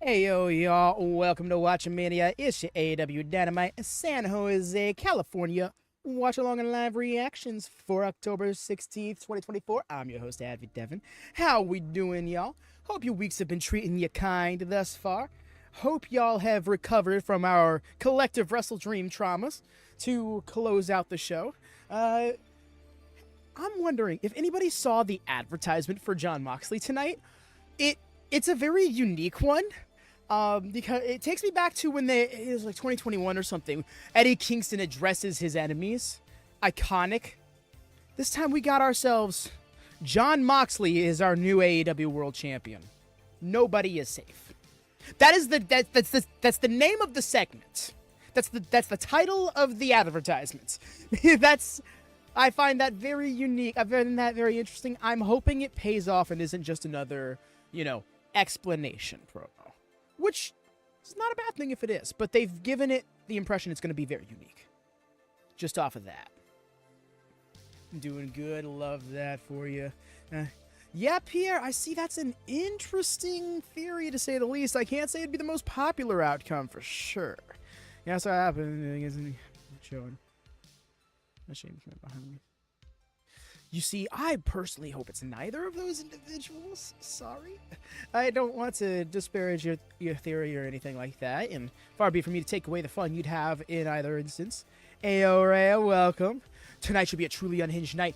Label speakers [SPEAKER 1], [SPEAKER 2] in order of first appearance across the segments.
[SPEAKER 1] Hey yo, y'all, welcome to WatchaMania. It's your AEW Dynamite San Jose, California. Watch along and live reactions for October 16th, 2024. I'm your host, Advit Devin. How we doing, y'all? Hope your weeks have been treating you kind thus far. Hope y'all have recovered from our collective Wrestle Dream traumas to close out the show. I'm wondering if anybody saw the advertisement for Jon Moxley tonight. It's a very unique one. Because it takes me back to when it was like 2021 or something. Eddie Kingston addresses his enemies. Iconic. This time we got ourselves Jon Moxley is our new AEW World Champion. Nobody is safe. That's the name of the segment. That's the title of the advertisement. I find that very unique. I find that very interesting. I'm hoping it pays off and isn't just another, explanation promo. Which is not a bad thing if it is, but they've given it the impression it's going to be very unique. Just off of that. I'm doing good. Love that for you. Yeah, Pierre, I see that's an interesting theory to say the least. I can't say it'd be the most popular outcome for sure. Yeah, so happened. Isn't showing. A shame behind me. You see, I personally hope it's neither of those individuals. Sorry. I don't want to disparage your theory or anything like that, and far be it for me to take away the fun you'd have in either instance. Ayo, Rhea, welcome. Tonight should be a truly unhinged night.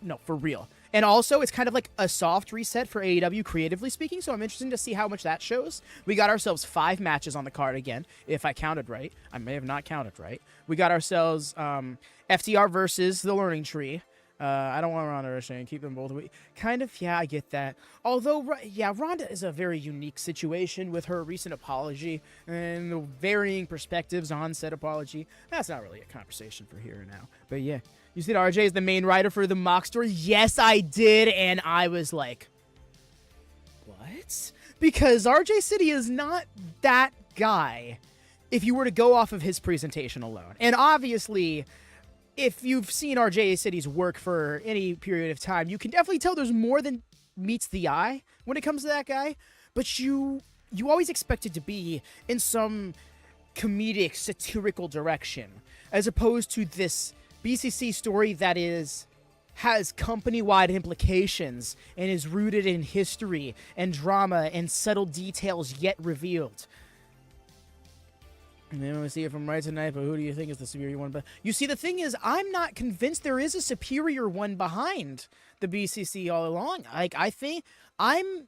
[SPEAKER 1] No, for real. And also, it's kind of like a soft reset for AEW, creatively speaking, so I'm interested to see how much that shows. We got ourselves 5 matches on the card again, if I counted right. I may have not counted right. We got ourselves FTR versus the Learning Tree. I don't want Ronda Rousey and keep them both away. Kind of, yeah, I get that. Although, yeah, Ronda is a very unique situation with her recent apology and the varying perspectives on said apology. That's not really a conversation for here and now. But yeah, you said RJ is the main writer for the Mox story? Yes, I did, and I was like, what? Because RJ City is not that guy if you were to go off of his presentation alone. And obviously, if you've seen RJ City's work for any period of time, you can definitely tell there's more than meets the eye when it comes to that guy. But you always expect it to be in some comedic, satirical direction, as opposed to this BCC story that has company-wide implications and is rooted in history and drama and subtle details yet revealed. And then we see it from right tonight, but who do you think is the superior one? But you see, the thing is, I'm not convinced there is a superior one behind the BCC all along. Like, I think I'm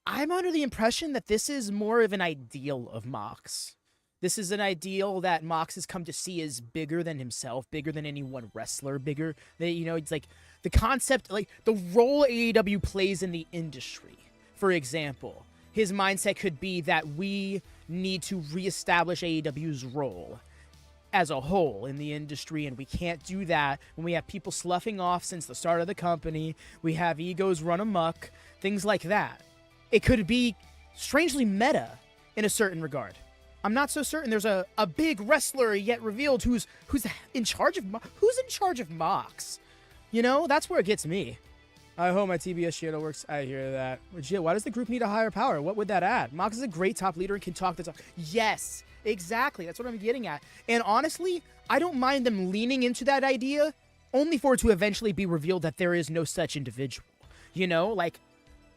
[SPEAKER 1] under the impression that this is more of an ideal of Mox. This is an ideal that Mox has come to see as bigger than himself, bigger than any one wrestler, bigger than, it's like the concept, like the role AEW plays in the industry. For example, his mindset could be that we need to reestablish AEW's role as a whole in the industry, and we can't do that when we have people sloughing off since the start of the company, we have egos run amok, things like that. It could be strangely meta in a certain regard. I'm not so certain there's a big wrestler yet revealed who's in charge of Mox. That's where it gets me. I hope my TBS channel works. I hear that. Legit, why does the group need a higher power? What would that add? Mox is a great top leader and can talk the talk. Yes, exactly. That's what I'm getting at. And honestly, I don't mind them leaning into that idea, only for it to eventually be revealed that there is no such individual.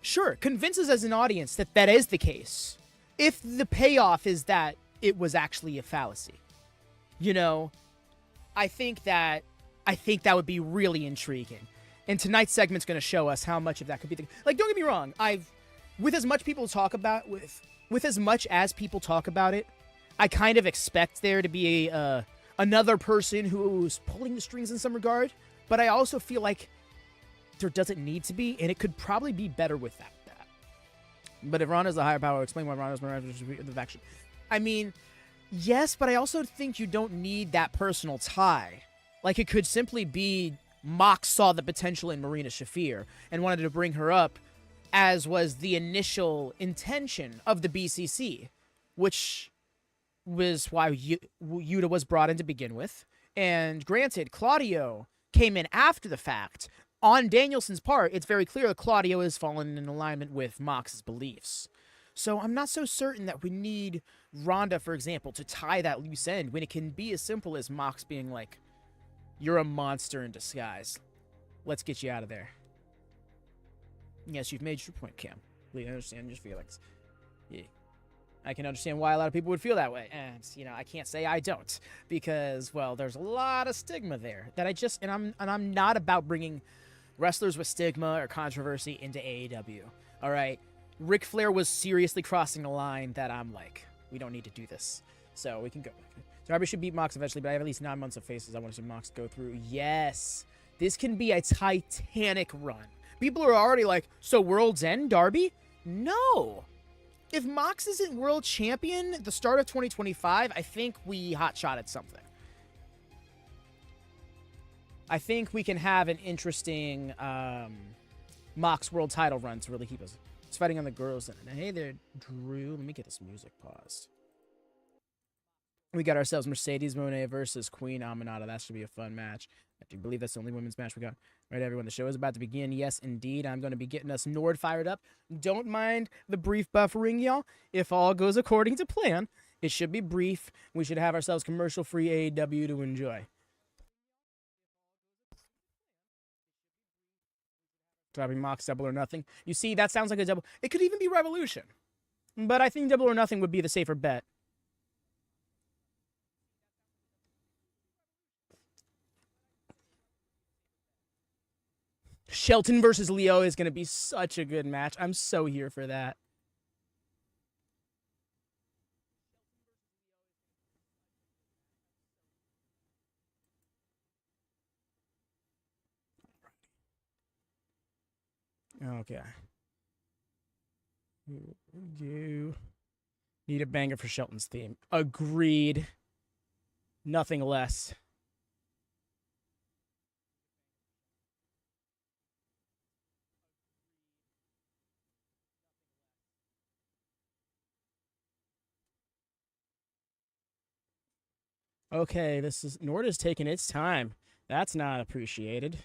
[SPEAKER 1] Sure, convince us as an audience that is the case. If the payoff is that it was actually a fallacy. I think that would be really intriguing. And tonight's segment's going to show us how much of that could be. Don't get me wrong. With as much as people talk about it, I kind of expect there to be another person who's pulling the strings in some regard. But I also feel like there doesn't need to be, and it could probably be better without that. But if Ronda's the higher power, explain why Ronda's the faction. I mean, yes, but I also think you don't need that personal tie. It could simply be Mox saw the potential in Marina Shafir and wanted to bring her up, as was the initial intention of the BCC, which was why Yuta was brought in to begin with. And granted, Claudio came in after the fact. On Danielson's part, it's very clear that Claudio has fallen in alignment with Mox's beliefs. So I'm not so certain that we need Ronda, for example, to tie that loose end when it can be as simple as Mox being like, you're a monster in disguise. Let's get you out of there. Yes, you've made your point, Cam. I understand your feelings. Yeah. I can understand why a lot of people would feel that way. And, you know, I can't say I don't. Because, well, there's a lot of stigma there. That I just... And I'm not about bringing wrestlers with stigma or controversy into AEW. All right? Ric Flair was seriously crossing the line that I'm like, we don't need to do this. So we can go. Darby should beat Mox eventually, but I have at least 9 months of faces I want to see Mox go through. Yes. This can be a titanic run. People are already like, so World's End, Darby? No. If Mox isn't world champion at the start of 2025, I think we hot-shotted something. I think we can have an interesting Mox world title run to really keep us fighting on the girls. And hey there, Drew. Let me get this music paused. We got ourselves Mercedes Mone versus Queen Aminata. That should be a fun match. I do believe that's the only women's match we got. Right, everyone, the show is about to begin. Yes, indeed. I'm going to be getting us Nord fired up. Don't mind the brief buffering, y'all. If all goes according to plan, it should be brief. We should have ourselves commercial-free AEW to enjoy. Dropping Mox, Double or Nothing. You see, that sounds like a double. It could even be Revolution. But I think Double or Nothing would be the safer bet. Shelton versus Leo is going to be such a good match. I'm so here for that. Okay. You need a banger for Shelton's theme. Agreed. Nothing less. Okay, Nord is taking its time. That's not appreciated.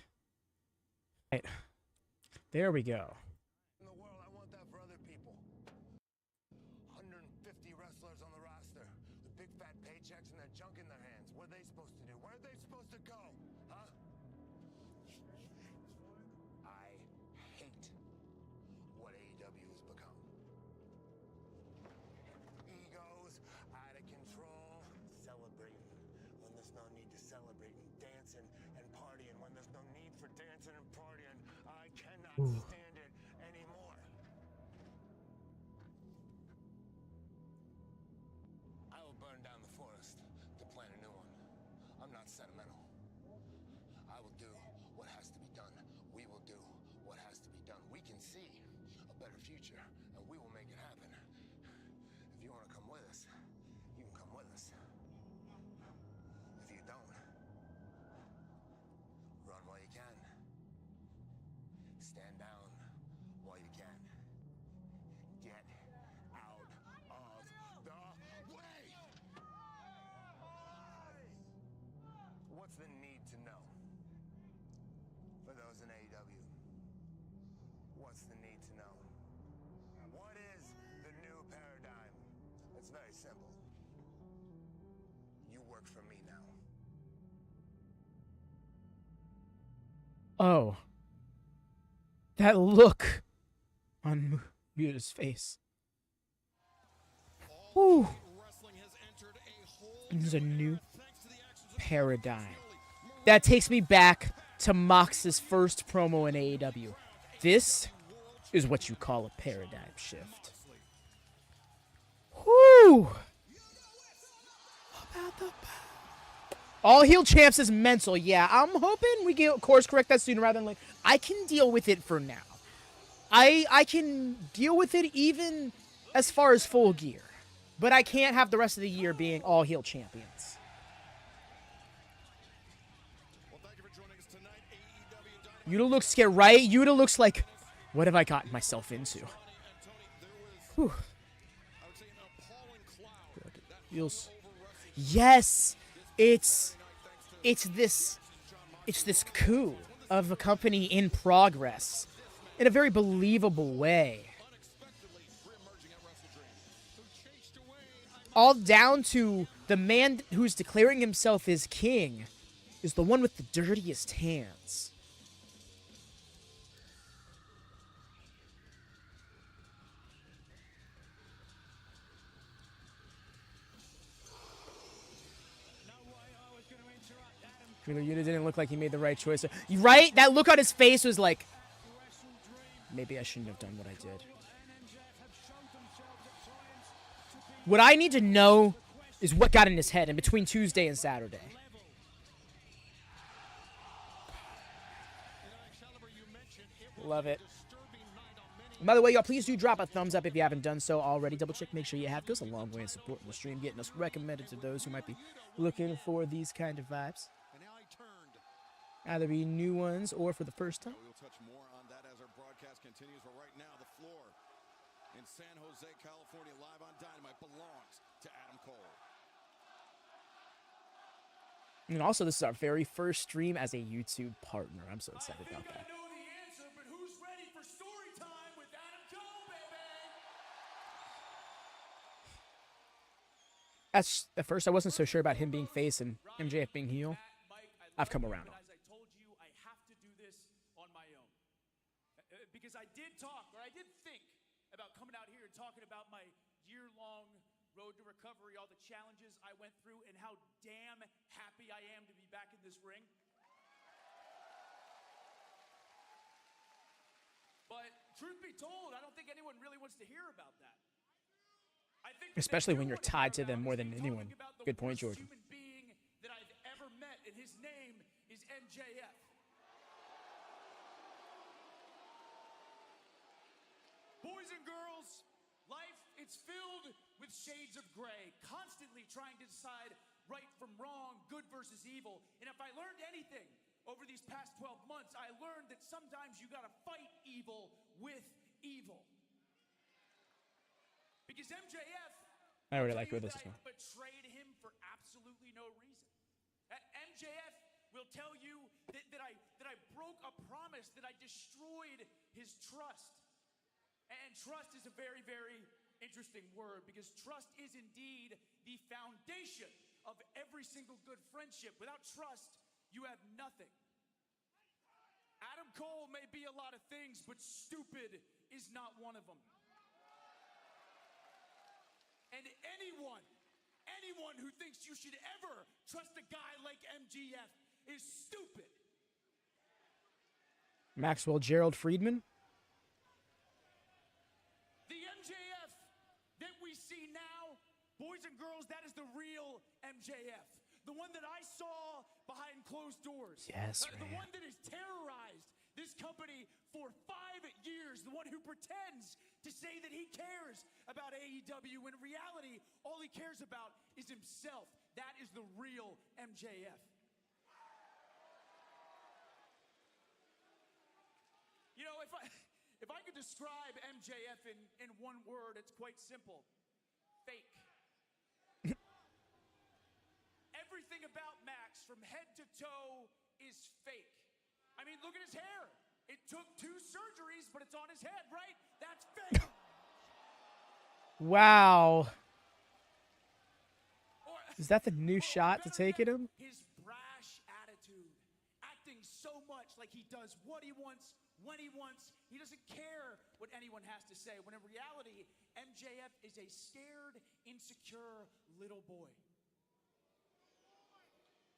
[SPEAKER 1] Right. There we go.
[SPEAKER 2] In the world, I want that for other people. 150 wrestlers on the roster with big fat paychecks and that junk in their hands. What are they supposed to do? Where are they supposed to go? Huh? I hate what AEW has become. Egos out of control. Celebrating when there's no need to celebrate, and dancing and partying when there's no need for dancing and partying. I cannot stand it anymore. I will burn down the forest to plant a new one. I'm not sentimental. I will do what has to be done. We will do what has to be done. We can see a better future, and we will make it happen. If you want to come with us, you can come with us. If you don't, run while you can. Stand down while you can. Get out of the way! What's the need to know? For those in AEW, what's the need to know? What is the new paradigm? It's very simple. You work for me now.
[SPEAKER 1] Oh. That look on Muta's face. Whew. This is a new paradigm. That takes me back to Mox's first promo in AEW. This is what you call a paradigm shift. Whew. All heel champs is mental. Yeah, I'm hoping we get course correct that sooner rather than later. I can deal with it for now. I can deal with it even as far as Full Gear. But I can't have the rest of the year being all heel champions. Yuta looks scared, right? Yuta looks like, what have I gotten myself into? Whew. Feels... Yes! It's this coup of a company in progress in a very believable way. all down to the man who's declaring himself as king is the one with the dirtiest hands. You didn't look like he made the right choice. Right? That look on his face was like, maybe I shouldn't have done what I did. What I need to know is what got in his head in between Tuesday and Saturday. Love it. And by the way, y'all, please do drop a thumbs up if you haven't done so already. Double check, make sure you have. Goes a long way in supporting the stream, getting us recommended to those who might be looking for these kind of vibes. Either be new ones or for the first time.
[SPEAKER 3] We'll touch more on that as our broadcast continues, but right now the floor in San Jose, California, live on Dynamite belongs to Adam Cole.
[SPEAKER 1] And also, this is our very first stream as a YouTube partner. I'm so excited about that.
[SPEAKER 4] I know the answer, but who's ready for story time with Adam Cole, baby?
[SPEAKER 1] At first, I wasn't so sure about him being face and MJF being heel. I've come around.
[SPEAKER 4] As I told you, I have to do this on my own. Because I did talk, or I did think about coming out here and talking about my year-long road to recovery, all the challenges I went through, and how damn happy I am to be back in this ring. But truth be told, I don't think anyone really wants to hear about that. I think
[SPEAKER 1] especially when you're tied to them more than anyone. Good point, Jordan.
[SPEAKER 4] Human being that I've ever met, and his name is NJF. Boys and girls, life, it's filled with shades of gray, constantly trying to decide right from wrong, good versus evil. And if I learned anything over these past 12 months, I learned that sometimes you gotta fight evil with evil. Because MJF,
[SPEAKER 1] I really like where this is going.
[SPEAKER 4] betrayed him for absolutely no reason. MJF will tell you that I broke a promise, that I destroyed his trust. And trust is a very, very interesting word, because trust is indeed the foundation of every single good friendship. Without trust, you have nothing. Adam Cole may be a lot of things, but stupid is not one of them. And anyone who thinks you should ever trust a guy like MJF is stupid.
[SPEAKER 1] Maxwell Gerald Friedman.
[SPEAKER 4] The MJF that we see now, boys and girls, that is the real MJF. The one that I saw behind closed doors.
[SPEAKER 1] Yes,
[SPEAKER 4] The one that has terrorized this company for 5 years. The one who pretends to say that he cares about AEW, when in reality, all he cares about is himself. That is the real MJF. You know, if I could describe MJF in one word, it's quite simple. Fake. Everything about Max, from head to toe, is fake. I mean, look at his hair. It took 2 surgeries, but it's on his head, right? That's fake.
[SPEAKER 1] Wow. Is that the new shot to take at him?
[SPEAKER 4] His brash attitude, acting so much like he does what he wants, when he wants. He doesn't care what anyone has to say, when in reality, MJF is a scared, insecure little boy.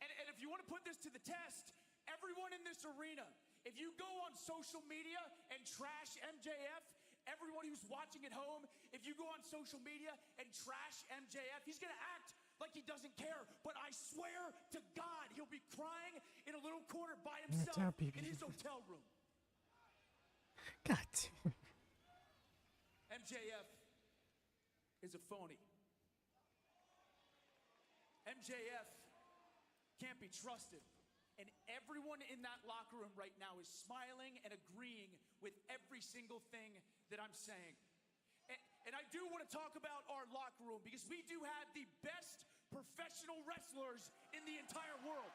[SPEAKER 4] And if you want to put this to the test, everyone in this arena, if you go on social media and trash MJF, everyone who's watching at home, if you go on social media and trash MJF, he's going to act like he doesn't care. But I swear to God, he'll be crying in a little corner by himself in his hotel room.
[SPEAKER 1] God.
[SPEAKER 4] MJF is a phony. MJF can't be trusted. And everyone in that locker room right now is smiling and agreeing with every single thing that I'm saying. And I do want to talk about our locker room, because we do have the best professional wrestlers in the entire world.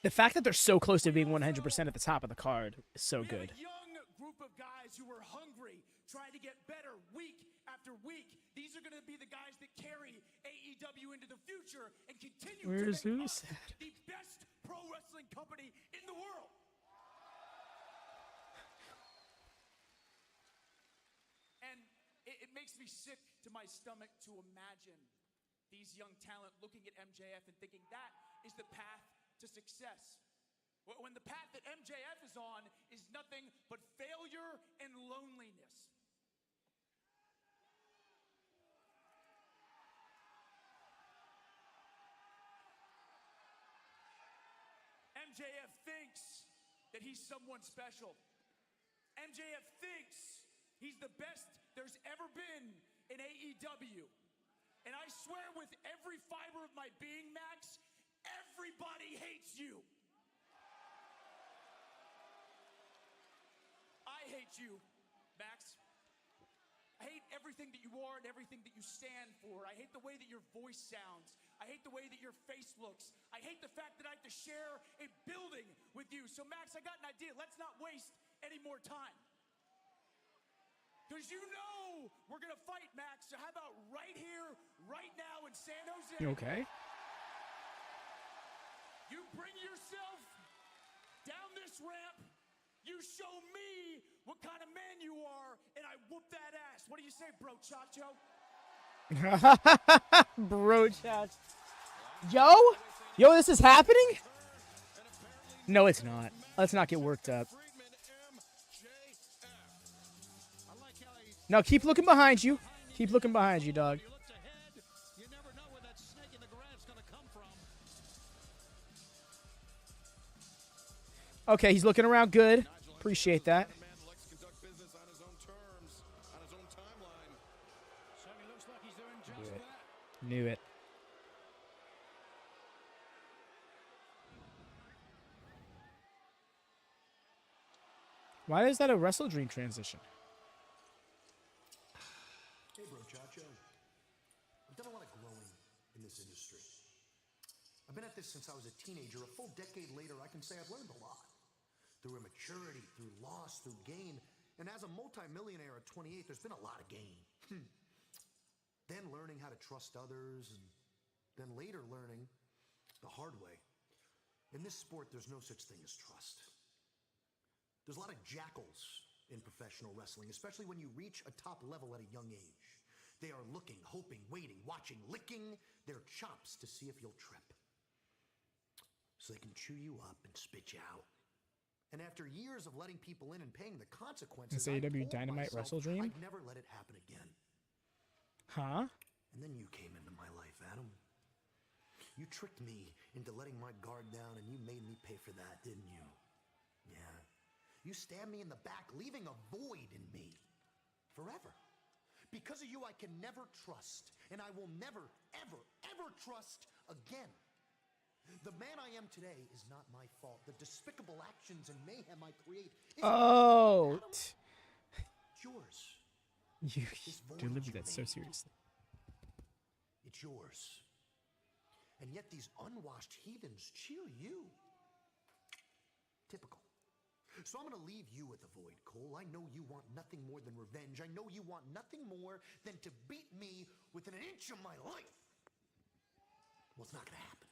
[SPEAKER 1] The fact that they're so close to being 100% at the top of the card is so good.
[SPEAKER 4] We have a young group of guys who are hungry, trying to get better week after after week. These are going to be the guys that carry AEW into the future and continue
[SPEAKER 1] Where's
[SPEAKER 4] to make
[SPEAKER 1] who
[SPEAKER 4] us
[SPEAKER 1] said?
[SPEAKER 4] the best pro wrestling company in the world. And it makes me sick to my stomach to imagine these young talent looking at MJF and thinking that is the path to success. When the path that MJF is on is nothing but failure and loneliness. MJF thinks that he's someone special. MJF thinks he's the best there's ever been in AEW. And I swear with every fiber of my being, Max, everybody hates you. I hate you, Max. I hate everything that you are and everything that you stand for. I hate the way that your voice sounds. I hate the way that your face looks. I hate the fact that I have to share a building with you. So, Max, I got an idea. Let's not waste any more time. Because you know we're going to fight, Max. So how about right here, right now in San Jose?
[SPEAKER 1] You okay?
[SPEAKER 4] You bring yourself down this ramp. You show me what kind of man you are, and I whoop that ass. What do you say, bro, Chacho?
[SPEAKER 1] Bro, chat. Yo, this is happening? No, it's not. Let's not get worked up. No, keep looking behind you. Keep looking behind you, dog. Okay, he's looking around good. Appreciate that. Knew it. Why is that a Wrestle Dream transition?
[SPEAKER 5] Hey, bro, Chacho. I've done a lot of growing in this industry. I've been at this since I was a teenager. A full decade later, I can say I've learned a lot. Through immaturity, through loss, through gain. And as a multimillionaire at 28, there's been a lot of gain. Then learning how to trust others, and then later learning the hard way. In this sport, there's no such thing as trust. There's a lot of jackals in professional wrestling, especially when you reach a top level at a young age. They are looking, hoping, waiting, watching, licking their chops to see if you'll trip. So they can chew you up and spit you out. And after years of letting people in and paying the consequences,
[SPEAKER 1] This AEW Dynamite Wrestle Dream?
[SPEAKER 5] I'd never let it happen again.
[SPEAKER 1] Huh?
[SPEAKER 5] And then you came into my life, Adam. You tricked me into letting my guard down, and you made me pay for that, didn't you? Yeah. You stabbed me in the back, leaving a void in me. Forever. Because of you, I can never trust. And I will never, ever, ever trust again. The man I am today is not my fault. The despicable actions and mayhem I create is
[SPEAKER 1] Oh.
[SPEAKER 5] yours.
[SPEAKER 1] You delivered that so seriously.
[SPEAKER 5] It's yours. And yet these unwashed heathens cheer you. Typical. So I'm going to leave you at the void, Cole. I know you want nothing more than revenge. I know you want nothing more than to beat me within an inch of my life. Well, it's not going to happen.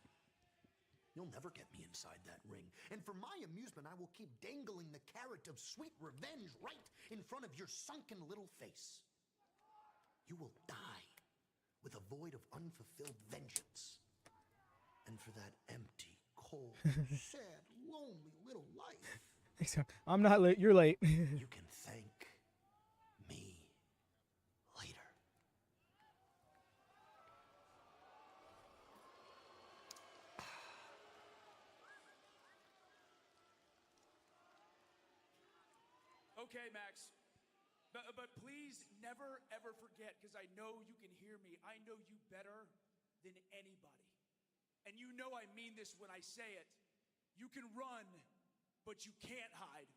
[SPEAKER 5] You'll never get me inside that ring. And for my amusement, I will keep dangling the carrot of sweet revenge right in front of your sunken little face. You will die with a void of unfulfilled vengeance. And for that empty, cold, sad, lonely little life,
[SPEAKER 1] I'm not late. You're late.
[SPEAKER 5] you can thank me later.
[SPEAKER 4] Okay, Max. But please never, ever forget, because I know you can hear me. I know you better than anybody. And you know I mean this when I say it. You can run, but you can't hide.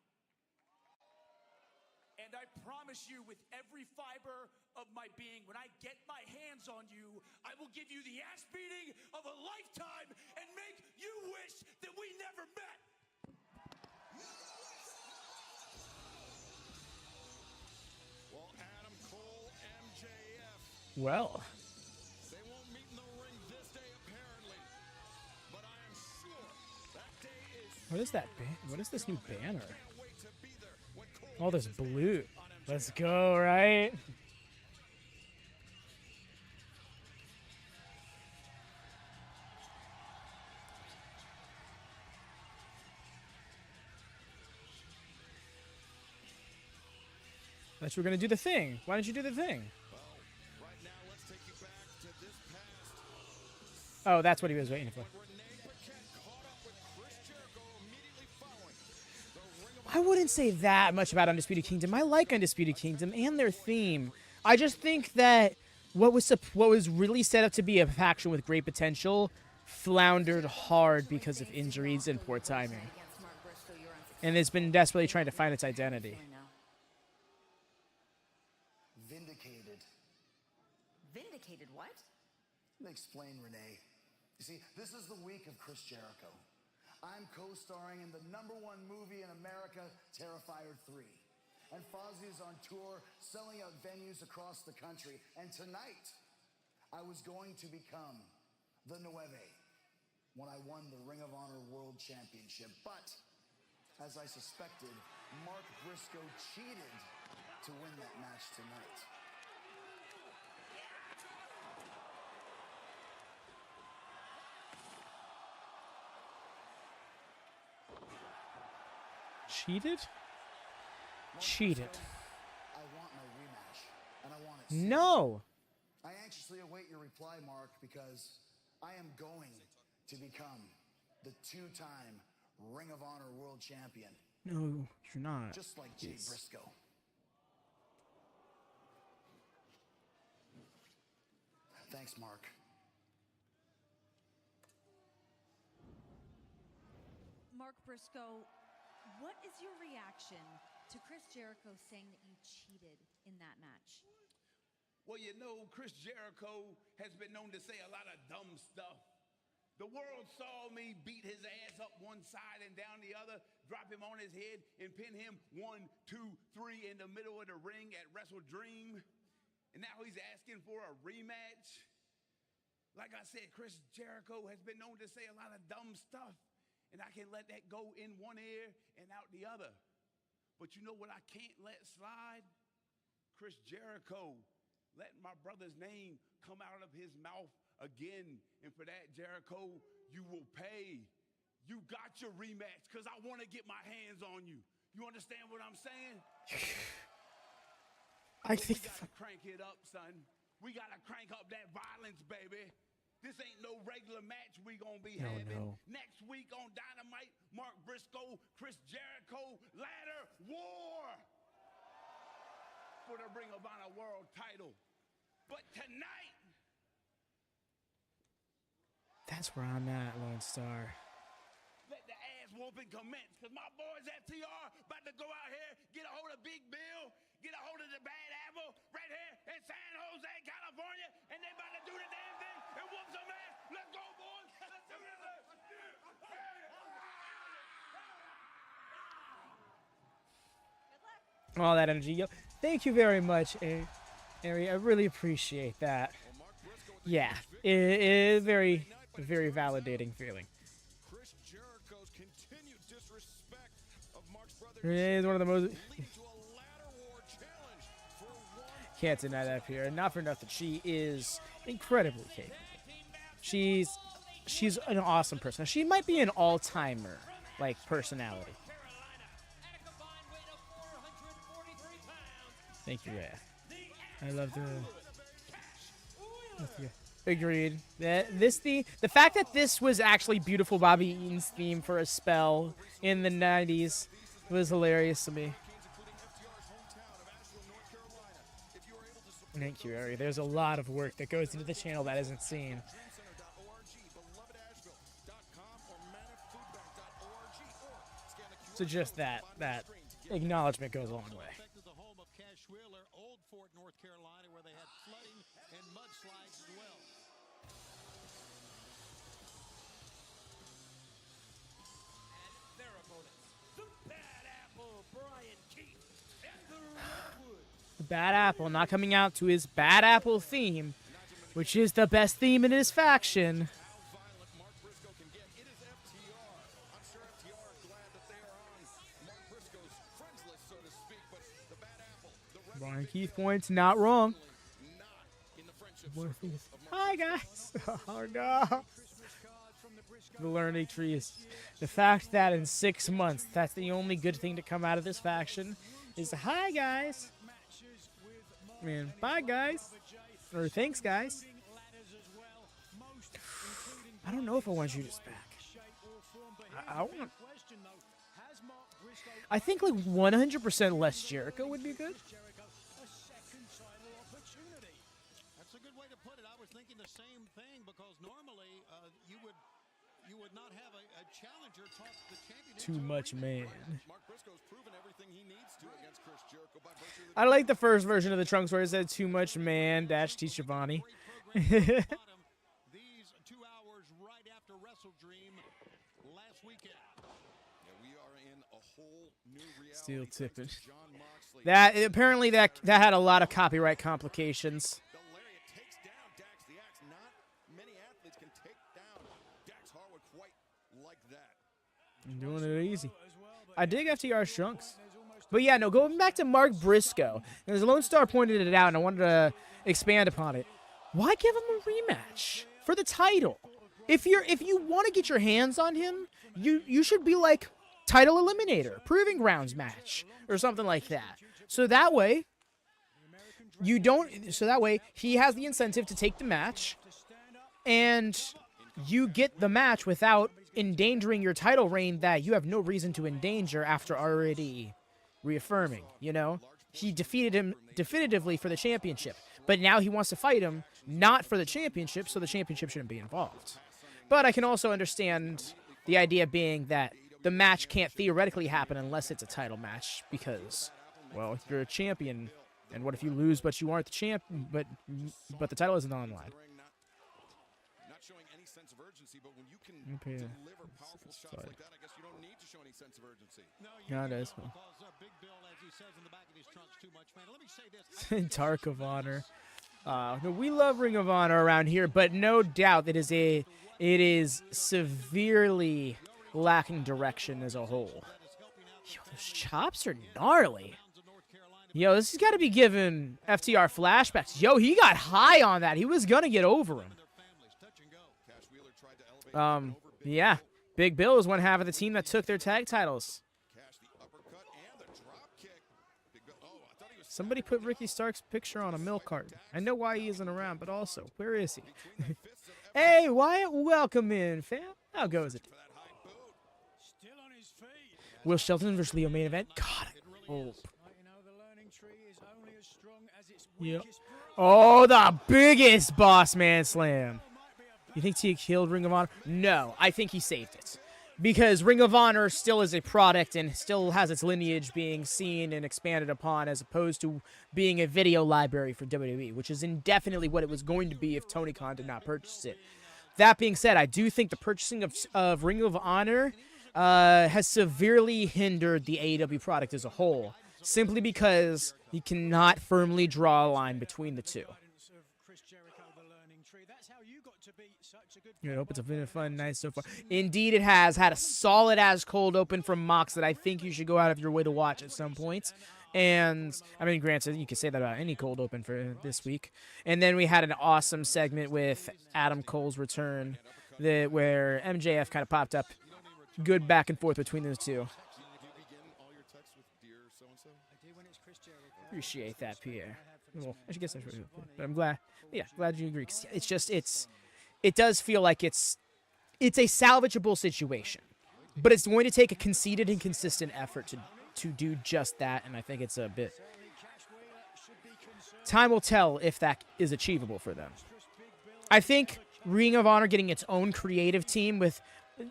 [SPEAKER 4] And I promise you with every fiber of my being, when I get my hands on you, I will give you the ass beating of a lifetime and make you wish that we never met.
[SPEAKER 3] Well, Adam Cole, MJF.
[SPEAKER 1] Well,
[SPEAKER 3] They won't meet in the ring this day, apparently. But I am sure that day is
[SPEAKER 1] what is that? What is this new banner?
[SPEAKER 3] can't wait to be there when Cole
[SPEAKER 1] Oh, there's
[SPEAKER 3] gets his
[SPEAKER 1] blue.
[SPEAKER 3] hands on MJF.
[SPEAKER 1] Let's go, right? Thought you were gonna do the thing. Why didn't you do the thing?
[SPEAKER 3] Well, right now, let's take you back to this past.
[SPEAKER 1] Oh, that's what he was waiting for.
[SPEAKER 3] Renee Paquette caught up with Chris Jericho immediately following the Ring of
[SPEAKER 1] I wouldn't say that much about Undisputed Kingdom. I like Undisputed Kingdom and their theme. I just think that what was really set up to be a faction with great potential floundered hard because of injuries and poor timing, and it's been desperately trying to find its identity.
[SPEAKER 5] Vindicated.
[SPEAKER 6] Vindicated what?
[SPEAKER 5] Let me explain, Renee. You see, this is the week of Chris Jericho. I'm co-starring in the #1 movie in America, Terrifier 3. And Fozzie's on tour, selling out venues across the country. And tonight, I was going to become the Nueve when I won the Ring of Honor World Championship. But, as I suspected, Mark Briscoe cheated to win that match tonight.
[SPEAKER 1] Cheated? Cheated.
[SPEAKER 5] I want my rematch, and I want it.
[SPEAKER 1] No.
[SPEAKER 5] I anxiously await your reply, Mark, because I am going to become the 2-time Ring of Honor World Champion,
[SPEAKER 1] No, you're not.
[SPEAKER 5] just like Jay Briscoe. Thanks, Mark.
[SPEAKER 6] Mark Briscoe, what is your reaction to Chris Jericho saying that you cheated in that match?
[SPEAKER 7] Well, you know, Chris Jericho has been known to say a lot of dumb stuff. The world saw me beat his ass up one side and down the other, drop him on his head, and pin him 1, 2, 3 in the middle of the ring at Wrestle Dream. And now he's asking for a rematch. Like I said, Chris Jericho has been known to say a lot of dumb stuff, and I can let that go in one ear and out the other. But you know what I can't let slide? Chris Jericho letting my brother's name come out of his mouth again. And for that, Jericho, you will pay. You got your rematch because I want to get my hands on you. You understand what I'm saying?
[SPEAKER 1] I think
[SPEAKER 7] we gotta crank it up, son. We gotta crank up that violence, baby. This ain't no regular match we gonna be having.
[SPEAKER 1] no.
[SPEAKER 7] Next week on Dynamite, Mark Briscoe, Chris Jericho, ladder war for the Ring of Honor World title. But tonight,
[SPEAKER 1] that's where I'm at, Lone Star.
[SPEAKER 7] let the ass whooping commence, because my boys FTR about to go out here, get a hold of Big Bill, get a hold of the Bad Apple right here in San Jose, California, and they about to do the damn thing and whoop some ass. Let's go, boys. Let's do this.
[SPEAKER 1] All that energy. Yo, thank you very much, Ari. I really appreciate that. Yeah, it very, very validating feeling.
[SPEAKER 3] Chris Jericho's continued disrespect of Mark's brother
[SPEAKER 1] It is one of the most.
[SPEAKER 3] lead to a ladder war challenge for one.
[SPEAKER 1] Can't deny that here. Not for nothing, she is incredibly capable. She's an awesome person. She might be an all-timer like personality. Thank you, yeah. I love the. Agreed. The fact that this was actually beautiful Bobby Eaton's theme for a spell in the 90s was hilarious to me. Thank you, Ari. There's a lot of work that goes into the channel that isn't seen. So just that acknowledgement goes a long way.
[SPEAKER 8] The home of Cash Wheeler, Old Fort, North Carolina, where they had flooding and mudslides as well.
[SPEAKER 4] And their opponents, the Bad Apple, Brian Keith, and the Redwood.
[SPEAKER 1] The Bad Apple not coming out to his Bad Apple theme, which is the best theme in his faction.
[SPEAKER 3] How violent Mark Briscoe can get. It is FTR. I'm sure FTR are glad that they are on Mark Briscoe's friends list, so to speak, but the Bad Apple, the
[SPEAKER 1] Brian Keith points, not wrong.
[SPEAKER 3] not in the friendship circle of Mark.
[SPEAKER 1] Hi, guys. Oh, no. The Learning Tree is the fact that in 6 months, that's the only good thing to come out of this faction is hi, guys. Man, bye, guys. Or thanks, guys. I don't know if I want Judas back. I think like 100% less Jericho would be good.
[SPEAKER 8] That's a good way to put it. I was thinking the same thing because normally you would not have a challenger talk the championship.
[SPEAKER 1] Too much, man.
[SPEAKER 3] Mark Briscoe's proven everything he needs to against Chris Jericho by virtue of the
[SPEAKER 1] I like the first version of the Trunks where it said too much, man, dash T. Schiavone.
[SPEAKER 8] These 2 hours right after Wrestle Dream last weekend.
[SPEAKER 3] Yeah, we are in a whole new reality.
[SPEAKER 1] Steel tipping.
[SPEAKER 3] John Moxley.
[SPEAKER 1] That apparently that had a lot of copyright complications.
[SPEAKER 3] The lariat takes down Dax the Axe. Not many athletes can take down Dax Harwood quite like that.
[SPEAKER 1] I'm doing it easy. I dig FTR's Trunks. But yeah, no, going back to Mark Briscoe, as Lone Star pointed it out, and I wanted to expand upon it. Why give him a rematch for the title? If you want to get your hands on him, you should be like title eliminator, proving grounds match, or something like that. So that way he has the incentive to take the match, and you get the match without endangering your title reign that you have no reason to endanger after already reaffirming, you know? He defeated him definitively for the championship, but now he wants to fight him not for the championship, so the championship shouldn't be involved. But I can also understand the idea being that the match can't theoretically happen unless it's a title match because, well, you're a champion, and what if you lose but you aren't the champion, but the title isn't on the line?
[SPEAKER 3] Not showing any sense of urgency, but when you can
[SPEAKER 1] Okay.
[SPEAKER 3] deliver powerful shots like that, I guess you don't need to show any sense of urgency.
[SPEAKER 1] Yeah, it is.
[SPEAKER 8] Because Big Bill, as he says in the back of his trunks, too much, man. Let me say this.
[SPEAKER 1] Dark of Honor. No, we love Ring of Honor around here, but no doubt it is severely lacking direction as a whole. Yo, those chops are gnarly. Yo, this has got to be giving FTR flashbacks. Yo, he got high on that. He was gonna get over him. Yeah. Big Bill was one half of the team that took their tag titles. Somebody put Ricky Stark's picture on a milk carton. I know why he isn't around, but also, where is he? Hey, Wyatt, welcome in, fam. How goes it? Will Shelton versus Leo main event? God, I hope. Yeah. Oh, the biggest boss man slam. You think T killed Ring of Honor? No, I think he saved it. Because Ring of Honor still is a product and still has its lineage being seen and expanded upon as opposed to being a video library for WWE, which is indefinitely what it was going to be if Tony Khan did not purchase it. That being said, I do think the purchasing of Ring of Honor has severely hindered the AEW product as a whole, simply because you cannot firmly draw a line between the two. I hope it's been a fun night so far. Indeed, it has had a solid-as cold open from Mox that I think you should go out of your way to watch at some point. And, I mean, granted, you could say that about any cold open for this week. And then we had an awesome segment with Adam Cole's return where MJF kind of popped up. Good back and forth between those two. Appreciate that, Pierre. Well, I guess I should, but I'm glad. Yeah, glad you agree. 'Cause it's just, it does feel like it's a salvageable situation, but it's going to take a conceited and consistent effort to do just that, and I think it's a bit. Time will tell if that is achievable for them. I think Ring of Honor getting its own creative team with,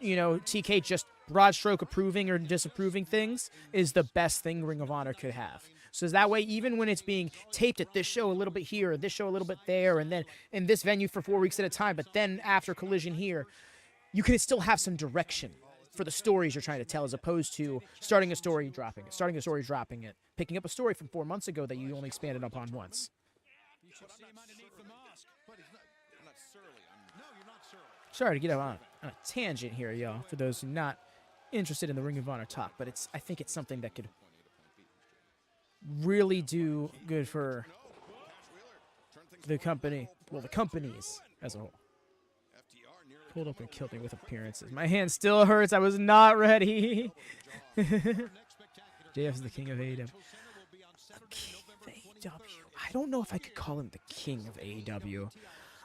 [SPEAKER 1] TK just broad stroke approving or disapproving things is the best thing Ring of Honor could have. So that way, even when it's being taped at this show a little bit here, or this show a little bit there, and then in this venue for 4 weeks at a time, but then after Collision here, you can still have some direction for the stories you're trying to tell, as opposed to starting a story, dropping it, picking up a story from 4 months ago that you only expanded upon once.
[SPEAKER 8] You should see him underneath the mask. But he's not, I'm not surly. No, you're not surly.
[SPEAKER 1] Sorry to get on a tangent here, y'all, for those who are not interested in the Ring of Honor talk, but I think it's something that could really do good for the company, well, the companies as a whole. Pulled up and killed me with appearances. My hand still hurts. I was not ready. JF is the king of AEW. King of AEW. I don't know if I could call him the king of AEW.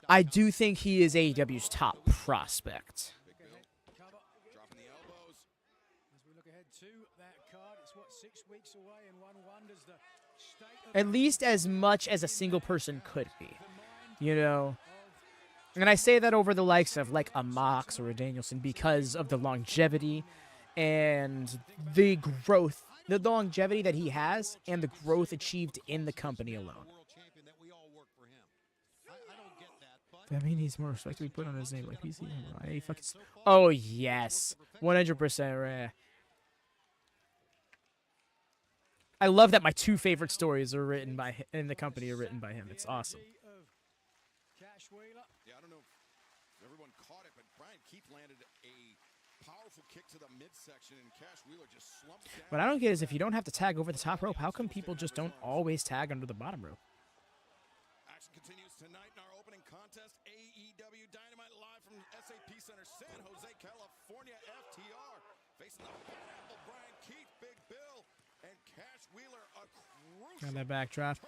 [SPEAKER 1] I do think he is AEW's top prospect. At least as much as a single person could be, you know. And I say that over the likes of like a Mox or a Danielson because of the longevity and the growth, the longevity that he has and the growth achieved in the company alone. I mean, he's more respect to be put on his name. Like, he's fucking. Oh yes, 100% rare. I love that my two favorite stories are written by in the company are written by him. It's awesome.
[SPEAKER 3] Yeah, I don't know if everyone caught it, but Brian Keith landed a powerful kick to the midsection, and Cash Wheeler just slumped down.
[SPEAKER 1] What I don't get is if you don't have to tag over the top rope, how come people just don't always tag under the bottom rope?
[SPEAKER 3] Action continues tonight in our opening contest. AEW Dynamite live from SAP Center, San Jose, California. FTR facing the Bad Apple, Brian Keith, Big Bill, and Cash Wheeler. A crucial
[SPEAKER 1] On that backdrop.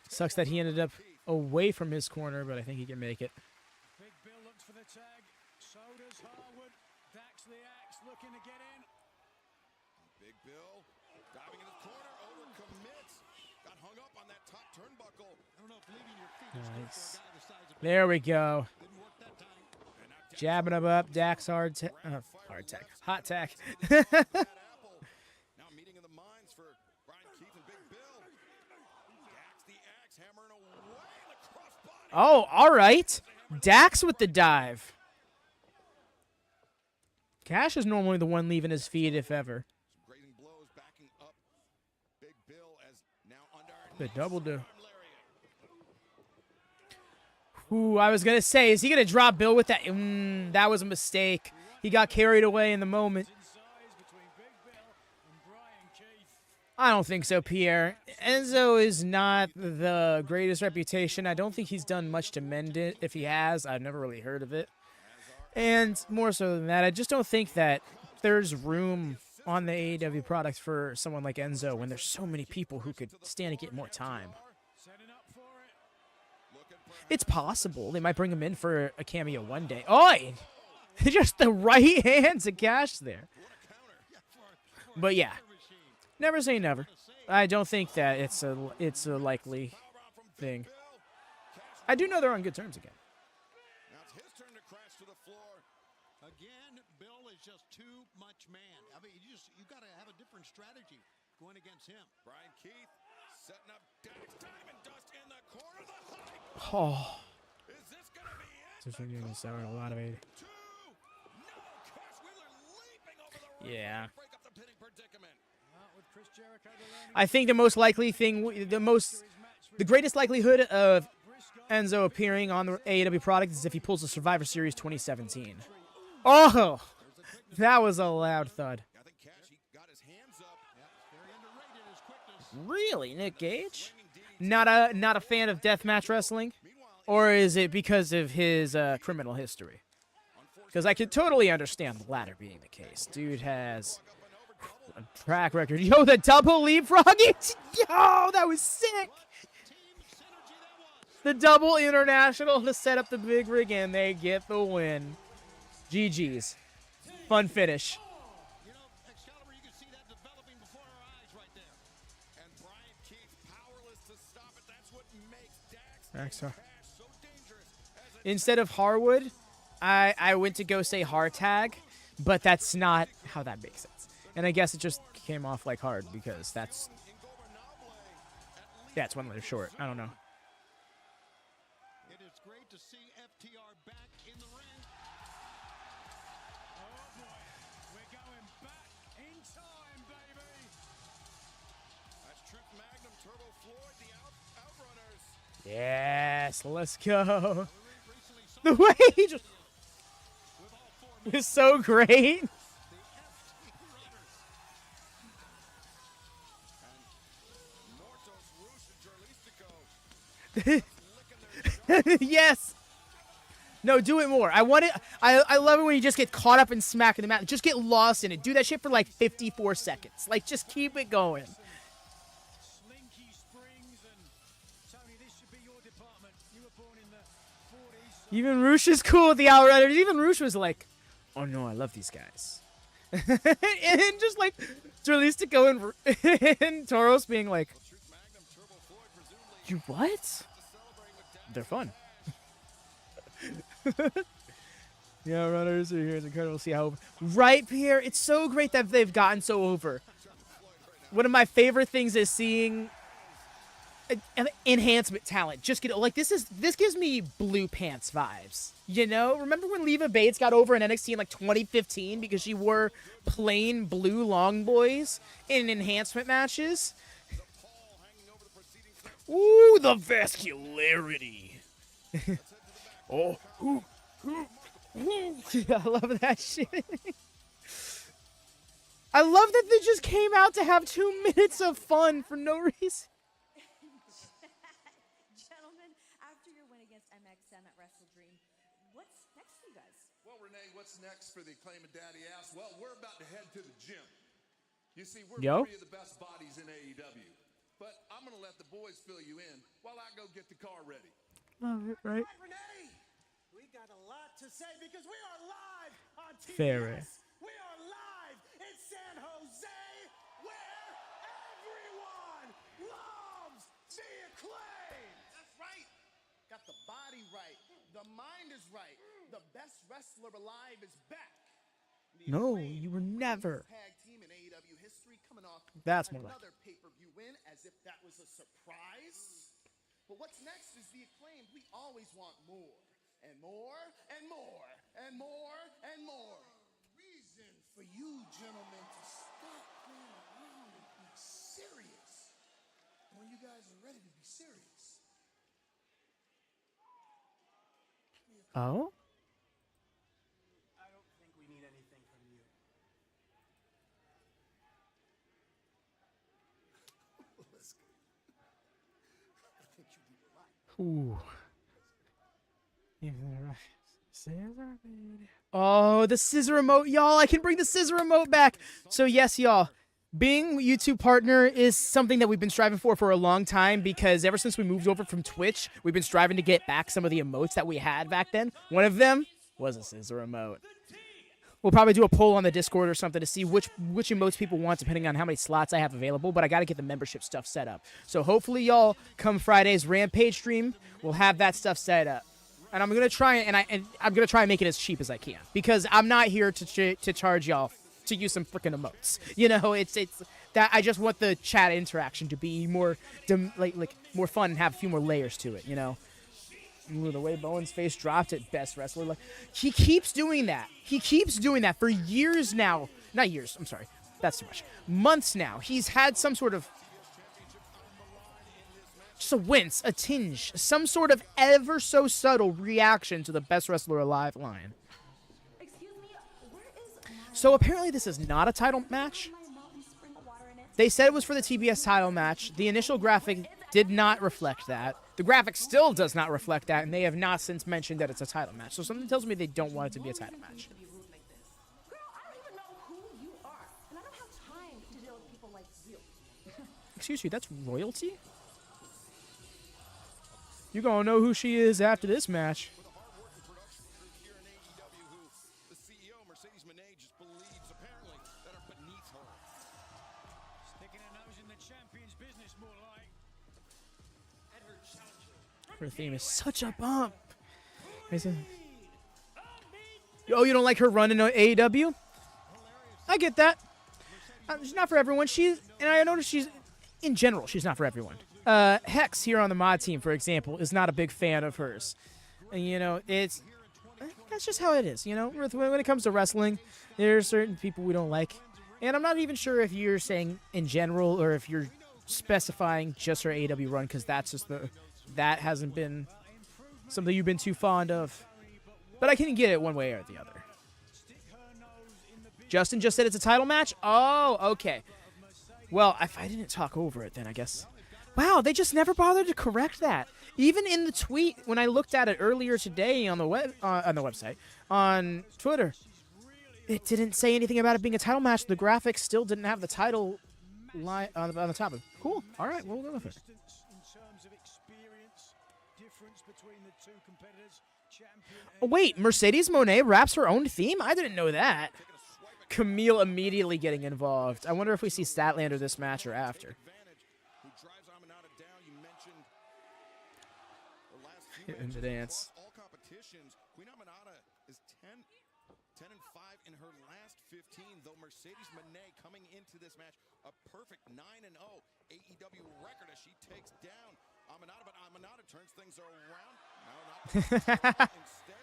[SPEAKER 1] Sucks that he ended up away from his corner, but I think he can make it.
[SPEAKER 8] Big Bill looks for the tag. So does Harwood. Dax the Axe looking to get in.
[SPEAKER 3] Big Bill diving in his corner, overcommits. Got hung up on that top turnbuckle. I don't know if leaving your feet is good for a guy the size of
[SPEAKER 1] There we go.
[SPEAKER 3] didn't work that time.
[SPEAKER 1] Jabbing him up. Dax hard tag. Hot tag.
[SPEAKER 3] Bad Apple. Now meeting in the minds for Brian Keith and Big Bill. Dax the Axe hammering away the crossbody.
[SPEAKER 1] Oh, all right. Dax with the dive. Cash is normally the one leaving his feet, if ever.
[SPEAKER 3] Some grazing blows backing up Big Bill as now under
[SPEAKER 1] The double do.
[SPEAKER 3] lariat.
[SPEAKER 1] Ooh, I was going to say, is he going to drop Bill with that? That was a mistake. He got carried away in the moment. I don't think so, Pierre. Enzo is not the greatest reputation. I don't think he's done much to mend it. If he has, I've never really heard of it. And more so than that, I just don't think that there's room on the AEW product for someone like Enzo when there's so many people who could stand to get more time. It's possible. They might bring him in for a cameo one day. Oi! Just the right hand to Cash there. But yeah, never say never. I don't think that it's a likely thing. I do know they're on good terms again.
[SPEAKER 3] Now it's his turn to crash to the floor.
[SPEAKER 8] Again, Bill is just too much man. I mean, you got to have a different strategy going against him.
[SPEAKER 3] Brian Keith setting up Dax. Diamond Dust in the corner. The hype.
[SPEAKER 1] Oh,
[SPEAKER 3] Is this going to be it?
[SPEAKER 1] so you're going to sour a lot of it.
[SPEAKER 3] Two. No. Cash Wheeler leaping over the ring.
[SPEAKER 1] Yeah.
[SPEAKER 3] Break up the pinning predicament.
[SPEAKER 1] I think the most likely thing, the greatest likelihood of Enzo appearing on the AEW product is if he pulls the Survivor Series 2017. Oh, that was a loud thud.
[SPEAKER 3] I think Cash, he got his hands up.
[SPEAKER 8] Very underrated his quickness.
[SPEAKER 1] Really, Nick Gage? Not a fan of deathmatch wrestling, or is it because of his criminal history? Because I could totally understand the latter being the case. Dude has a track record. Yo, the double leapfrog. Yo, that was sick. The double international to set up the big rig, and they get the win. GG's. Fun finish.
[SPEAKER 8] You know, Excalibur, you can see that developing before our eyes right there.
[SPEAKER 3] And Brian Keith powerless to stop it. That's what makes Dax
[SPEAKER 1] Dax,
[SPEAKER 3] Cash so dangerous. As a
[SPEAKER 1] Instead of Harwood, I went to go say Hartag, but that's not how that makes sense. And I guess it just came off like hard because that's it's one letter short. I don't know.
[SPEAKER 8] It is great to see FTR back in the ring.
[SPEAKER 9] Oh boy, we're going
[SPEAKER 1] Yes, let's go. The way he just was so great. Yes. No, do it more. I want it. I love it when you just get caught up in smacking the mat. Just get lost in it. Do that shit for like 54 seconds. Like, just keep it going.
[SPEAKER 8] Slinky springs and Tony, this should be your department. You were born in the 40s.
[SPEAKER 1] Even Roosh is cool with the Outriders. Even Roosh was like, oh no, I love these guys. And just like, Dralistico and Toros being like, you what? They're fun. Yeah, runners are here. It's incredible to see how right here. It's so great that they've gotten so over. One of my favorite things is seeing an enhancement talent. Just get like this gives me blue pants vibes. You know, remember when Leva Bates got over in NXT in like 2015 because she wore plain blue long boys in enhancement matches? Ooh, the vascularity. Oh, I love that shit. I love that they just came out to have 2 minutes of fun for no reason.
[SPEAKER 6] Gentlemen, after your win against MXM at Wrestle Dream, what's next for you guys?
[SPEAKER 3] Well, Renee, what's next for the Acclaim of Daddy Ass? Well, we're about to head to the gym. You see, we're three of the best bodies in AEW. But I'm going to let the boys fill you in while I go get the car ready.
[SPEAKER 1] Love it, right?
[SPEAKER 8] Renee, we got a lot to say because we are live on TBS.
[SPEAKER 1] Fair.
[SPEAKER 8] We are live in San Jose, where everyone loves the Acclaim.
[SPEAKER 7] That's right. Got the body right. The mind is right. The best wrestler alive is back. The
[SPEAKER 1] No,
[SPEAKER 7] Acclaim,
[SPEAKER 1] you were never.
[SPEAKER 7] tag team in AEW history, coming off
[SPEAKER 1] That's more like
[SPEAKER 7] another pay-per-view win, as if that was a surprise. But what's next is the Acclaim. We always want more and more and more and more and more. Reason for you gentlemen to stop playing around and be serious when you guys are ready to be serious.
[SPEAKER 1] Oh?
[SPEAKER 8] I don't think we need anything from you.
[SPEAKER 1] Ooh. Oh, the scissor remote, y'all. I can bring the scissor remote back. So yes, y'all, being YouTube partner is something that we've been striving for a long time, because ever since we moved over from Twitch, we've been striving to get back some of the emotes that we had back then. One of them was a scissor remote. We'll probably do a poll on the Discord or something to see which emotes people want, depending on how many slots I have available. But I got to get the membership stuff set up. So hopefully, y'all, come Friday's Rampage stream, we'll have that stuff set up. And I'm gonna try and make it as cheap as I can, because I'm not here to charge y'all to use some freaking emotes. You know, it's that I just want the chat interaction to be more like more fun and have a few more layers to it. You know. Ooh, the way Bowen's face dropped at best wrestler. Like, he keeps doing that. He keeps doing that for years now. Not years, I'm sorry. That's too much. Months now. He's had some sort of just a wince, a tinge, some sort of ever so subtle reaction to the best wrestler alive line.
[SPEAKER 6] Excuse me, where is
[SPEAKER 1] So apparently this is not a title match. They said it was for the TBS title match. The initial graphic did not reflect that. The graphic still does not reflect that, and they have not since mentioned that it's a title match. So something tells me they don't want it to be a title match.
[SPEAKER 9] Girl, I don't even know who you are, and I don't have time to deal with people like you.
[SPEAKER 1] Excuse you, that's royalty? You're gonna know who she is after this match.
[SPEAKER 3] With a hard-working production crew here in AEW, who the CEO, Mercedes Moné, just believes apparently that are beneath her.
[SPEAKER 8] Sticking her nose in the champion's business, more like.
[SPEAKER 1] Her theme is such a bump. Oh, you don't like her run in AEW? I get that. She's not for everyone. And I noticed in general, she's not for everyone. Hex here on the mod team, for example, is not a big fan of hers. And, you know, that's just how it is. You know, when it comes to wrestling, there are certain people we don't like. And I'm not even sure if you're saying in general or if you're specifying just her AEW run, because that's just that hasn't been something you've been too fond of. But I can get it one way or the other. Justin just said it's a title match? Oh, okay. Well, if I didn't talk over it, then I guess. Wow, they just never bothered to correct that. Even in the tweet, when I looked at it earlier today on the website, on Twitter, it didn't say anything about it being a title match. The graphics still didn't have the title line on the top of it. Cool. All right, we'll go with it. Oh, wait, Mercedes Moné raps her own theme? I didn't know that. Camille immediately getting involved. I wonder if we see Statlander this match or after. In the dance.
[SPEAKER 3] All competitions, Queen Aminata is 10-5 in her last 15, though Mercedes Moné coming into this match a perfect 9-0 AEW record as she takes down Aminata, but Aminata turns things around. No, not instead.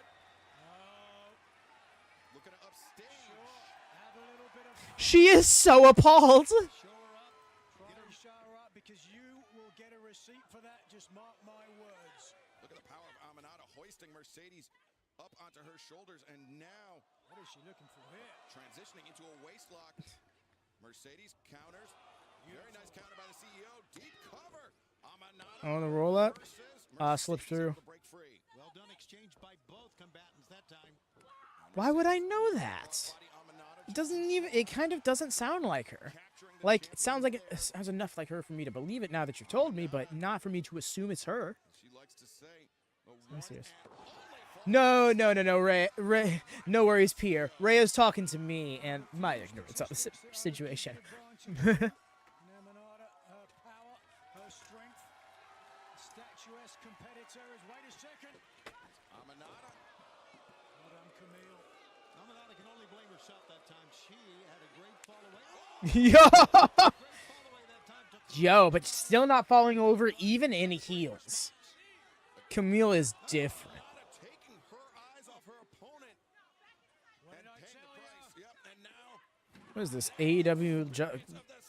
[SPEAKER 3] Looking to upstage.
[SPEAKER 1] She is so appalled.
[SPEAKER 8] Show her up because you will get a receipt for that. Just mark my words.
[SPEAKER 3] Look at the power of Aminata hoisting Mercedes up onto her shoulders, and now
[SPEAKER 8] What is she looking for here?
[SPEAKER 3] transitioning into a waist lock. Mercedes counters. Very nice counter by the CEO. Deep cover. Aminata
[SPEAKER 1] On the roll up. Slipped through.
[SPEAKER 8] Well done exchange by both combatants that time.
[SPEAKER 1] Why would I know that? It doesn't even. It kind of doesn't sound like her. Like, it sounds like it sounds enough like her for me to believe it now that you've told me, but not for me to assume it's her.
[SPEAKER 3] She likes to say,
[SPEAKER 1] I'm serious. No, Ray, no worries, Pierre. Ray is talking to me and my ignorance of the situation.
[SPEAKER 8] Aminata, her power, her strength, statuesque competitor is. Wait a second.
[SPEAKER 3] Aminata.
[SPEAKER 8] Well done, Camille. Aminata can only blame herself that time. She had a great fall away.
[SPEAKER 1] Yo, but still not falling over even in heels. Camille is different.
[SPEAKER 3] Taking her eyes off her opponent and paying the price. Yep, and now
[SPEAKER 1] What is this? AEW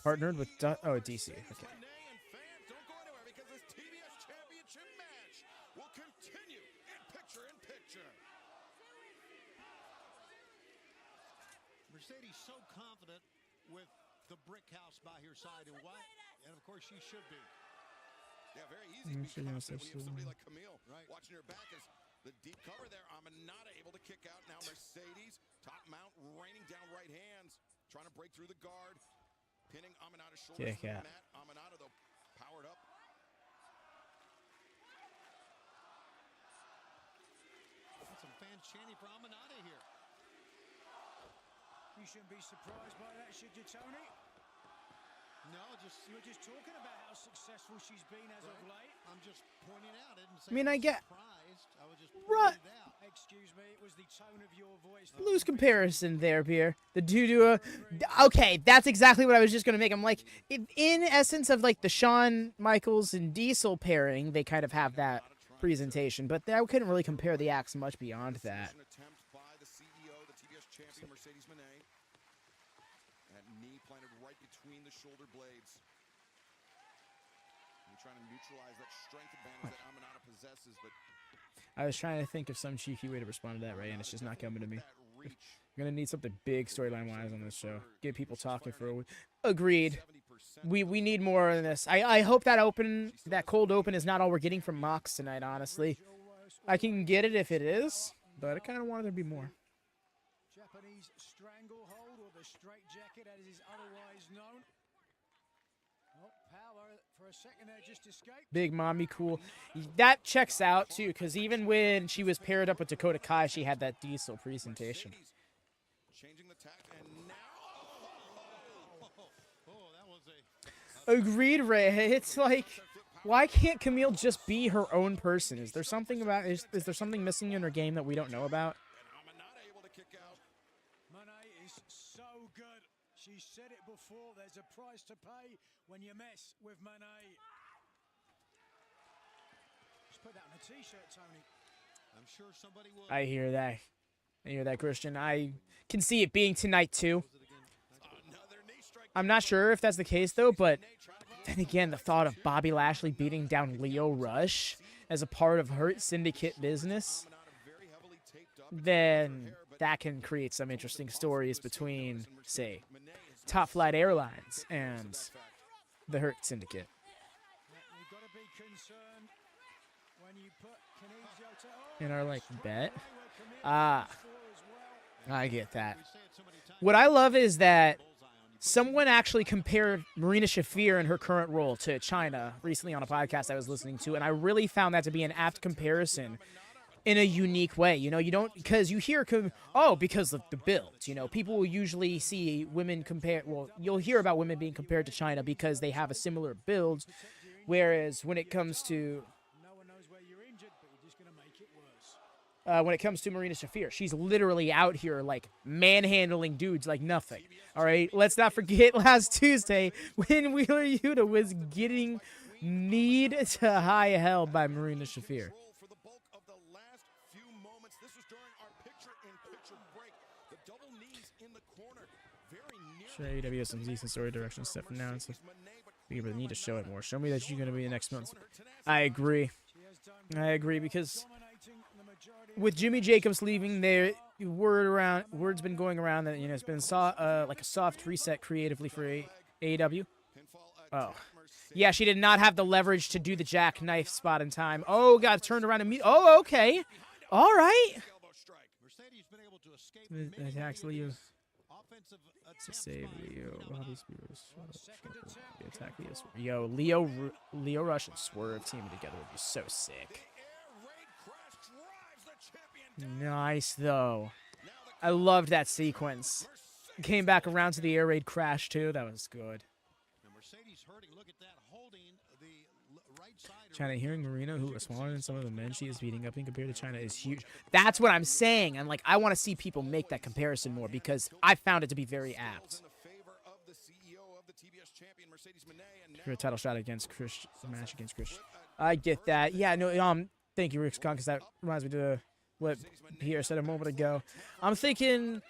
[SPEAKER 1] partnered with DC. Okay.
[SPEAKER 3] Moné and fans don't go anywhere because this TBS Championship match will continue in picture.
[SPEAKER 8] Mercedes so confident with the brick house by her side, and why? And of course she should be.
[SPEAKER 3] Yeah, very easy to be confident when you have somebody like Camille watching her back as the deep cover there. Aminata able to kick out. Now Mercedes, top mount, raining down right hands, trying to break through the guard, pinning Aminata's shoulders to the mat. Aminata, though, powered up.
[SPEAKER 8] Got some fans chanting for Aminata here. You shouldn't be surprised by that, should you, Tony? No, you were just talking about how successful she's been as of late. I'm just pointing out. I didn't say
[SPEAKER 1] I mean, I get.
[SPEAKER 8] surprised. I was just
[SPEAKER 1] Right.
[SPEAKER 8] pointing it out. Excuse me, it was the tone of your voice.
[SPEAKER 1] Loose comparison there, Pierre. The doo-doo. Okay, that's exactly what I was just going to make. I'm like, in essence of like the Shawn Michaels and Diesel pairing, they kind of have that presentation, but I couldn't really compare the acts much beyond that.
[SPEAKER 3] An attempt by the CEO, the TBS champion, Mercedes Moné. That knee planted right between the shoulder blades. We're trying to neutralize that strength advantage that Aminata possesses, but
[SPEAKER 1] I was trying to think of some cheeky way to respond to that, Ray, and it's just not coming to me. We're gonna need something big storyline-wise on this show. Get people talking for a week. Agreed. We need more of this. I hope that cold open is not all we're getting from Mox tonight, honestly. I can get it if it is, but I kind of wanted there to be more.
[SPEAKER 8] Japanese stranglehold, or the straight jacket as it is otherwise known. Oh, power for a second there just escaped.
[SPEAKER 1] Big Mommy cool. That checks out, too, because even when she was paired up with Dakota Kai, she had that Diesel presentation.
[SPEAKER 3] changing the tack, and now
[SPEAKER 8] that was a
[SPEAKER 1] Agreed, Ray. It's like, why can't Camille just be her own person? Is there something about is there something missing in her game that we don't know about?
[SPEAKER 3] Aminata able to kick out.
[SPEAKER 8] Mone is so good. She said it before. There's a price to pay when you mess with Mone. Just put that on a t-shirt, Tony. I'm sure somebody will.
[SPEAKER 1] I hear that. I hear that, Christian. I can see it being tonight, too.
[SPEAKER 3] Another knee strike.
[SPEAKER 1] I'm not sure if that's the case, though, but And again, the thought of Bobby Lashley beating down Lio Rush as a part of Hurt Syndicate business, then that can create some interesting stories between, say, Top Flight Airlines and the Hurt Syndicate. In our, like, bet. I get that. What I love is that someone actually compared Marina Shafir in her current role to China recently on a podcast I was listening to, and I really found that to be an apt comparison in a unique way. You know, you don't, because you hear, because of the builds, you know, people will usually see women compare, well, you'll hear about women being compared to China because they have a similar build, whereas when it comes to Marina Shafir, she's literally out here, like, manhandling dudes like nothing. All right? Let's not forget last Tuesday when Wheeler Yuta was getting kneed to high hell by Marina Shafir. Sure, AEW has some decent story direction stuff from now. And stuff. You really need to show it more. Show me that you're going to be the next month. I agree. Because with Jimmy Jacobs leaving, word's been going around that, you know, it's been like a soft reset creatively for AEW. Oh, yeah, she did not have the leverage to do the jackknife spot in time. Oh, got turned around and oh, okay, all right. Attacks Leo. To save Leo. Attack Leo. Yo, Leo Rush and Swerve teaming together would be so sick. Nice, though. I loved that sequence. Came back around to the air raid crash, too. That was good. China, hearing Marina, who is smaller than some of the men she is beating up in compared to China, is huge. That's what I'm saying. I'm like, I want to see people make that comparison more because I found it to be very apt. For a title shot against Chris, match against Chris. I get that. Yeah, no, thank you, Rick Scott, because that reminds me to what Pierre said a moment ago. I'm thinking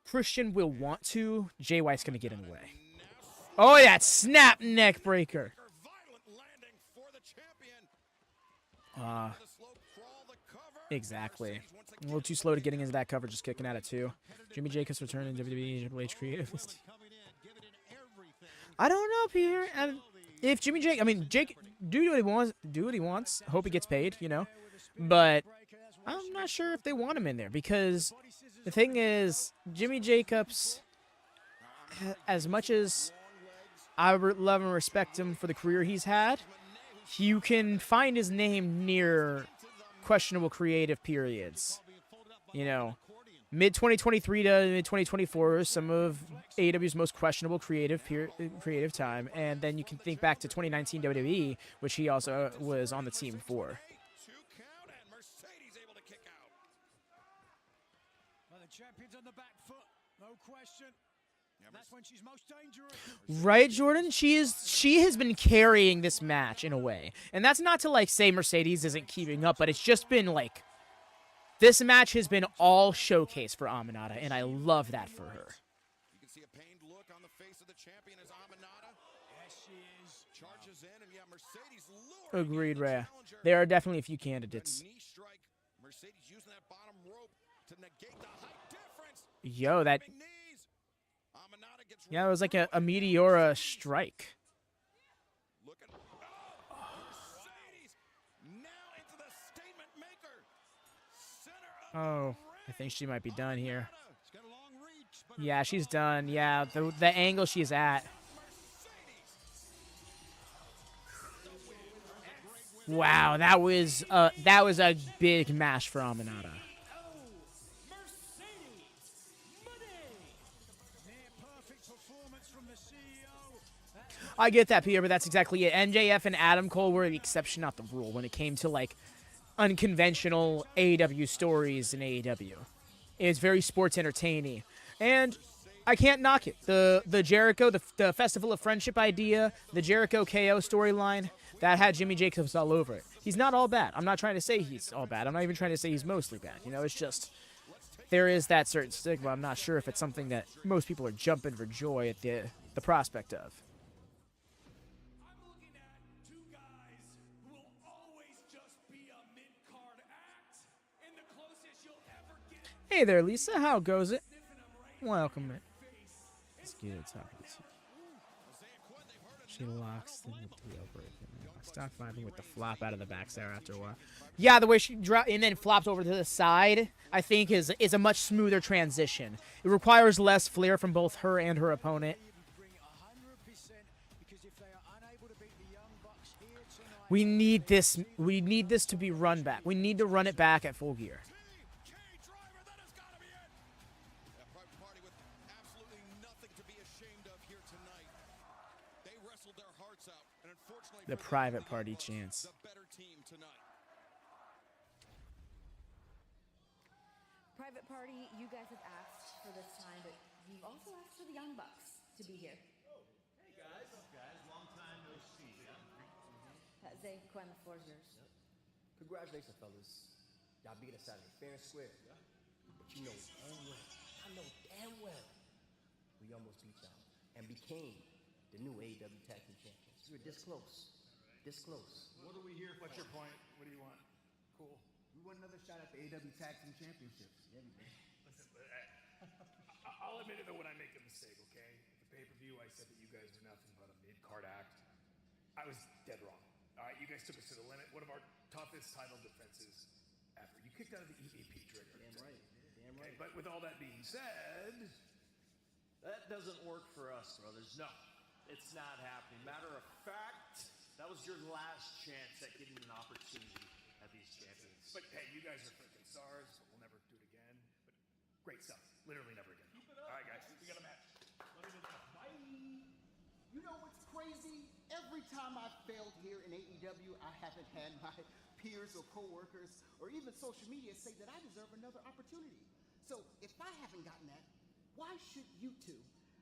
[SPEAKER 1] Christian will want to. Jay White's going to get in the way. Oh, yeah, snap neck breaker. Exactly. A little too slow to getting into that cover, just kicking at it too. Jimmy Jacobs returning to WWE Triple H creative. I don't know, Peter. If Jimmy Jake, do what he wants. Hope he gets paid, you know. But I'm not sure if they want him in there because the thing is, Jimmy Jacobs, as much as I love and respect him for the career he's had, you can find his name near questionable creative periods. You know, mid-2023 to mid-2024 is some of AEW's most questionable creative time. And then you can think back to 2019 WWE, which he also was on the team for. That's when she's most dangerous. Right, Jordan? She has been carrying this match in a way. And that's not to like say Mercedes isn't keeping up, but it's just been like this match has been all showcase for Aminata, and I love that for her. You can see a pained look on the face of the champion as Aminata. Yes, she is. Charges in, and yeah, Mercedes agreed, Rhea. There are definitely a few candidates. Mercedes using that bottom rope to negate the height difference. Yo, that. Yeah, it was like a Meteora strike. Oh, I think she might be done here. Yeah, she's done. Yeah, the angle she's at. Wow, that was a big match for Aminata. I get that, Peter, but that's exactly it. NJF and Adam Cole were the exception, not the rule, when it came to, like, unconventional AEW stories in AEW. It's very sports entertaining. And I can't knock it. The Jericho, the Festival of Friendship idea, the Jericho KO storyline, that had Jimmy Jacobs all over it. He's not all bad. I'm not trying to say he's all bad. I'm not even trying to say he's mostly bad. You know, it's just there is that certain stigma. I'm not sure if it's something that most people are jumping for joy at the prospect of. Hey there, Lisa. How goes it? Welcome in. Let's get it top of the seat. She locks the deal breaker. Stop fighting with the flop out of the back there after a while. Yeah, the way she dropped and then flops over to the side, I think is a much smoother transition. It requires less flair from both her and her opponent. We need this. We need this to be run back. We need to run it back at Full Gear. The private party chance.
[SPEAKER 9] Private party, you guys have asked for this time, but you've also asked for the Young Bucks to be here.
[SPEAKER 10] Oh, hey guys. What's up, guys? Long time no see.
[SPEAKER 9] Zay, Quen, the floor is yours.
[SPEAKER 11] Congratulations, fellas. Y'all beat us out of fair and square. But you know damn well, we almost beat y'all and became the new AEW Tag Team Champions. We were this close. This close.
[SPEAKER 10] What are we here for?
[SPEAKER 12] What's your point? What do you want? Cool. We want another shot at the AEW Tag Team Championships.
[SPEAKER 11] Yeah, we did.
[SPEAKER 12] Listen, I'll admit it though when I make a mistake, okay? At the pay-per-view, I said that you guys are nothing but a mid-card act. I was dead wrong. All right, you guys took us to the limit. One of our toughest title defenses ever. You kicked out of the EVP trigger.
[SPEAKER 11] Damn right. Damn right.
[SPEAKER 12] Okay, but with all that being said,
[SPEAKER 10] That doesn't work for us, brothers. No, it's not happening. Matter of fact, that was your last chance at getting an opportunity at these champions.
[SPEAKER 12] but hey, you guys are freaking stars. So we'll never do it again. But great stuff. Literally never again. All right, guys, we got a match.
[SPEAKER 13] Bye. You know what's crazy? Every time I've failed here in AEW, I haven't had my peers or coworkers or even social media say that I deserve another opportunity. So if I haven't gotten that, why should you two?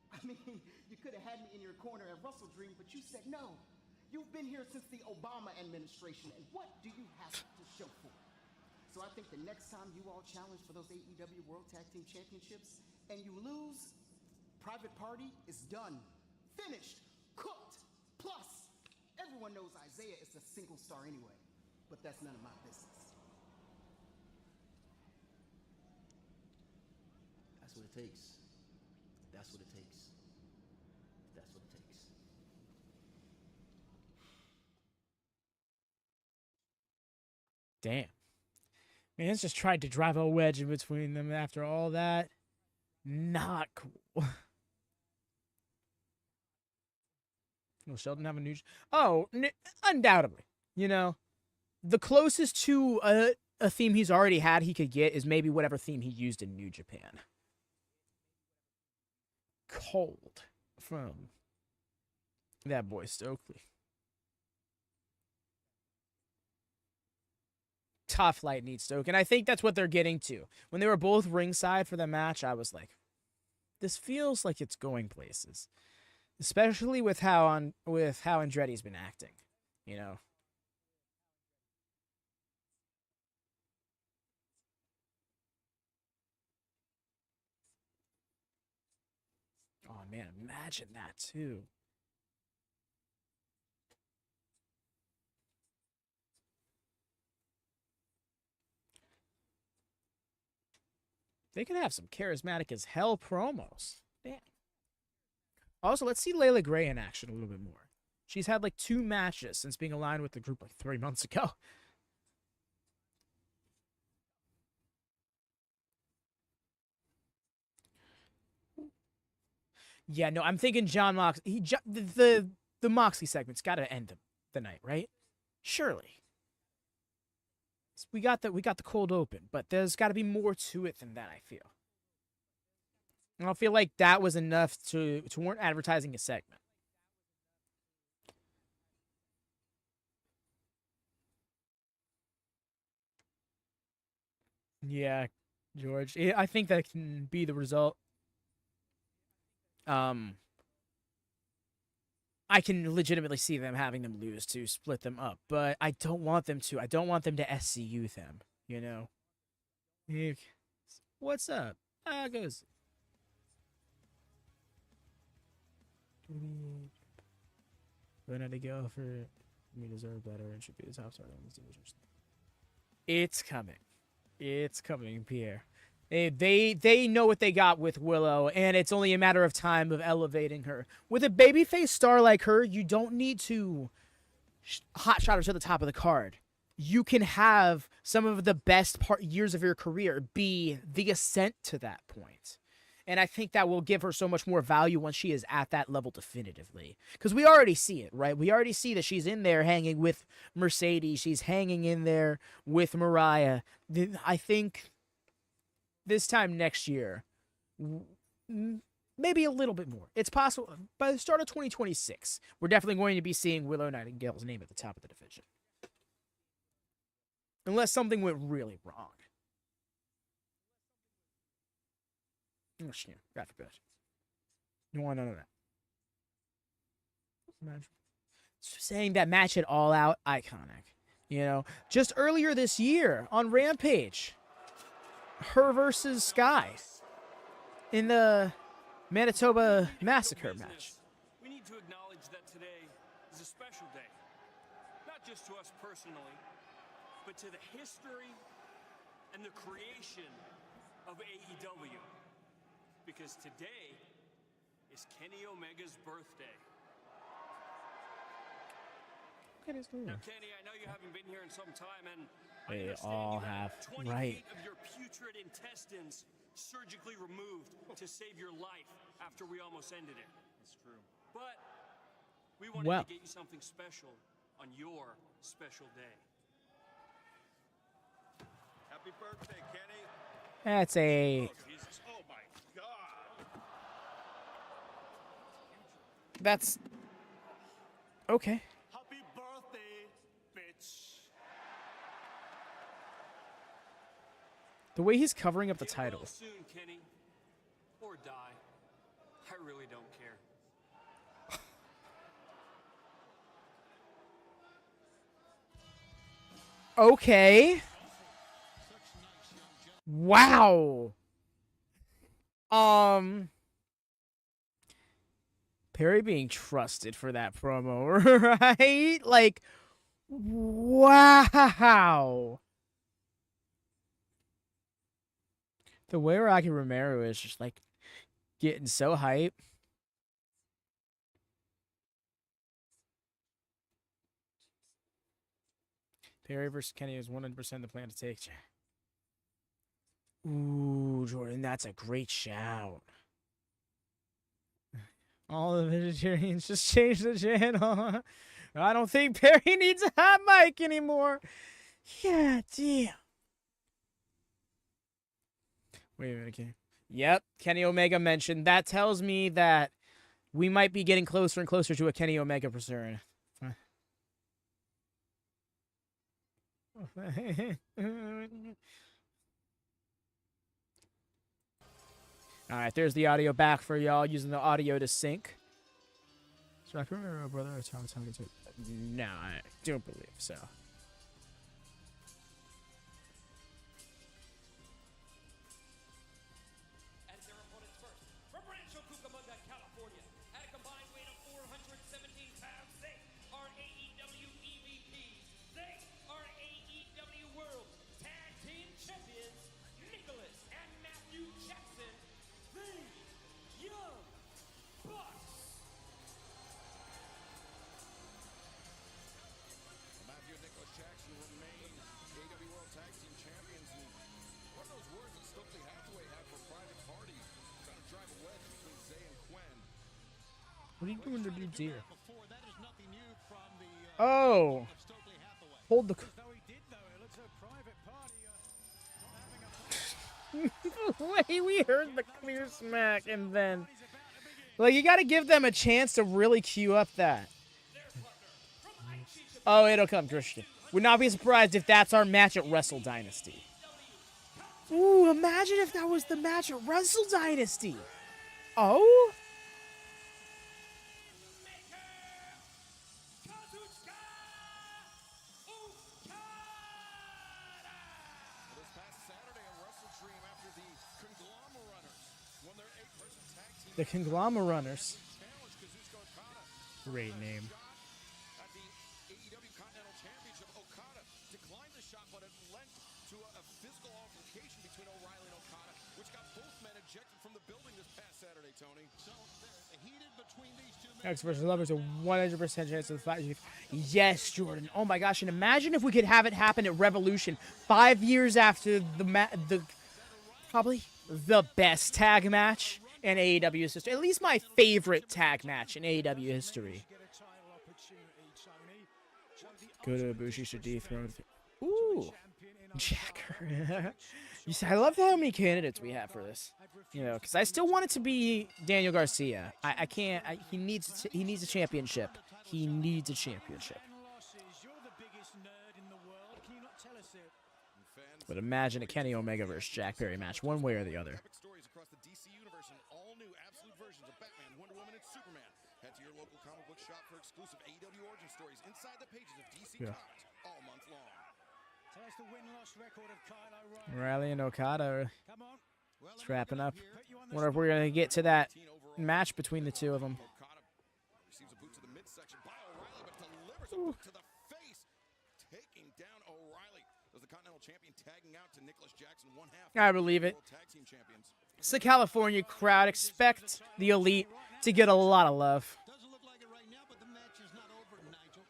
[SPEAKER 13] I mean, you could have had me in your corner at Russell Dream, but you said no. You've been here since the Obama administration, and what do you have to show for it? So I think the next time you all challenge for those AEW World Tag Team Championships and you lose, Private Party is done, finished, cooked. Plus, everyone knows Isaiah is a single star anyway, but that's none of my business.
[SPEAKER 11] That's what it takes. That's what it takes. That's what it takes.
[SPEAKER 1] Damn. Man's just tried to drive a wedge in between them after all that. Not cool. Will Shelton have a new... Oh, undoubtedly. You know, the closest to a theme he's already had he could get is maybe whatever theme he used in New Japan. Cold from that boy Stokely. Tough light needs Stoke, and I think that's what they're getting to. When they were both ringside for the match, I was like, this feels like it's going places. Especially with how Andretti's been acting, you know. Oh man, imagine that too. They could have some charismatic as hell promos. Damn. Also, let's see Layla Gray in action a little bit more. She's had like 2 matches since being aligned with the group like 3 months ago. Yeah, no, I'm thinking John Moxley. The Moxley segment's got to end the night, right? Surely. We got the cold open, but there's got to be more to it than that, I feel. I don't feel like that was enough to warrant advertising a segment. Yeah, George. I think that can be the result. I can legitimately see them having them lose to split them up, but I don't want them to. I don't want them to SCU them, you know? What's up? Goes. Learn how to go for me deserve better and should be the top star on this division. It's coming. It's coming, Pierre. They know what they got with Willow, and it's only a matter of time of elevating her. With a babyface star like her, you don't need to hotshot her to the top of the card. You can have some of the best years of your career be the ascent to that point. And I think that will give her so much more value once she is at that level definitively. Because we already see it, right? We already see that she's in there hanging with Mercedes. She's hanging in there with Mariah. I think this time next year, maybe a little bit more. It's possible. By the start of 2026, we're definitely going to be seeing Willow Nightingale's name at the top of the division. Unless something went really wrong. Oh, shit. Graphic bit. You want none of that. Saying that match at All Out, iconic. You know, just earlier this year on Rampage, her versus Sky in the Manitoba Massacre match.
[SPEAKER 14] We need to acknowledge that today is a special day. Not just to us personally, but to the history and the creation of AEW. Because today is Kenny Omega's birthday. Now, Kenny, I know you haven't been here in some time, and
[SPEAKER 1] They all have,
[SPEAKER 14] 20
[SPEAKER 1] right.
[SPEAKER 14] feet of your putrid intestines surgically removed to save your life after we almost ended it. That's true. But we wanted to get you something special on your special day.
[SPEAKER 3] Happy birthday, Kenny.
[SPEAKER 1] That's a...
[SPEAKER 3] Oh, Jesus. Oh, my God.
[SPEAKER 1] That's... Okay.
[SPEAKER 14] Happy birthday, bitch.
[SPEAKER 1] The way he's covering up the title.
[SPEAKER 14] Soon, Kenny. Or die. I really don't care.
[SPEAKER 1] Okay. Wow. Perry being trusted for that promo, right? Like, wow. The way Rocky Romero is just like getting so hype. Perry versus Kenny is 100% the plan to take. Ooh, Jordan, that's a great shout. All the vegetarians just changed the channel. I don't think Perry needs a hot mic anymore. Yeah, damn. Wait a minute, okay. Yep, Kenny Omega mentioned. That tells me that we might be getting closer and closer to a Kenny Omega persona. Alright, there's the audio back for y'all, using the audio to sync. So I can remember, brother, or Tom talking to. No, I don't believe so.
[SPEAKER 15] As their opponents first, from Rancho Cucamonga, California, at a combined weight of 417 pounds, they are AEW EVPs. They are AEW World Tag Team Champions, Nicholas and Matthew Jackson, the Young Bucks.
[SPEAKER 3] Matthew and Nicholas Jackson remain AEW World Tag Team Champions. And what are those words that Stokely Hathaway had for Private Party? Trying to drive a wedge between Zay and Quen.
[SPEAKER 1] What are you doing to dudes here?
[SPEAKER 8] Before, that is nothing new from the
[SPEAKER 1] Oh.
[SPEAKER 8] Stokely Hathaway.
[SPEAKER 1] Hold the.
[SPEAKER 8] Though he did, though, it looks like Private Party not having a
[SPEAKER 1] Wait, we heard the clear smack, and then. Like, you gotta give them a chance to really cue up that. Oh, it'll come, Christian. Would not be surprised if that's our match at Wrestle Dynasty. Ooh, imagine if that was the match at Wrestle Dynasty. Oh?
[SPEAKER 3] This past Saturday, a Wrestle Dream after the Conglomerunners won their 8-person tag team
[SPEAKER 1] The Conglomerunners.
[SPEAKER 3] challenge. Kazuchika Okada
[SPEAKER 1] Great name.
[SPEAKER 3] at the AEW Continental Championship. Okada declined the shot, but it lent to a physical altercation between O'Reilly and Okada, which got both men ejected from the building this past Saturday, Tony.
[SPEAKER 8] So heated between these two men.
[SPEAKER 1] X versus Lovers, a 100% chance of the fight. Yes, Jordan. Oh my gosh! And imagine if we could have it happen at Revolution 5 years after the probably the best tag match in AEW history. At least my favorite tag match in AEW history. Go to Ibushi should dethrone. Ooh, Jacker. You see, I love how many candidates we have for this. You know, because I still want it to be Daniel Garcia. I can't. He needs a championship. He needs a championship. But imagine a Kenny Omega versus Jack Perry match, one way or the other.
[SPEAKER 3] Stories across the DC universe and all new absolute versions of Batman, Wonder Woman, and Superman. Head to your local comic book shop for exclusive AEW origin stories inside the pages of DC Comics all month long.
[SPEAKER 1] Riley and Okada are wrapping up. Wonder if we're gonna get to that match between the two of them.
[SPEAKER 3] Okada receives a boot to the midsection by O'Reilly, but delivers a boot to the face, taking down O'Reilly. Does the Continental Champion tagging out to Nicholas Jackson, one half.
[SPEAKER 1] I believe it.
[SPEAKER 3] Tag team champions.
[SPEAKER 1] It's the California crowd. Expect the Elite to get a lot of love.
[SPEAKER 8] Doesn't look like it right now, but the match is not over, Nigel.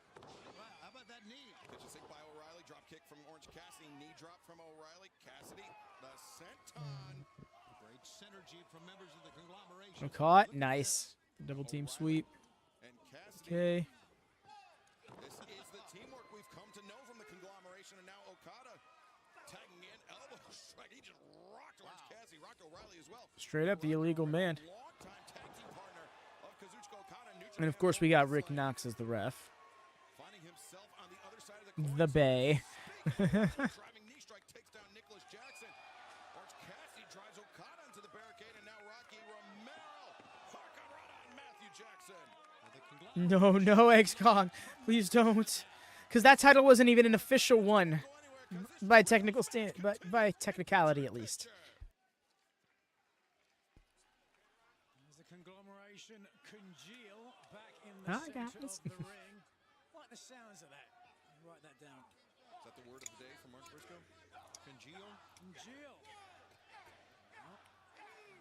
[SPEAKER 8] Wow, how about that knee?
[SPEAKER 3] Kitchen sink by O'Reilly. Drop kick from Orange Cassidy. Knee drop from O'Reilly. Cassidy, the senton.
[SPEAKER 8] Great synergy from members of the conglomeration.
[SPEAKER 1] Caught. Nice. Double team sweep.
[SPEAKER 3] And Cassidy.
[SPEAKER 1] Okay.
[SPEAKER 3] This is the teamwork we've come to know from the conglomeration, and now Okada tagging in, elbow strike. He just rocked Orange Cassidy, rocked O'Reilly as well.
[SPEAKER 1] Straight up the illegal man.
[SPEAKER 3] Longtime tag team partner of Kazuchika Okada.
[SPEAKER 1] And of course we got Rick Knox as the ref.
[SPEAKER 3] Finding himself on the other side of the
[SPEAKER 1] The Bay.
[SPEAKER 3] driving knee strike takes down Nicholas Jackson. Orange Cassidy drives Okada into the barricade, and now Rocky Romero. Hurricanrana on Matthew Jackson.
[SPEAKER 1] No, X-Kong. Please don't. Because that title wasn't even an official one. By technical by technicality at least.
[SPEAKER 16] As the conglomeration congeal back in the
[SPEAKER 1] Hi,
[SPEAKER 16] center
[SPEAKER 1] guys.
[SPEAKER 16] of the ring. Like the sounds of that. Write that down.
[SPEAKER 3] Is that the word of the day from Mark Briscoe?
[SPEAKER 8] Congeal.
[SPEAKER 16] Congeal.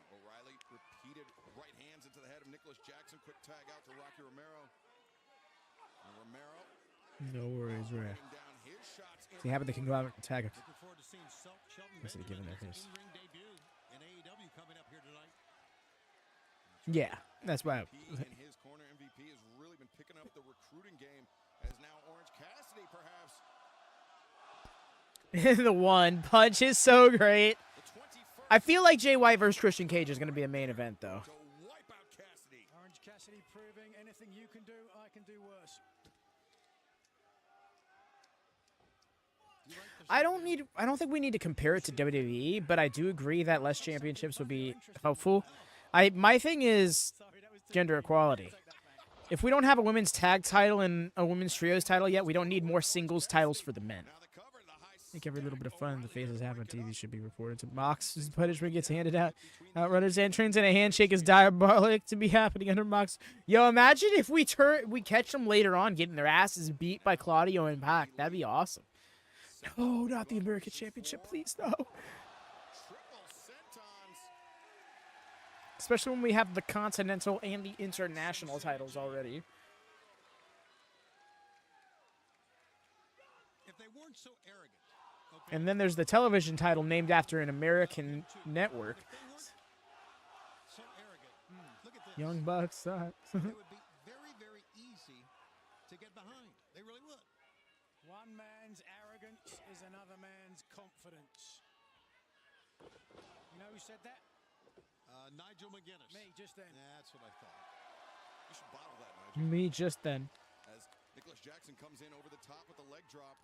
[SPEAKER 3] O'Reilly repeated right hands into the head of Nicholas Jackson. Quick tag out to Rocky Romero. And Romero
[SPEAKER 1] No worries, ref.
[SPEAKER 3] getting down his shots.
[SPEAKER 1] See, having the conglomerate tag.
[SPEAKER 8] Looking forward to seeing Shelton
[SPEAKER 1] Guess they
[SPEAKER 8] Benjamin
[SPEAKER 1] given their
[SPEAKER 8] make his
[SPEAKER 1] his.
[SPEAKER 8] in-ring debut in AEW coming up here tonight.
[SPEAKER 1] Yeah, that's why.
[SPEAKER 3] MVP in his corner. MVP has really been picking up the recruiting game, as now Orange Cassidy perhaps.
[SPEAKER 1] The one punch is so great. I feel like Jay White versus Christian Cage is going to be a main event, though.
[SPEAKER 3] To wipe out Cassidy.
[SPEAKER 16] Orange Cassidy proving anything you can do, I can do worse.
[SPEAKER 1] I don't think we need to compare it to WWE, but I do agree that less championships would be helpful. My thing is gender equality. If we don't have a women's tag title and a women's trios title yet, we don't need more singles titles for the men. I think every little bit of fun the faces have on TV should be reported to Mox's punishment gets handed out. Outrunner's entrance and a handshake is diabolic to be happening under Mox. Yo, imagine if we catch them later on getting their asses beat by Claudio and Pac. That'd be awesome. No, not the American Championship, please, no. Especially when we have the Continental and the International titles already.
[SPEAKER 8] If they weren't so arrogant. Okay.
[SPEAKER 1] And then there's the television title named after an American network.
[SPEAKER 8] So arrogant. Look at this.
[SPEAKER 1] Young Bucks.
[SPEAKER 8] They would be very, very easy to get behind. They really would.
[SPEAKER 16] One man's arrogance is another man's confidence. You know who said that?
[SPEAKER 8] Nigel McGuinness.
[SPEAKER 16] Me, just then.
[SPEAKER 8] That's what I thought.
[SPEAKER 3] You should bottle that, Nigel.
[SPEAKER 1] Me just then.
[SPEAKER 3] As Nicholas Jackson comes in over the top with the leg drop.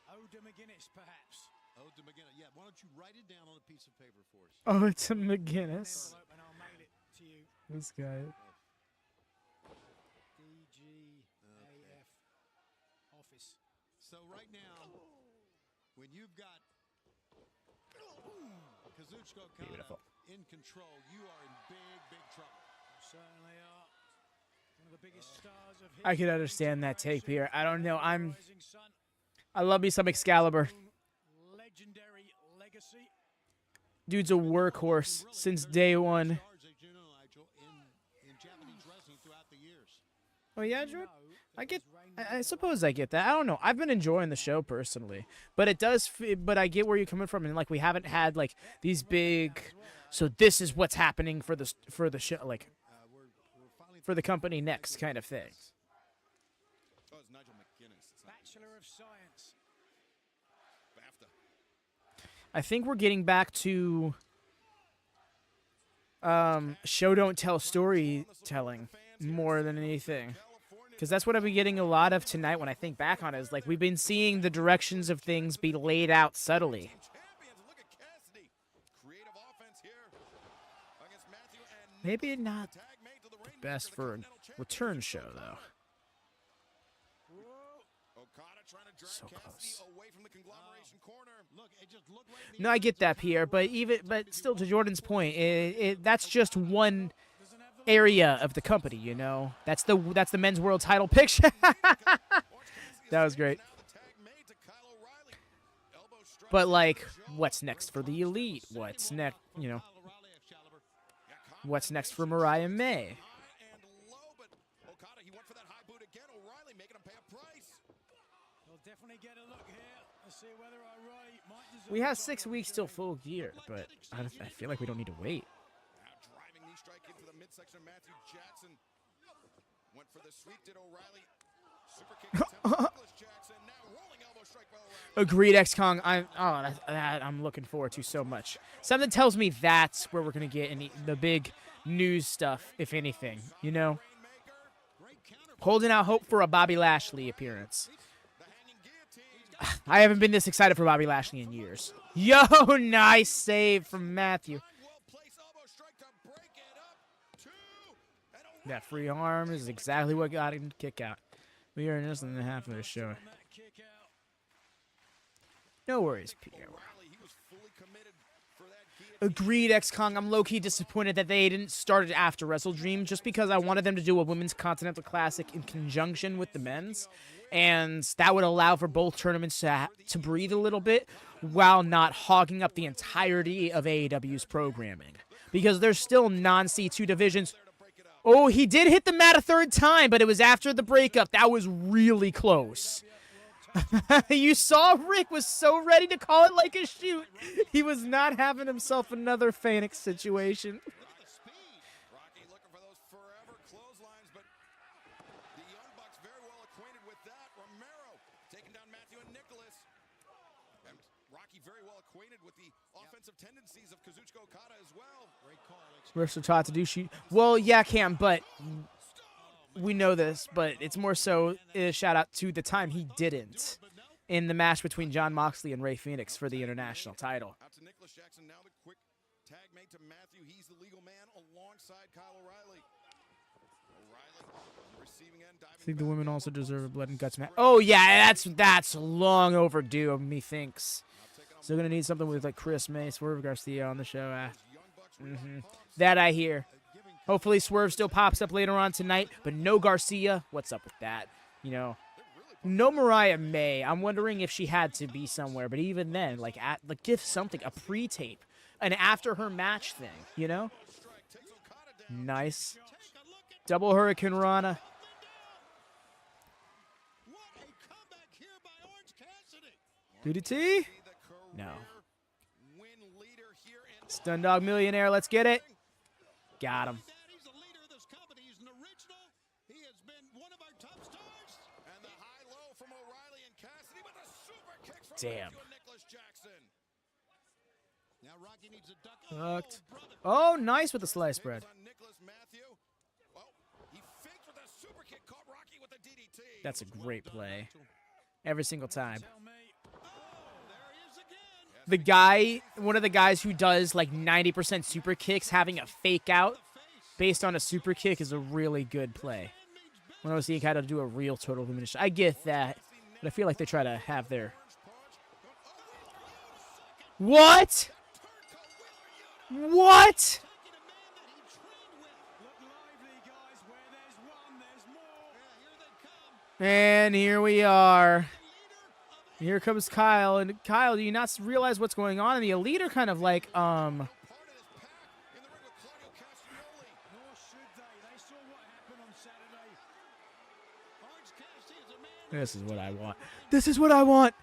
[SPEAKER 16] Ode to McGuinness, perhaps.
[SPEAKER 8] Ode to McGuinness. Yeah, why don't you write it down on a piece of paper for us?
[SPEAKER 1] Oh, it's a McGuinness.
[SPEAKER 16] And I'll mail it to you.
[SPEAKER 1] This guy.
[SPEAKER 16] DGAF office.
[SPEAKER 8] So right now, when you've got Kazuchika Okada in control, you are in big, big trouble.
[SPEAKER 16] Certainly are. One of the biggest stars of
[SPEAKER 1] I could understand that take here. I don't know. I love me some Excalibur.
[SPEAKER 16] Legendary legacy.
[SPEAKER 1] Dude's a workhorse since day one. Oh yeah, Drew? I suppose I get that. I don't know. I've been enjoying the show personally, but it does. But I get where you're coming from, and like we haven't had like these big. So this is what's happening for the show, like for the company next kind of thing.
[SPEAKER 16] Bachelor of Science.
[SPEAKER 1] I think we're getting back to show don't tell storytelling more than anything. Because that's what I've been getting a lot of tonight when I think back on it. Is like we've been seeing the directions of things be laid out subtly. Maybe not the best for a return show, though. So close. No, I get that, Pierre, but still, to Jordan's point, that's just one area of the company, you know. That's the men's world title picture. That was great. But like, what's next for the Elite? What's next? You know, what's next for Mariah May? We have 6 weeks till full gear, but I feel like we don't need to wait.
[SPEAKER 3] Driving knee strike into the midsection of Matthew Jackson. Went for the sweep, did O'Reilly. Super kick attempt Nicholas Jackson. Now rolling elbow strike by O'Reilly.
[SPEAKER 1] Agreed, X-Kong. I'm looking forward to so much. Something tells me that's where we're gonna get the big news stuff, if anything. You know, holding out hope for a Bobby Lashley appearance. I haven't been this excited for Bobby Lashley in years. Yo, nice save from Matthew. That free arm is exactly what got him to kick out. We are in less than half of the show. No worries, Pierre. Agreed, X-Kong. I'm low-key disappointed that they didn't start it after Wrestle Dream, just because I wanted them to do a Women's Continental Classic in conjunction with the men's. And that would allow for both tournaments to breathe a little bit while not hogging up the entirety of AEW's programming. Because there's still non-C2 divisions. Oh, he did hit the mat a third time, but it was after the breakup. That was really close. You saw Rick was so ready to call it like a shoot. He was not having himself another Phoenix situation.
[SPEAKER 3] Rocky looking for those forever clotheslines, but the Young Bucks very well acquainted with that. Romero taking down Matthew and Nicholas. And Rocky very well acquainted with the offensive tendencies of Kazuchika Okada as well. Great call.
[SPEAKER 1] We're so taught to do shoot. Well, yeah, Cam, but we know this, but it's more so a shout out to the time he didn't in the match between John Moxley and Rey Fenix for the international title.
[SPEAKER 3] Out to Nicholas Jackson now, the quick tag made to Matthew. He's the legal man alongside Kyle O'Reilly. O'Reilly receiving end, diving.
[SPEAKER 1] I think the women also deserve a blood and guts match. Oh yeah, that's long overdue of me thinks. Still gonna need something with like Chris May, Swerve Garcia on the show. That I hear. Hopefully Swerve still pops up later on tonight, but no Garcia. What's up with that? You know, no Mariah May. I'm wondering if she had to be somewhere, but even then, like give something, a pre-tape, an after her match thing, you know? Nice. Double Hurricane Rana. DDT? No. Stun Dog Millionaire, let's get it. Got him. Damn. Hooked. Oh, nice with the slice bread. That's a great play. Every single time. The guy, one of the guys who does like 90% super kicks, having a fake out based on a super kick is a really good play. When I was seeing how to do a real total elimination. I get that, but I feel like they try to have their... What? What? And here we are. Here comes Kyle, and Kyle, do you not realize what's going on? And the Elite are kind of like, This is what I want. This is what I want.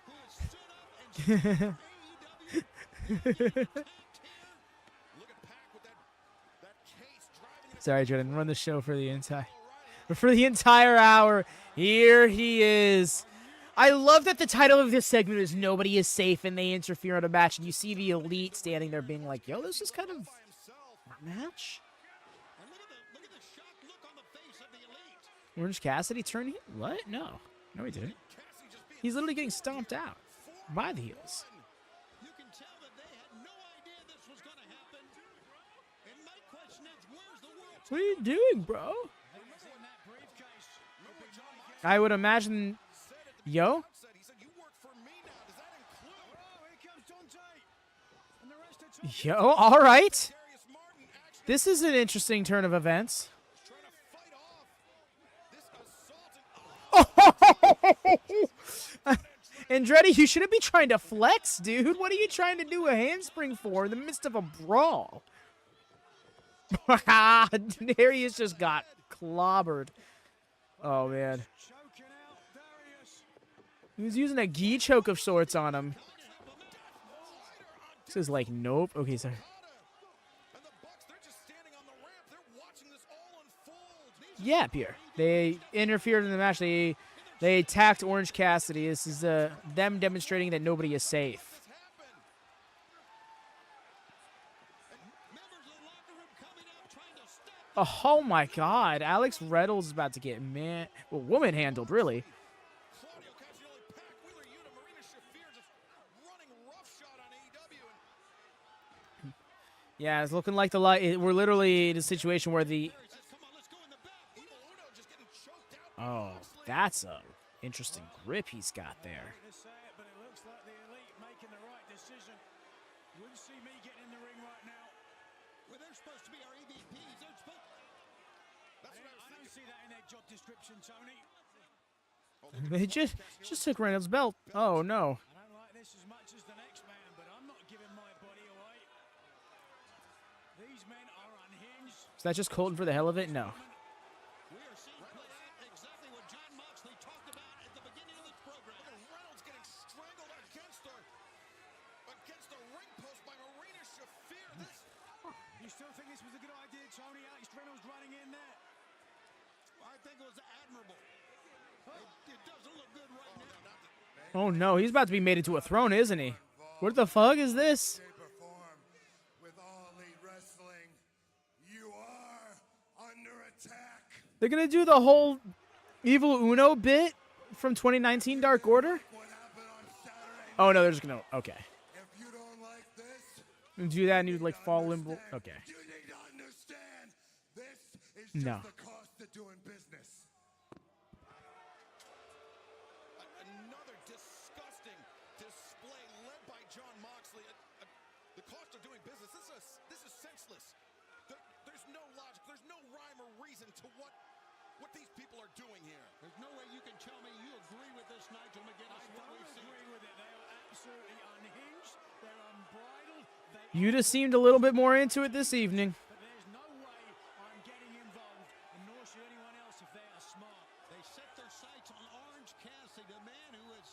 [SPEAKER 1] Sorry, Jordan. Run the show for the entire hour. Here he is. I love that the title of this segment is "Nobody is Safe," and they interfere in a match, and you see the Elite standing there being like, "Yo, this is kind of our match." Orange Cassidy turned heel? What? No, he didn't. He's literally getting stomped out by the heels. What are you doing, bro? I would imagine. Yo? Yo, all right. This is an interesting turn of events. Andretti, you shouldn't be trying to flex, dude. What are you trying to do a handspring for in the midst of a brawl? Darius just got clobbered. Oh, man. He was using a gi choke of sorts on him. This is like, nope. Okay, sorry. Yeah, Pierre. They interfered in the match. They attacked Orange Cassidy. This is them demonstrating that nobody is safe. Oh my God. Alex Reynolds is about to get woman handled, really. Yeah, it's looking like we're literally in a situation where oh, that's a interesting grip he's got there. They just took Reynolds' belt. Oh no. Is that just Colton for the hell of it? No.
[SPEAKER 16] You still think this was a good idea, Tony? Alex Reynolds running in there. I think it was admirable. It doesn't look good right now.
[SPEAKER 1] Oh no, he's about to be made into a throne, isn't he? What the fuck is this? They're gonna do the whole Evil Uno bit from 2019 Dark Order? Oh no, they're just gonna, okay. And do that and you'd like fall in, okay. No.
[SPEAKER 3] Another disgusting display led by John Moxley. The cost of doing business, this is senseless. There's no logic, there's no rhyme or reason to what these people are doing here.
[SPEAKER 8] There's no way you can tell me you agree with this, Nigel McGuinness.
[SPEAKER 16] I don't agree with it. They are absolutely unhinged. They're unbridled.
[SPEAKER 1] You just seemed a little bit more into it this evening.
[SPEAKER 16] But there's no way I'm getting involved, and nor should anyone else if they are smart.
[SPEAKER 8] They set their sights on Orange Cassidy, the man who is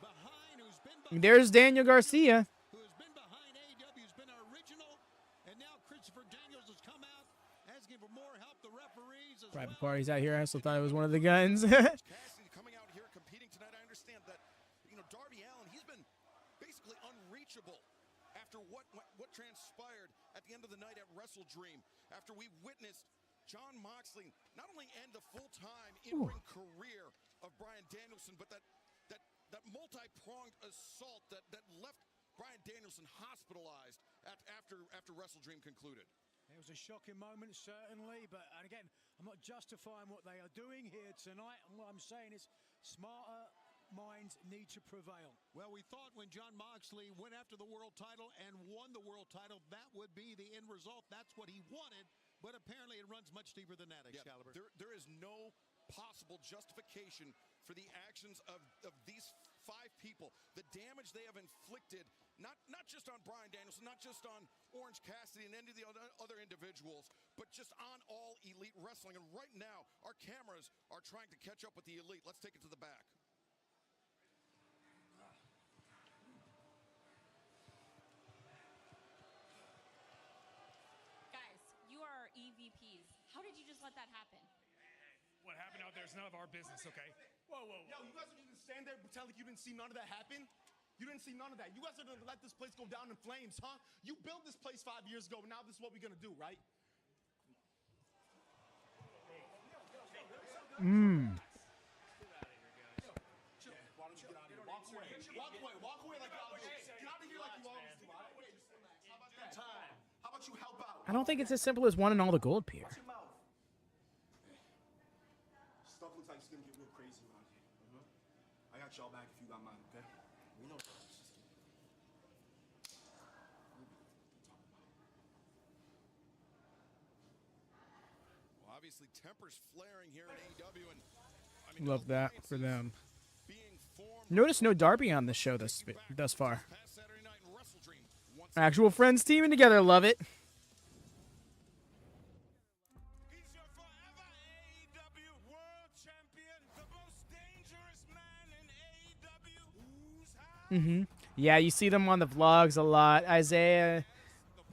[SPEAKER 8] behind, who's been behind.
[SPEAKER 1] There's Daniel Garcia.
[SPEAKER 8] Who has been behind AEW, has been our original, and now Christopher Daniels has come out asking for more help. The referees as
[SPEAKER 1] Private parties out here. I still thought it was one of the guns.
[SPEAKER 3] Cassidy coming out here competing tonight. I understand that, Darby Allin, he's been basically unreachable after what transpired at the end of the night at Wrestle Dream. After we witnessed John Moxley not only end the full-time in-ring career of Bryan Danielson, but that multi-pronged assault that left Bryan Danielson hospitalized after Wrestle Dream concluded.
[SPEAKER 16] It was a shocking moment, certainly, but again, I'm not justifying what they are doing here tonight, and what I'm saying is smarter minds need to prevail.
[SPEAKER 8] Well, we thought when John Moxley went after the world title and won the world title, that would be the end result. That's what he wanted, but apparently it runs much deeper than that, Excalibur.
[SPEAKER 3] There is no possible justification for the actions of these 5 people, the damage they have inflicted, not just on Bryan Danielson, not just on Orange Cassidy and any of the other individuals, but just on all Elite Wrestling. And right now, our cameras are trying to catch up with the Elite. Let's take it to the back.
[SPEAKER 17] Guys, you are EVPs. How did you just let that happen?
[SPEAKER 12] What happened out there is none of our business, okay? Whoa, whoa, whoa.
[SPEAKER 18] Yo, you guys are just stand there and pretend like you didn't see none of that happen? You didn't see none of that. You guys are gonna let this place go down in flames, huh? You built this place 5 years ago, and now this is what we're gonna do, right?
[SPEAKER 1] Mmm.
[SPEAKER 18] Why don't you get out of here? Walk away. Walk away. Walk away like you always do. Get out of here like you always do. How about that? How about you help out?
[SPEAKER 1] I don't think it's as simple as one and all the gold, Pierre.
[SPEAKER 18] Stuff looks like it's gonna get real crazy around here. I got y'all back if you got mine, okay? We know.
[SPEAKER 3] Well, obviously, tempers flaring here in AEW, and I mean,
[SPEAKER 1] Love that for them. Notice no Darby on the show thus far. Actual friends teaming together. Love it. Yeah, you see them on the vlogs a lot. Isaiah,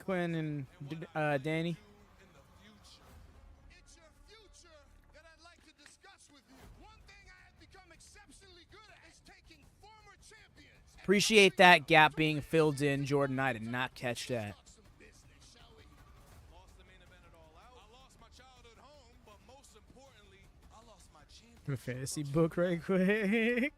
[SPEAKER 1] Quinn, and Danny. Appreciate that gap being filled in, Jordan. I did not catch that. A fantasy book right quick.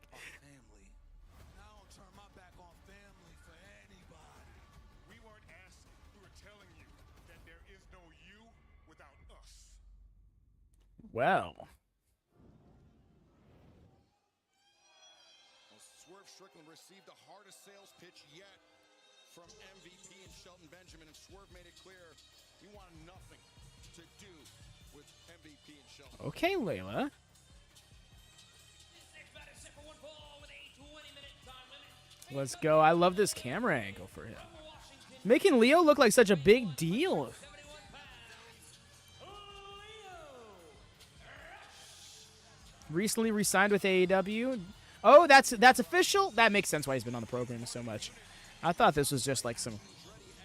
[SPEAKER 1] Well.
[SPEAKER 3] Swerve Strickland received the hardest sales pitch yet from MVP and Shelton Benjamin, and Swerve made it clear he wanted nothing to do with MVP and Shelton.
[SPEAKER 1] Okay, Layla. Let's go. I love this camera angle for him. Making Leo look like such a big deal. Recently re-signed with AEW. Oh, that's official? That makes sense why he's been on the program so much. I thought this was just like some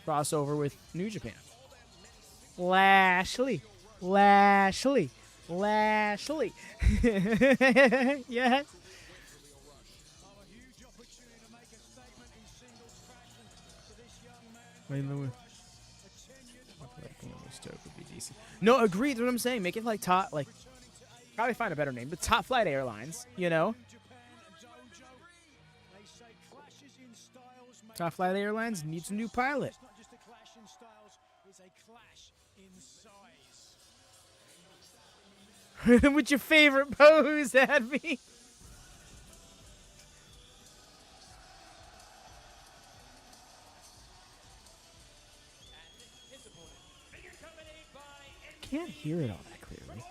[SPEAKER 1] crossover with New Japan. Lashley. Lashley. Lashley. Yes. No, agreed. That's what I'm saying. Make it like top, like probably find a better name, but Top Flight Airlines. You know, Top Flight Airlines needs a new pilot.
[SPEAKER 16] It's not just a clash in styles; it's a clash in size.
[SPEAKER 1] With your favorite pose, Adby. Can't hear it all that clearly.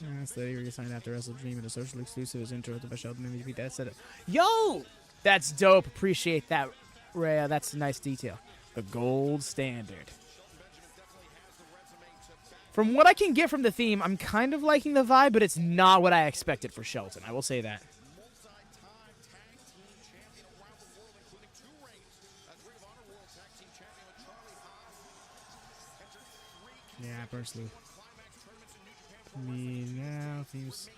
[SPEAKER 1] That's that he re-signed after Wrestle Dream and a social exclusive is interrupted by Shelton MVP. That said it. Yo! That's dope. Appreciate that, Rhea. That's a nice detail. The gold standard. From what I can get from the theme, I'm kind of liking the vibe, but it's not what I expected for Shelton. I will say that. Yeah, personally. Me now seems.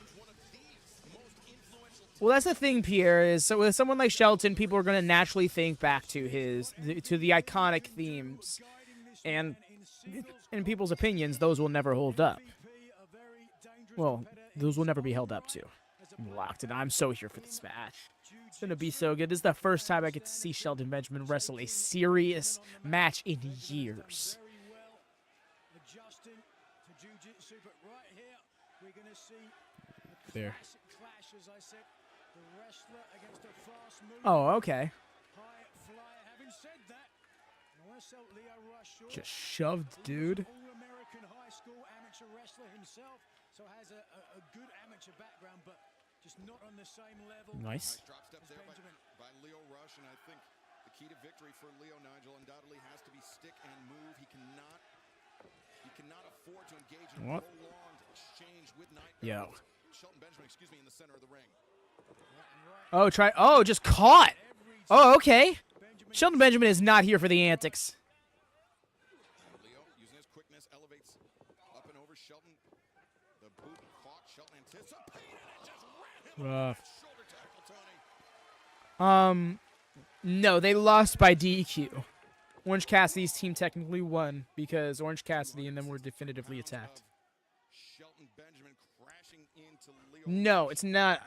[SPEAKER 1] Well, that's the thing, Pierre. Is so with someone like Shelton, people are going to naturally think back to the iconic themes, and in people's opinions, those will never hold up. Well, those will never be held up to. I'm locked in. I'm so here for this match. It's going to be so good. This is the first time I get to see Shelton Benjamin wrestle a serious match in years. There.
[SPEAKER 16] as I said, the wrestler against a fast move.
[SPEAKER 1] Oh, okay.
[SPEAKER 16] High flyer. Having said that, I want to sell Leo Rush short.
[SPEAKER 1] Just shoved, dude.
[SPEAKER 16] All-American high school amateur wrestler himself, so has a good amateur background, but just not on the same level.
[SPEAKER 1] Nice.
[SPEAKER 3] Drop step there by Leo Rush, and I think the key to victory for Leo, Nigel, undoubtedly has to be stick and move. He cannot afford to engage in a prolonged exchange with Nightmare. Shelton Benjamin, excuse me, in the center of the ring.
[SPEAKER 1] Oh, just caught. Oh, okay. Shelton Benjamin is not here for the antics.
[SPEAKER 3] Leo, using his quickness, elevates up and over Shelton. The boot caught. Shelton anticipated and just ran him
[SPEAKER 1] Rough.
[SPEAKER 3] shoulder tackle, Tony.
[SPEAKER 1] No, they lost by DQ. Orange Cassidy's team technically won because Orange Cassidy and them were definitively attacked.
[SPEAKER 3] Shelton Benjamin crashing into Leo.
[SPEAKER 1] No, it's not.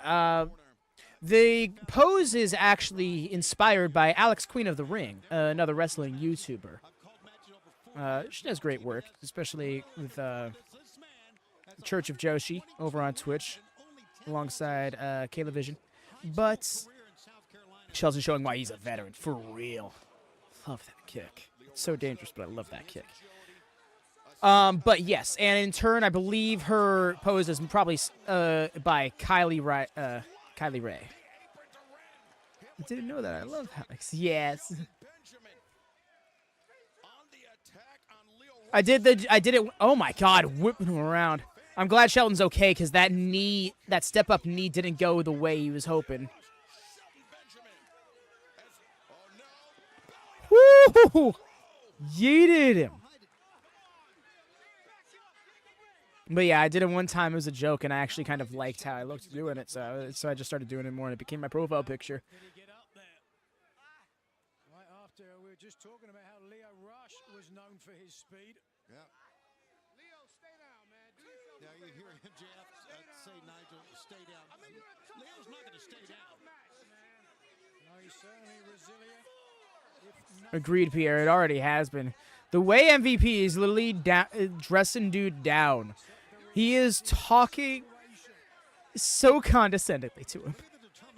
[SPEAKER 1] The pose is actually inspired by Alex Queen of the Ring, another wrestling YouTuber. She does great work, especially with Church of Joshi over on Twitch, alongside Kayla Vision. But Shelton's showing why he's a veteran, for real. Love that kick. It's so dangerous, but I love that kick. But yes, and in turn, I believe her pose is probably by Kylie Ray. I didn't know that. I love Alex. Yes. I did it. Oh my God, whipping him around. I'm glad Shelton's okay because that step up knee didn't go the way he was hoping. Woo! Yeeted him. But yeah, I did it one time. It was a joke, and I actually kind of liked how I looked doing it, so I just started doing it more, and it became my profile picture.
[SPEAKER 16] Right after we were just talking about how Leo Rush was known for his speed.
[SPEAKER 8] Yeah. Leo, stay down, man. Now you hear MJF say, Nigel, stay down. Leo's not going to stay down.
[SPEAKER 16] No, he's certainly resilient.
[SPEAKER 1] Agreed, Pierre. It already has been. The way MVP is literally dressing dude down. He is talking so condescendingly to him.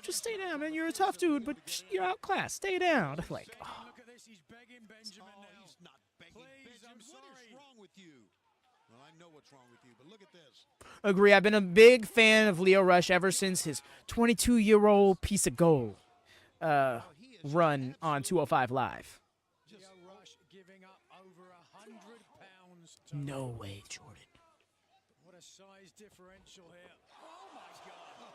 [SPEAKER 1] Just stay down, man. You're a tough dude, but you're outclassed. Stay down. Like, oh.
[SPEAKER 16] Look at this. He's begging Benjamin now.
[SPEAKER 8] He's not begging Benjamin. What is wrong with you? Well, I know what's wrong with you, but look at this.
[SPEAKER 1] Agree. I've been a big fan of Leo Rush ever since his 22-year-old piece of gold run on 205 Live.
[SPEAKER 16] Leo Rush giving up over 100 pounds.
[SPEAKER 1] No way, Jordan.
[SPEAKER 16] What a size differential here. Oh my God.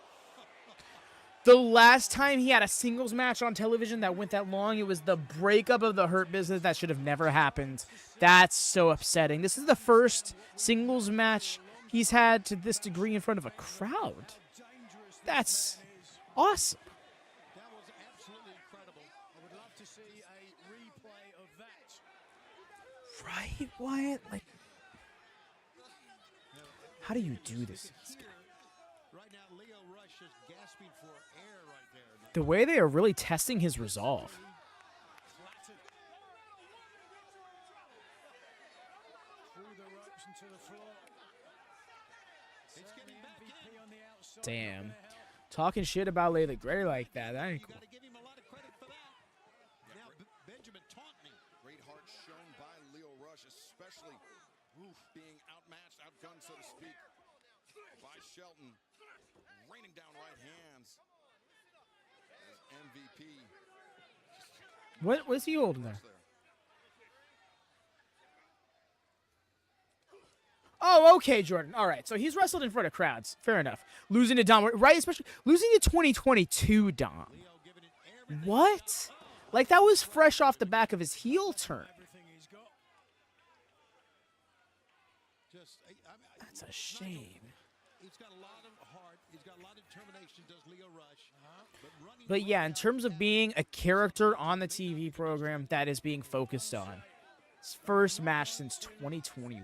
[SPEAKER 1] The last time he had a singles match on television that went that long, it was the breakup of the Hurt Business. That should have never happened. That's so upsetting. This is the first singles match he's had to this degree in front of a crowd. That's awesome.
[SPEAKER 16] That was absolutely incredible. I would love to see a replay of that.
[SPEAKER 1] Right, Wyatt? Like, how do you do this?
[SPEAKER 8] Right now, Leo Rush is gasping for air right there.
[SPEAKER 1] The way they are really testing his resolve.
[SPEAKER 16] Through the ropes and to the floor.
[SPEAKER 8] It's getting back in.
[SPEAKER 16] On the outside.
[SPEAKER 1] Damn. Talking shit about Layla Gray like that ain't cool.
[SPEAKER 8] Give him a lot of credit for that. Now, Benjamin taunting.
[SPEAKER 3] Great heart shown by Leo Rush, especially being outmatched, outgunned, so to speak, by Shelton. Raining down right hands as MVP.
[SPEAKER 1] What was he holding there? Oh, okay, Jordan. All right, so he's wrestled in front of crowds. Fair enough. Losing to Dom, right? Especially losing to 2022 Dom. What? Like, that was fresh off the back of his heel turn. That's a shame.
[SPEAKER 8] He's got a lot of heart. He's got a lot of determination, does Leo Rush.
[SPEAKER 1] But yeah, in terms of being a character on the TV program, that is being focused on. His first match since 2021.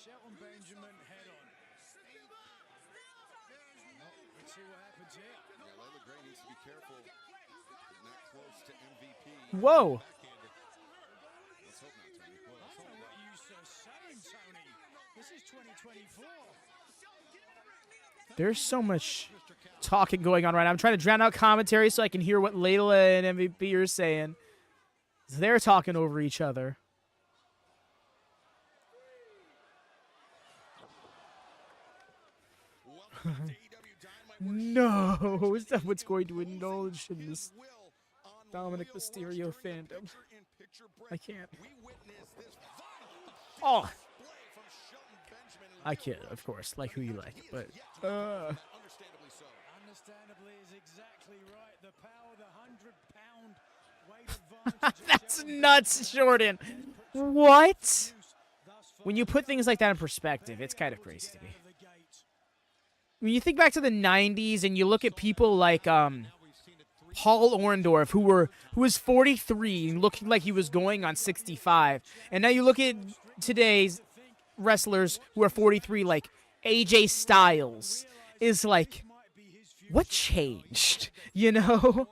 [SPEAKER 16] Shelton Benjamin head on. Let's see what happens here.
[SPEAKER 3] Yeah, Layla Gray needs to be careful. Getting that close to MVP.
[SPEAKER 1] Whoa.
[SPEAKER 3] Let's hope not, Tony.
[SPEAKER 16] I don't know what you are saying, Tony. This is 2024.
[SPEAKER 1] There's so much.
[SPEAKER 8] Mr.
[SPEAKER 1] talking going on right now. I'm trying to drown out commentary so I can hear what Layla and MVP are saying. They're talking over each other. No, someone's going to indulge in this Dominic Mysterio fandom. I can't. Oh, I kid, of course. Like who you like, but
[SPEAKER 16] Understandably is exactly right. The power, the 100-pound weight advantage.
[SPEAKER 1] that's nuts, Jordan. What? When you put things like that in perspective, it's kind of crazy to me. When you think back to the 90s and you look at people like Paul Orndorff, who was 43 and looking like he was going on 65, and now you look at today's wrestlers who are 43, like AJ Styles, is like, what changed? You know?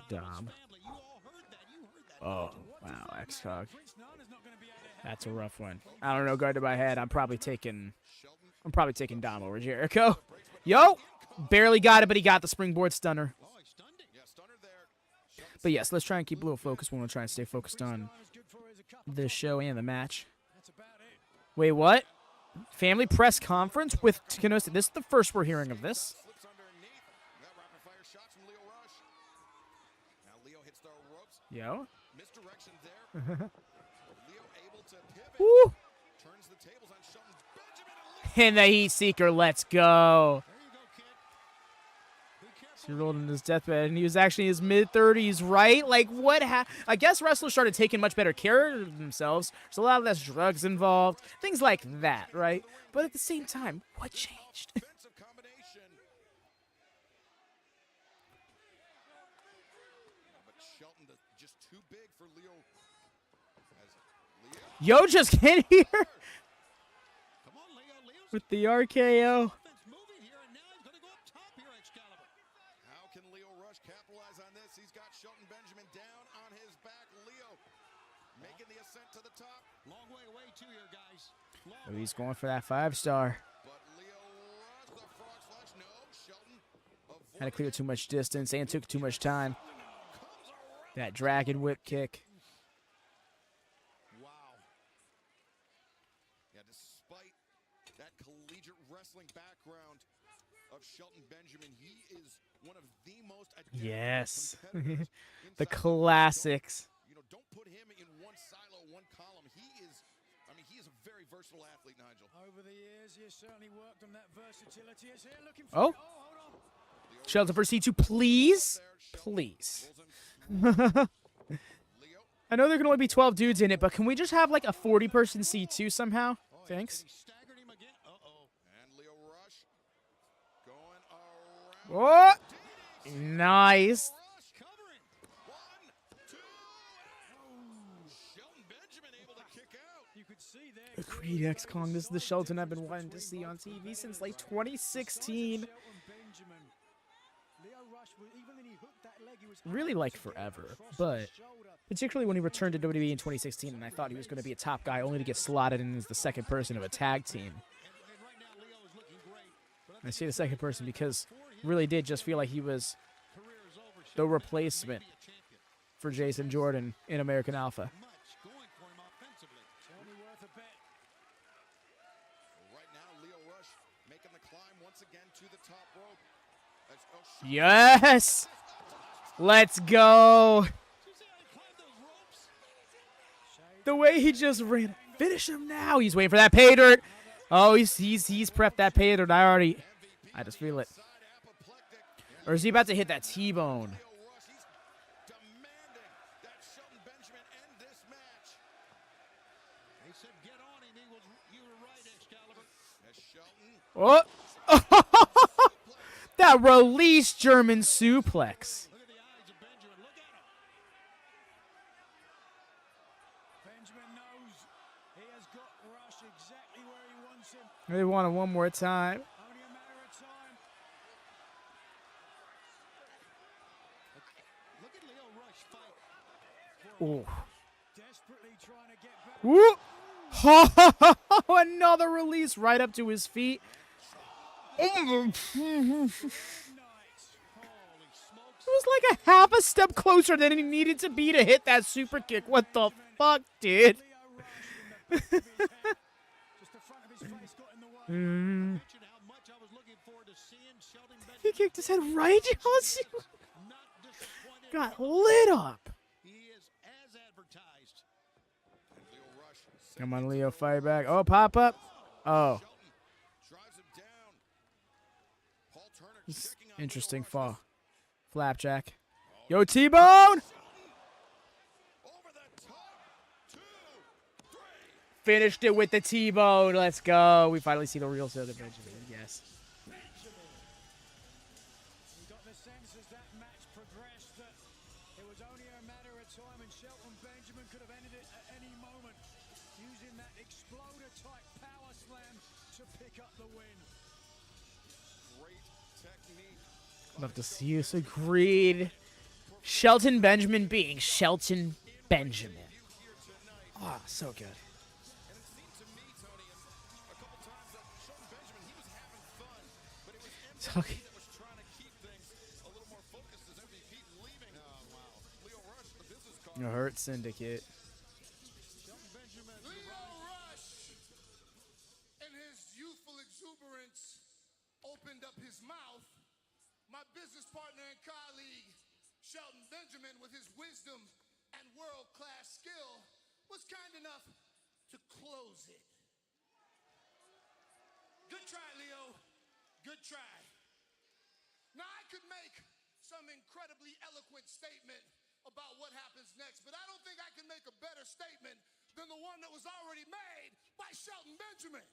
[SPEAKER 1] Dom. Oh, wow, X-Cog. That's a rough one. I don't know, gun to my head. I'm probably taking Dom over Jericho. Yo! Barely got it, but he got the springboard stunner. But yes, let's try and keep a little focus. We want to try and stay focused on the show and the match. Wait, what? Family press conference with Kenosis. This is the first we're hearing of this. Yo. Woo. And the Heat Seeker, let's go. He rolled in his deathbed, and he was actually in his mid-30s, right? Like, what I guess wrestlers started taking much better care of themselves. There's a lot less drugs involved, things like that, right? But at the same time, what changed? Yo just hit here with the RKO.
[SPEAKER 3] He's got Shelton Benjamin down on his back. Leo making the ascent to the top. Long way away too here, guys.
[SPEAKER 1] Oh, he's going for that 5-star. Had to clear too much distance and took too much time. That dragon whip kick.
[SPEAKER 3] Wow. Yeah, despite that collegiate wrestling background of Shelton Benjamin, he is one of the most
[SPEAKER 1] yes. The classics.
[SPEAKER 3] You know, don't put him in one silo, one column. He is a very versatile athlete, Nigel.
[SPEAKER 16] Over the years, he has certainly worked on that versatility. Is here looking for
[SPEAKER 1] hold on. Shelton for C2, please. Please. I know there can only be 12 dudes in it, but can we just have like a 40-person C2 somehow? Thanks. Oh, nice. Agreed, X-Kong. This is the Shelton I've been wanting to see on TV since like 2016. Really like forever, but particularly when he returned to WWE in 2016, and I thought he was going to be a top guy, only to get slotted in as the second person of a tag team. I say the second person because really did just feel like he was the replacement for Jason Jordan in American Alpha. Yes! Let's go! The way he just ran. Finish him now. He's waiting for that pay dirt. Oh, he's prepped that pay dirt. I just feel it. Or is he about to hit that T-bone? Oh! That release German suplex. They want it one more time. Oh. Woo! Another release right up to his feet. It was like a half a step closer than he needed to be to hit that super kick. What the fuck, dude? He kicked his head right. Got lit up. Come on, Leo, fire back. Oh, pop up. Oh. Interesting fall. Flapjack. Yo, T-Bone! Finished it with the T-Bone. Let's go. We finally see the real Shelton Benjamin. Yes.
[SPEAKER 16] We got the sense as that match progressed that it was only a matter of time and Shelton Benjamin could have ended it at any moment, using that exploder-type power slam to pick up the win.
[SPEAKER 3] Great technique.
[SPEAKER 1] Love to see you. Agreed. Shelton Benjamin being Shelton Benjamin. Oh, so good. Okay. You hurt Syndicate.
[SPEAKER 2] Leo Rush, in his youthful exuberance, opened up his mouth. My business partner and colleague, Shelton Benjamin, with his wisdom and world-class skill, was kind enough to close it. Good try, Leo. Good try. Now, I could make some incredibly eloquent statement about what happens next, but I don't think I can make a better statement than the one that was already made by Shelton Benjamin.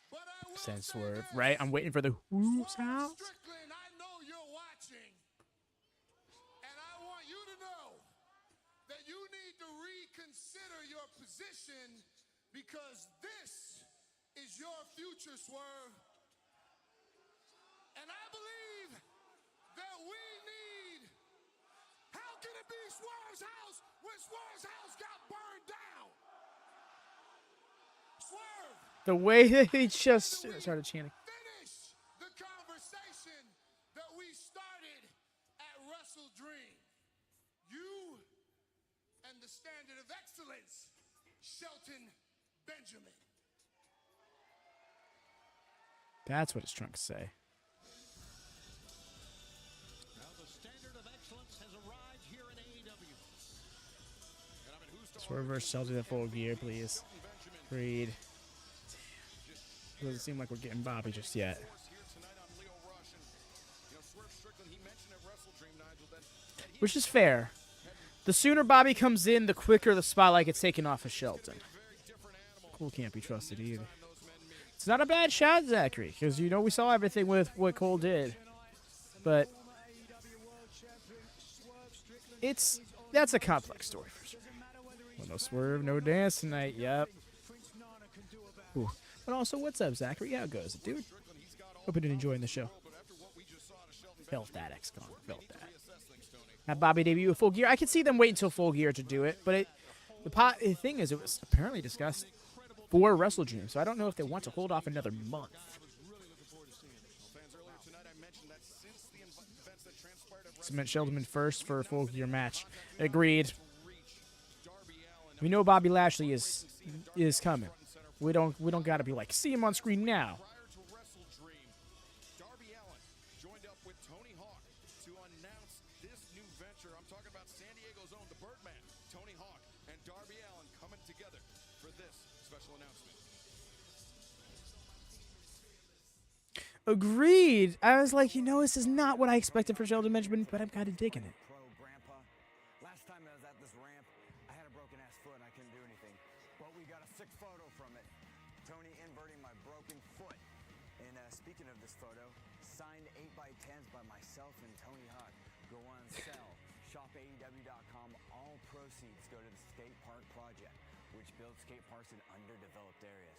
[SPEAKER 2] But I will
[SPEAKER 1] Send
[SPEAKER 2] say
[SPEAKER 1] swerve,
[SPEAKER 2] this,
[SPEAKER 1] right? I'm waiting for the who's out.
[SPEAKER 2] Strickland, I know you're watching, and I want you to know that you need to reconsider your position because this is your future, Swerve. And I believe that we need, how can it be Swerve's house when Swerve's house got burned down? Swerve.
[SPEAKER 1] The way that he just started chanting.
[SPEAKER 2] Finish the conversation that we started at Wrestle Dream. You and the standard of excellence, Shelton Benjamin.
[SPEAKER 1] That's what it's trying to say.
[SPEAKER 8] Now the standard of excellence has arrived here in AEW.
[SPEAKER 1] Swerve versus Shelton in full gear, please. Reed. Doesn't seem like we're getting Bobby just yet. Which is fair. The sooner Bobby comes in, the quicker the spotlight gets taken off of Shelton. Cole can't be trusted either. It's not a bad shot, Zachary, because you know we saw everything with what Cole did. But that's a complex story for sure. Well, no swerve, no dance tonight. Yep. Ooh. But also, what's up, Zachary? How goes it, dude? Hope you're enjoying the show. Felt that, XCOM. Felt that. Have Bobby debut with full gear. I could see them wait until full gear to do it, but the thing is, it was apparently discussed for Wrestle Dream, so I don't know if they want to hold off another month. Cement Shelton first for a full gear match. Agreed. We know Bobby Lashley is coming. We don't gotta be like, see him on screen now. Agreed. I was like, this is not what I expected for Shelton Benjamin, but I'm kind of digging it.
[SPEAKER 19] Last time I was at this ramp, I had a broken ass foot and I couldn't do anything. But we got a sick photo from it. Tony inverting my broken foot. And speaking of this photo, signed 8x10s by myself and Tony Hawk go on sale. ShopAEW.com. All proceeds go to the skate park project, which builds skate parks in underdeveloped areas.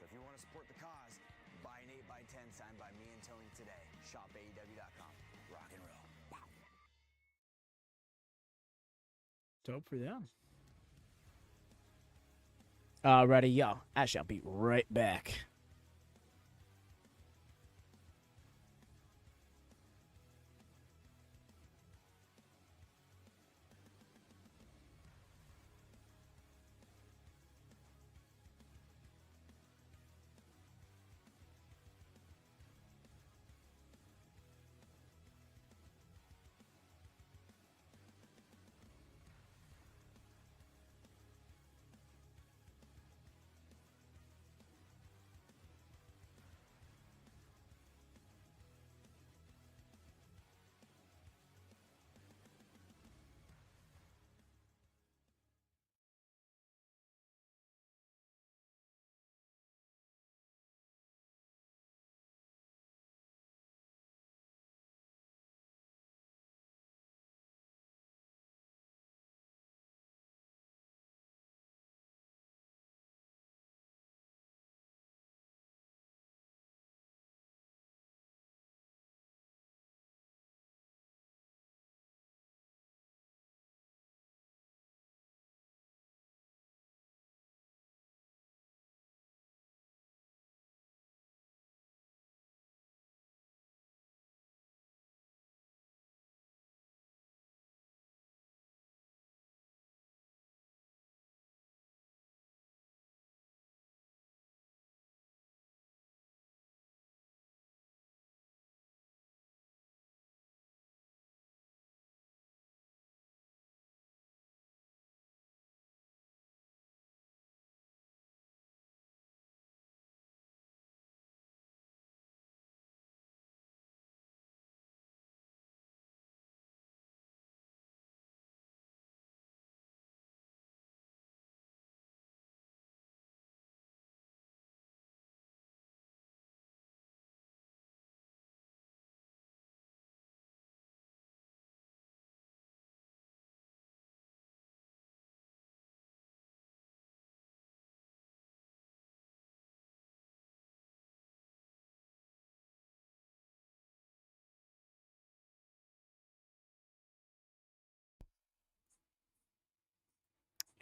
[SPEAKER 19] So if you want to support the cause, buy an 8x10 signed by me and Tony today. ShopAEW.com. Rock and roll. Wow.
[SPEAKER 1] Dope for them. Alrighty, y'all. I shall be right back.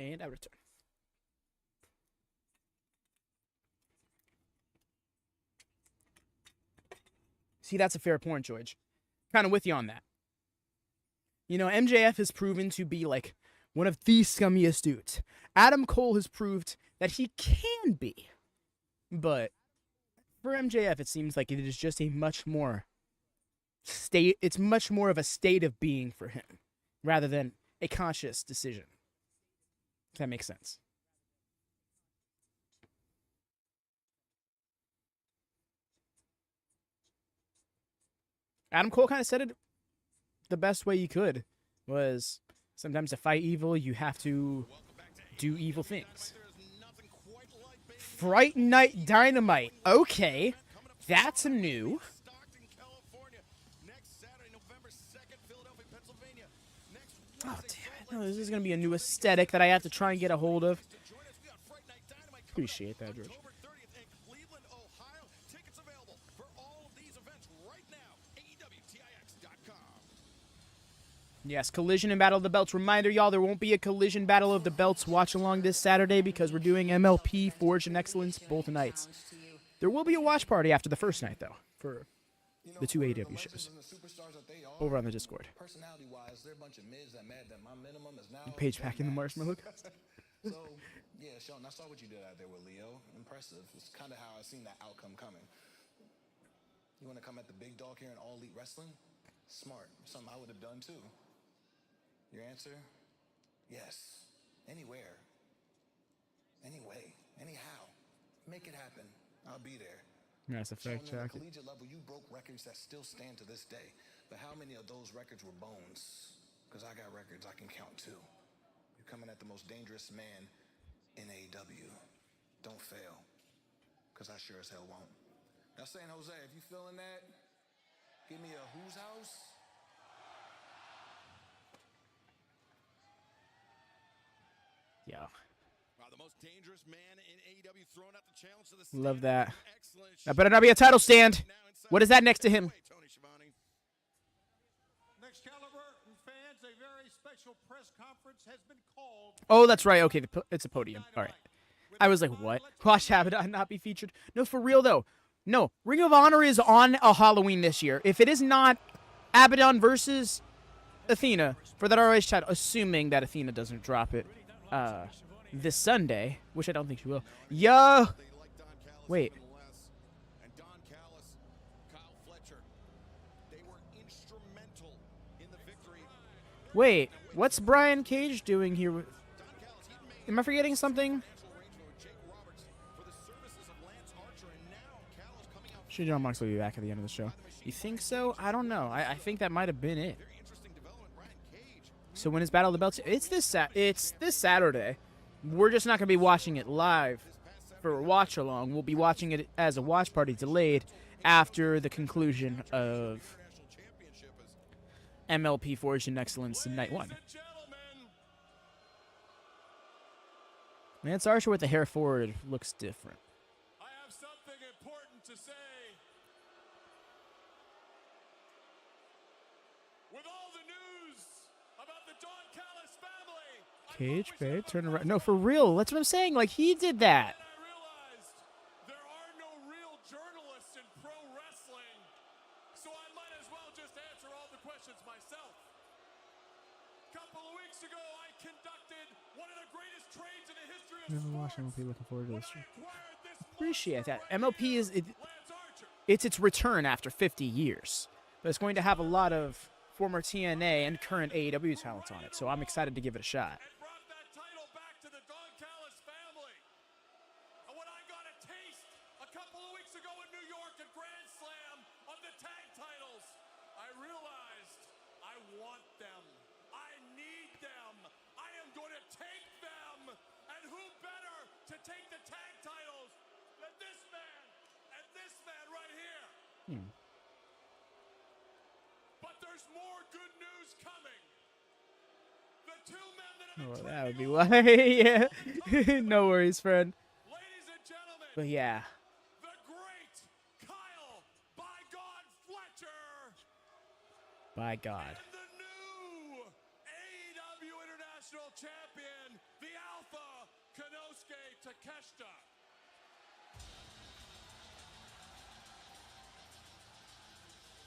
[SPEAKER 1] And I return. See, that's a fair point, George. Kind of with you on that. You know, MJF has proven to be like one of the scummiest dudes. Adam Cole has proved that he can be. But for MJF, it seems like it is just a much more it's much more of a state of being for him rather than a conscious decision. If that makes sense. Adam Cole kind of said it the best way you could, was sometimes to fight evil, you have to do evil things. Fright Night Dynamite. Okay, that's new. Oh, damn it. No, this is going to be a new aesthetic that I have to try and get a hold of. Appreciate that, George. Yes, Collision and Battle of the Belts. Reminder, y'all, there won't be a Collision Battle of the Belts watch along this Saturday because we're doing MLP Forge and Excellence both nights. There will be a watch party after the first night, though, for the two AEW shows over on the Discord. Page packing the marshmallow.
[SPEAKER 2] So, yeah, Shelton, I saw what you did out there with Leo. Impressive. It's kind of how I seen that outcome coming. You want to come at the big dog here in All Elite Wrestling? Smart. Something I would have done too. Your answer? Yes. Anywhere. Anyway. Anyhow. Make it happen. I'll be there.
[SPEAKER 1] Mass Effect
[SPEAKER 2] At the
[SPEAKER 1] jacket.
[SPEAKER 2] collegiate level, you broke records that still stand to this day. But how many of those records were bones? Because I got records I can count too. You're coming at the most dangerous man in AEW. Don't fail. Because I sure as hell won't. Now, San Jose, if you feeling that, give me a whose house?
[SPEAKER 1] Yeah.
[SPEAKER 3] Wow, the most dangerous man in AEW throwing out the challenge to the
[SPEAKER 1] Love that. That better not be a title stand. What is that next to him?
[SPEAKER 8] Next Caliber fans, a very special press conference has been called.
[SPEAKER 1] Oh, that's right. Okay, it's a podium. All right. I was like, what? Watch Abaddon not be featured? No, for real though. No, Ring of Honor is on a Halloween this year. If it is not Abaddon versus Athena for that ROH title, assuming that Athena doesn't drop it this Sunday, which I don't think she will. Yeah. Wait. Wait, what's Brian Cage doing here? Am I forgetting something? Should John Moxley be back at the end of the show? You think so? I don't know. I think that might have been it. So when is Battle of the Belts? It's this Saturday. We're just not going to be watching it live for watch along. We'll be watching it as a watch party delayed after the conclusion of MLP Fortune Excellence Night 1. Lance Archer with the hair forward looks different.
[SPEAKER 3] I have something important to say. With all the news about the Don Callis family,
[SPEAKER 1] Cage, babe, turn around. No, for real. That's what I'm saying. Like, he did that.
[SPEAKER 3] I realized there are no real journalists in pro wrestling, so I might as well just answer all the questions myself. A couple of weeks ago, I conducted one of the greatest trades in the history of
[SPEAKER 1] Never watched MLP. Looking forward to this. Appreciate that. MLP is it's its return after 50 years, but it's going to have a lot of former TNA and current AEW talent on it, so I'm excited to give it a shot.
[SPEAKER 3] brought that title back to the Don Callis family. And when I got a taste a couple of weeks ago in New York at Grand Slam of the tag titles, I realized I want them. I need them. I am going to take them. And who better to take the tag titles than this man and this man right here? But there's more good news coming. The two men that have
[SPEAKER 1] Oh, that would be why. Yeah. No worries, friend.
[SPEAKER 3] Ladies and gentlemen,
[SPEAKER 1] But yeah.
[SPEAKER 3] the great Kyle by God Fletcher.
[SPEAKER 1] By God.
[SPEAKER 3] And the new AEW International Champion, the Alpha Konosuke Takeshita.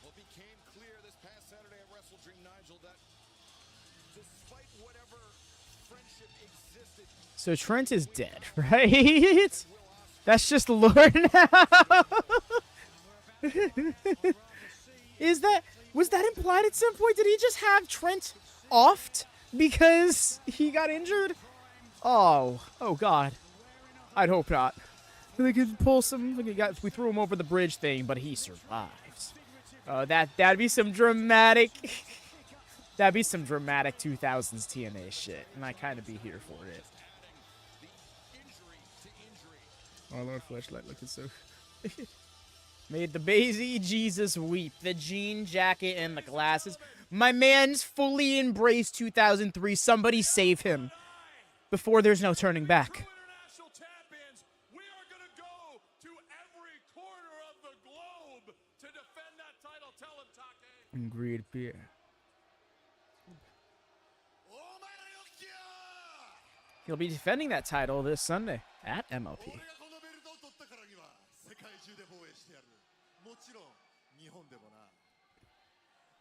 [SPEAKER 7] Well, it became clear this past Saturday at Wrestle Dream, Nigel, that despite whatever friendship existed,
[SPEAKER 1] So Trent is dead, right? That's just lore now. Was that implied at some point? Did he just have Trent offed because he got injured? Oh God. I'd hope not. They could pull some. We threw him over the bridge thing, but he survives. That'd be some dramatic. That'd be some dramatic 2000s TNA shit, and I kind of be here for it. Oh Lord, Fleshlight looking so. Made the Bazy Jesus weep. The jean jacket and the glasses. My man's fully embraced 2003. Somebody save him before there's no turning back.
[SPEAKER 3] International champions, we are going to go to every corner of the globe to defend that title. Tell him, Take.
[SPEAKER 1] And Greed Beer. He'll be defending that title this Sunday at MLP.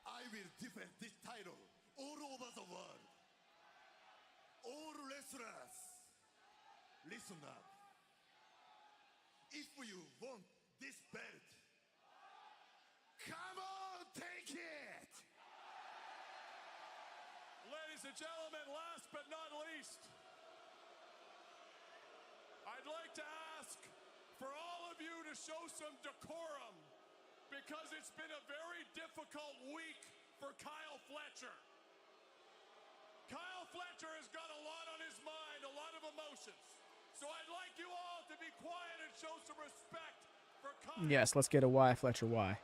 [SPEAKER 3] I will defend this title all over the world. All wrestlers, listen up. If you want this belt, come on, take it. Ladies and gentlemen, last but not least, I'd like to ask for all of you to show some decorum because it's been a very difficult week for Kyle Fletcher. Kyle Fletcher has got a lot on his mind, a lot of emotions. So I'd like you all to be quiet and show some respect for Kyle.
[SPEAKER 1] Yes, let's get a Y Fletcher Y.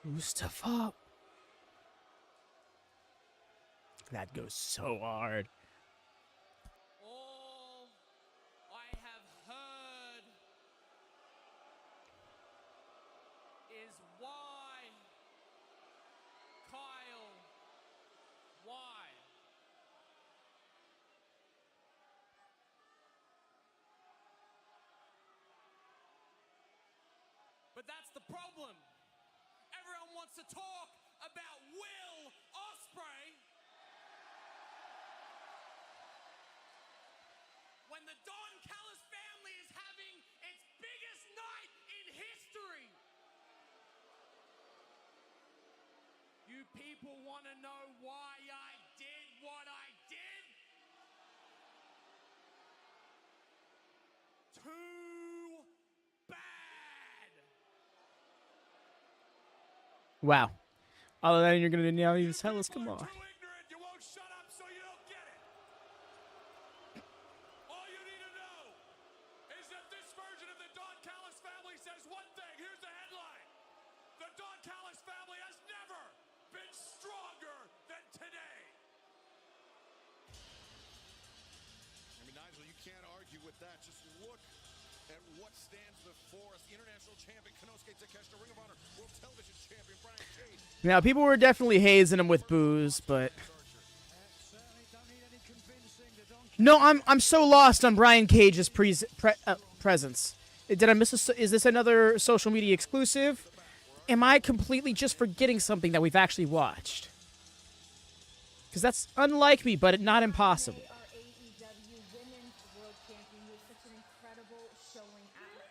[SPEAKER 1] Mustafa. That goes so hard.
[SPEAKER 15] All I have heard is why, Kyle, why? problem. Everyone wants to talk about Will Ospreay. When the Don Callis family is having its biggest night in history. You people want to know why I did what I did? Too bad.
[SPEAKER 1] Wow. All of that and you're gonna now even tell us, come on.
[SPEAKER 15] You won't shut up so you don't get it. All you need to know is that this version of the Don Callis family says one thing. Here's the headline. The Don Callis family has never been stronger than today.
[SPEAKER 3] I mean, Nigel, you can't argue with that. Just look at what stands before us. International champion Konosuke Takeshita, Ring of Honor World Television champion Brian Cage.
[SPEAKER 1] Now, people were definitely hazing him with booze, but no, I'm so lost on Brian Cage's presence. Did I miss is this another social media exclusive? Am I completely just forgetting something that we've actually watched? Because that's unlike me, but not impossible.
[SPEAKER 9] Our AEW Women's World Champion with such an incredible showing at.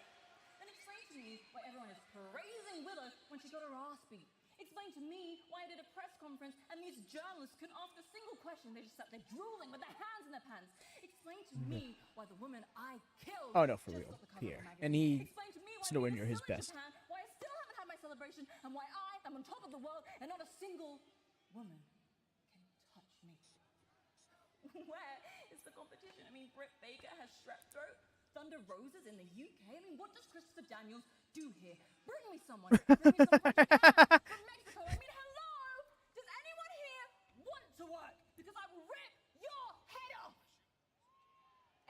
[SPEAKER 9] Then explain to me why everyone is praising Willow when she got her ass beat. Explain to me why I did a press conference and these journalists couldn't ask a single question. They just sat there drooling with their hands in their pants. Explain to me why the woman I killed.
[SPEAKER 1] Oh no, for real, Pierre, and he's nowhere near his best.
[SPEAKER 9] Why I still haven't had my celebration and why I am on top of the world and not a single woman can touch me. Where is the competition? I mean, Britt Baker has strep throat. Thunder Rosa's in the UK. I mean, what does Christopher Daniels do here? Bring me someone. Bring me someone from Mexico. I mean, hello? Does anyone here want to work? Because I will rip your head off.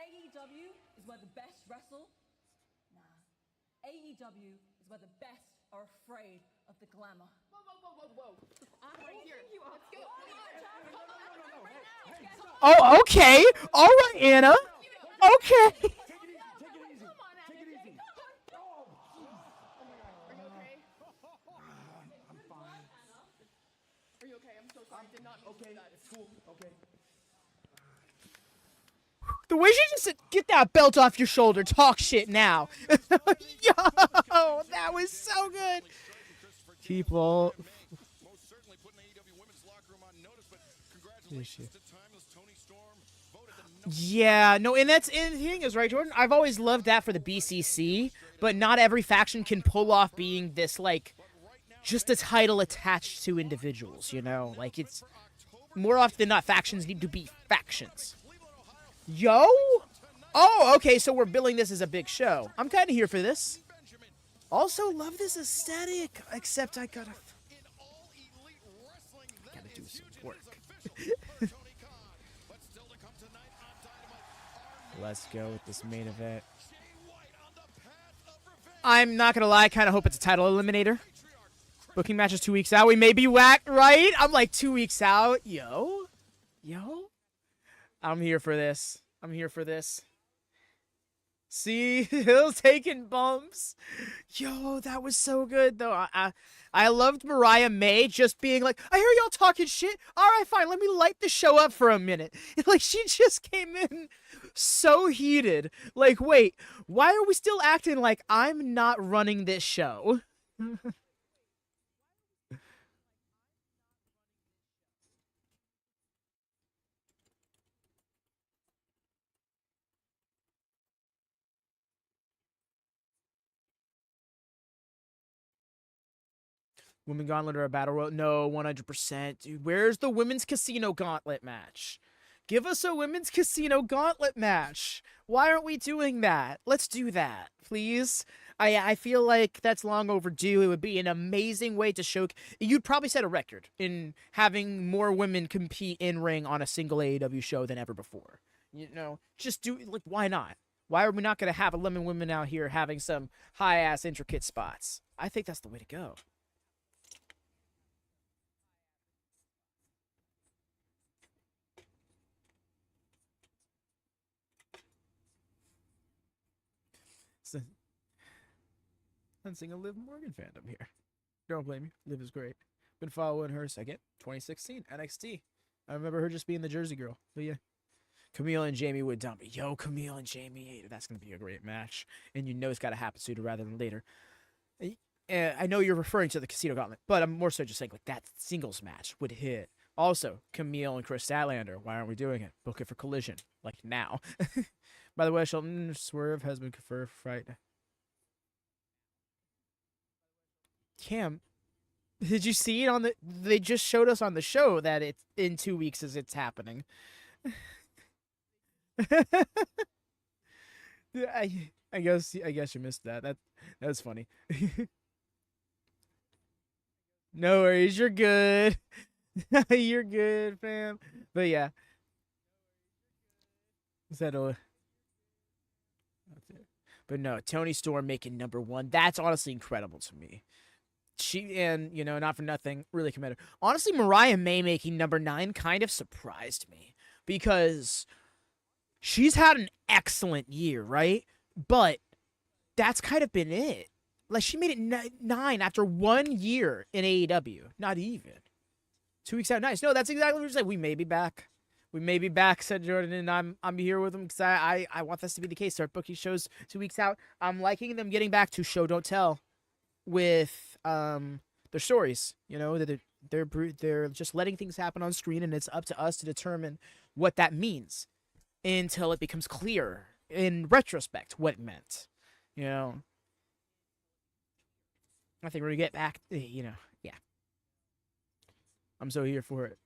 [SPEAKER 9] AEW is where the best wrestle. Nah. AEW is where the best are afraid of the glamour. Whoa. I'm right here. Let's go.
[SPEAKER 1] Oh, okay. All right, Anna. Okay.
[SPEAKER 20] Are you okay? I'm so sorry. I did not mean to do that.
[SPEAKER 5] It's cool. Okay.
[SPEAKER 1] The way she just said, get that belt off your shoulder, talk shit now. Yo, that was so good. People. Yeah, no, and the thing is, right, Jordan? I've always loved that for the BCC, but not every faction can pull off being this, like, just a title attached to individuals, you know? Like, it's more often than not, factions need to be factions. Yo? Oh, okay, so we're billing this as a big show. I'm kind of here for this. Also, love this aesthetic, except I gotta do some work. Let's go with this main event. I'm not gonna lie, I kind of hope it's a title eliminator. Booking match is 2 weeks out. We may be whacked, right? I'm like 2 weeks out. Yo. I'm here for this. See, Hill's taking bumps. Yo, that was so good, though. I loved Mariah May just being like, I hear y'all talking shit. All right, fine. Let me light the show up for a minute. Like, she just came in so heated. Like, wait, why are we still acting like I'm not running this show? Women Gauntlet or a Battle Royal? No, 100%. Dude, where's the Women's Casino Gauntlet match? Give us a Women's Casino Gauntlet match. Why aren't we doing that? Let's do that, please. I feel like that's long overdue. It would be an amazing way to show... You'd probably set a record in having more women compete in-ring on a single AEW show than ever before. You know, just do... Like, why not? Why are we not going to have 11 women out here having some high-ass intricate spots? I think that's the way to go. Sensing a Liv Morgan fandom here. Don't blame me. Liv is great. Been following her second 2016 NXT. I remember her just being the Jersey girl. But yeah. Camille and Jamie would dump me. Yo, Camille and Jamie. That's going to be a great match. And you know it's got to happen sooner rather than later. I know you're referring to the Casino Gauntlet, but I'm more so just saying like that singles match would hit. Also, Camille and Chris Statlander. Why aren't we doing it? Book it for Collision. Like now. By the way, Shelton Swerve has been confirmed for fight. Cam, did you see it on the... They just showed us on the show that it's in 2 weeks as it's happening. I guess you missed that. That was funny. No worries, you're good. You're good, fam. But yeah. Is that all? That's it. But no, Toni Storm making #1. That's honestly incredible to me. And, you know, not for nothing, really committed. Honestly, Mariah May making #9 kind of surprised me. Because she's had an excellent year, right? But that's kind of been it. Like, she made it 9 after 1 year in AEW. Not even. 2 weeks out, nice. No, that's exactly what you're saying. We may be back. We may be back, said Jordan, and I'm here with them because I want this to be the case. Start booking shows 2 weeks out. I'm liking them getting back to show, don't tell with their stories. You know, they're just letting things happen on screen, and it's up to us to determine what that means until it becomes clear in retrospect what it meant. You know, I think we're gonna get back. You know, yeah. I'm so here for it.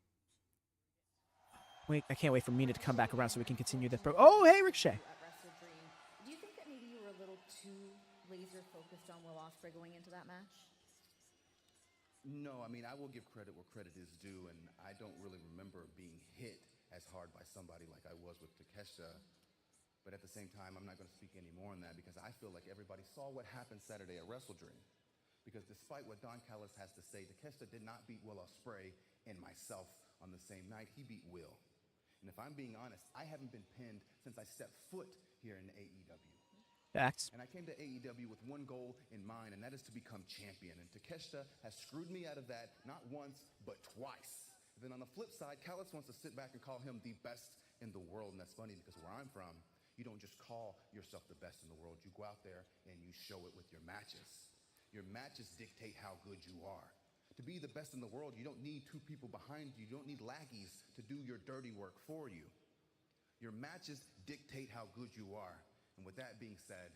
[SPEAKER 1] Wait, I can't wait for Mina to come back around so we can continue the Oh, hey, Ricochet.
[SPEAKER 6] Do you think that maybe you were a little too laser focused on Will Ospreay going into that match?
[SPEAKER 21] No, I mean, I will give credit where credit is due, and I don't really remember being hit as hard by somebody like I was with Takeshita. But at the same time, I'm not going to speak any more on that because I feel like everybody saw what happened Saturday at Wrestle Dream. Because despite what Don Callis has to say, Takeshita did not beat Will Ospreay and myself on the same night. He beat Will. And if I'm being honest, I haven't been pinned since I stepped foot here in AEW.
[SPEAKER 1] Facts.
[SPEAKER 21] And I came to AEW with one goal in mind, and that is to become champion. And Takeshita has screwed me out of that not once, but twice. Then on the flip side, Callis wants to sit back and call him the best in the world. And that's funny because where I'm from, you don't just call yourself the best in the world. You go out there and you show it with your matches. Your matches dictate how good you are. To be the best in the world, you don't need two people behind you. You don't need lackeys to do your dirty work for you. Your matches dictate how good you are. And with that being said,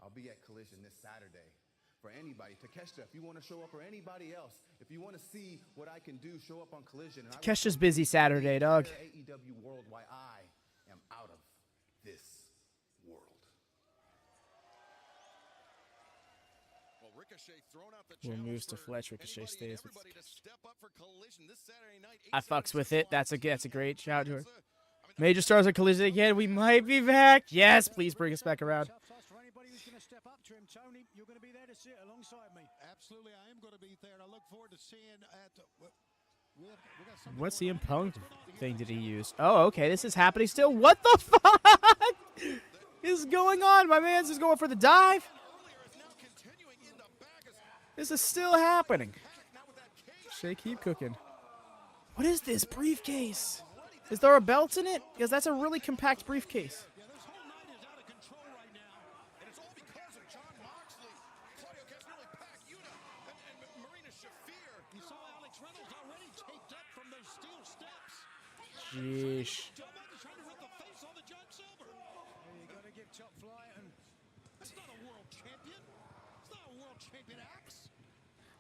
[SPEAKER 21] I'll be at Collision this Saturday. For anybody, Takeshita, if you want to show up, or anybody else, if you want to see what I can do, show up on Collision. And
[SPEAKER 1] Takeshita's busy Saturday, dog.
[SPEAKER 21] AEW world, why I am out of this world.
[SPEAKER 1] Will moves to Fletch. Ricochet stays with. I fucks with it. That's a great shout to her. Major stars at Collision again. We might be back. Yes, please bring us back around.
[SPEAKER 16] Tony, you're going to be there to sit alongside me. Absolutely, I am going to be there, and I look forward to seeing at.
[SPEAKER 1] What CM Punk thing did he use? Oh, okay. This is happening still. What the fuck is going on? My man's just going for the dive. This is still happening. Shay, keep cooking. What is this briefcase? Is there a belt in it? Because that's a really compact briefcase. Sheesh.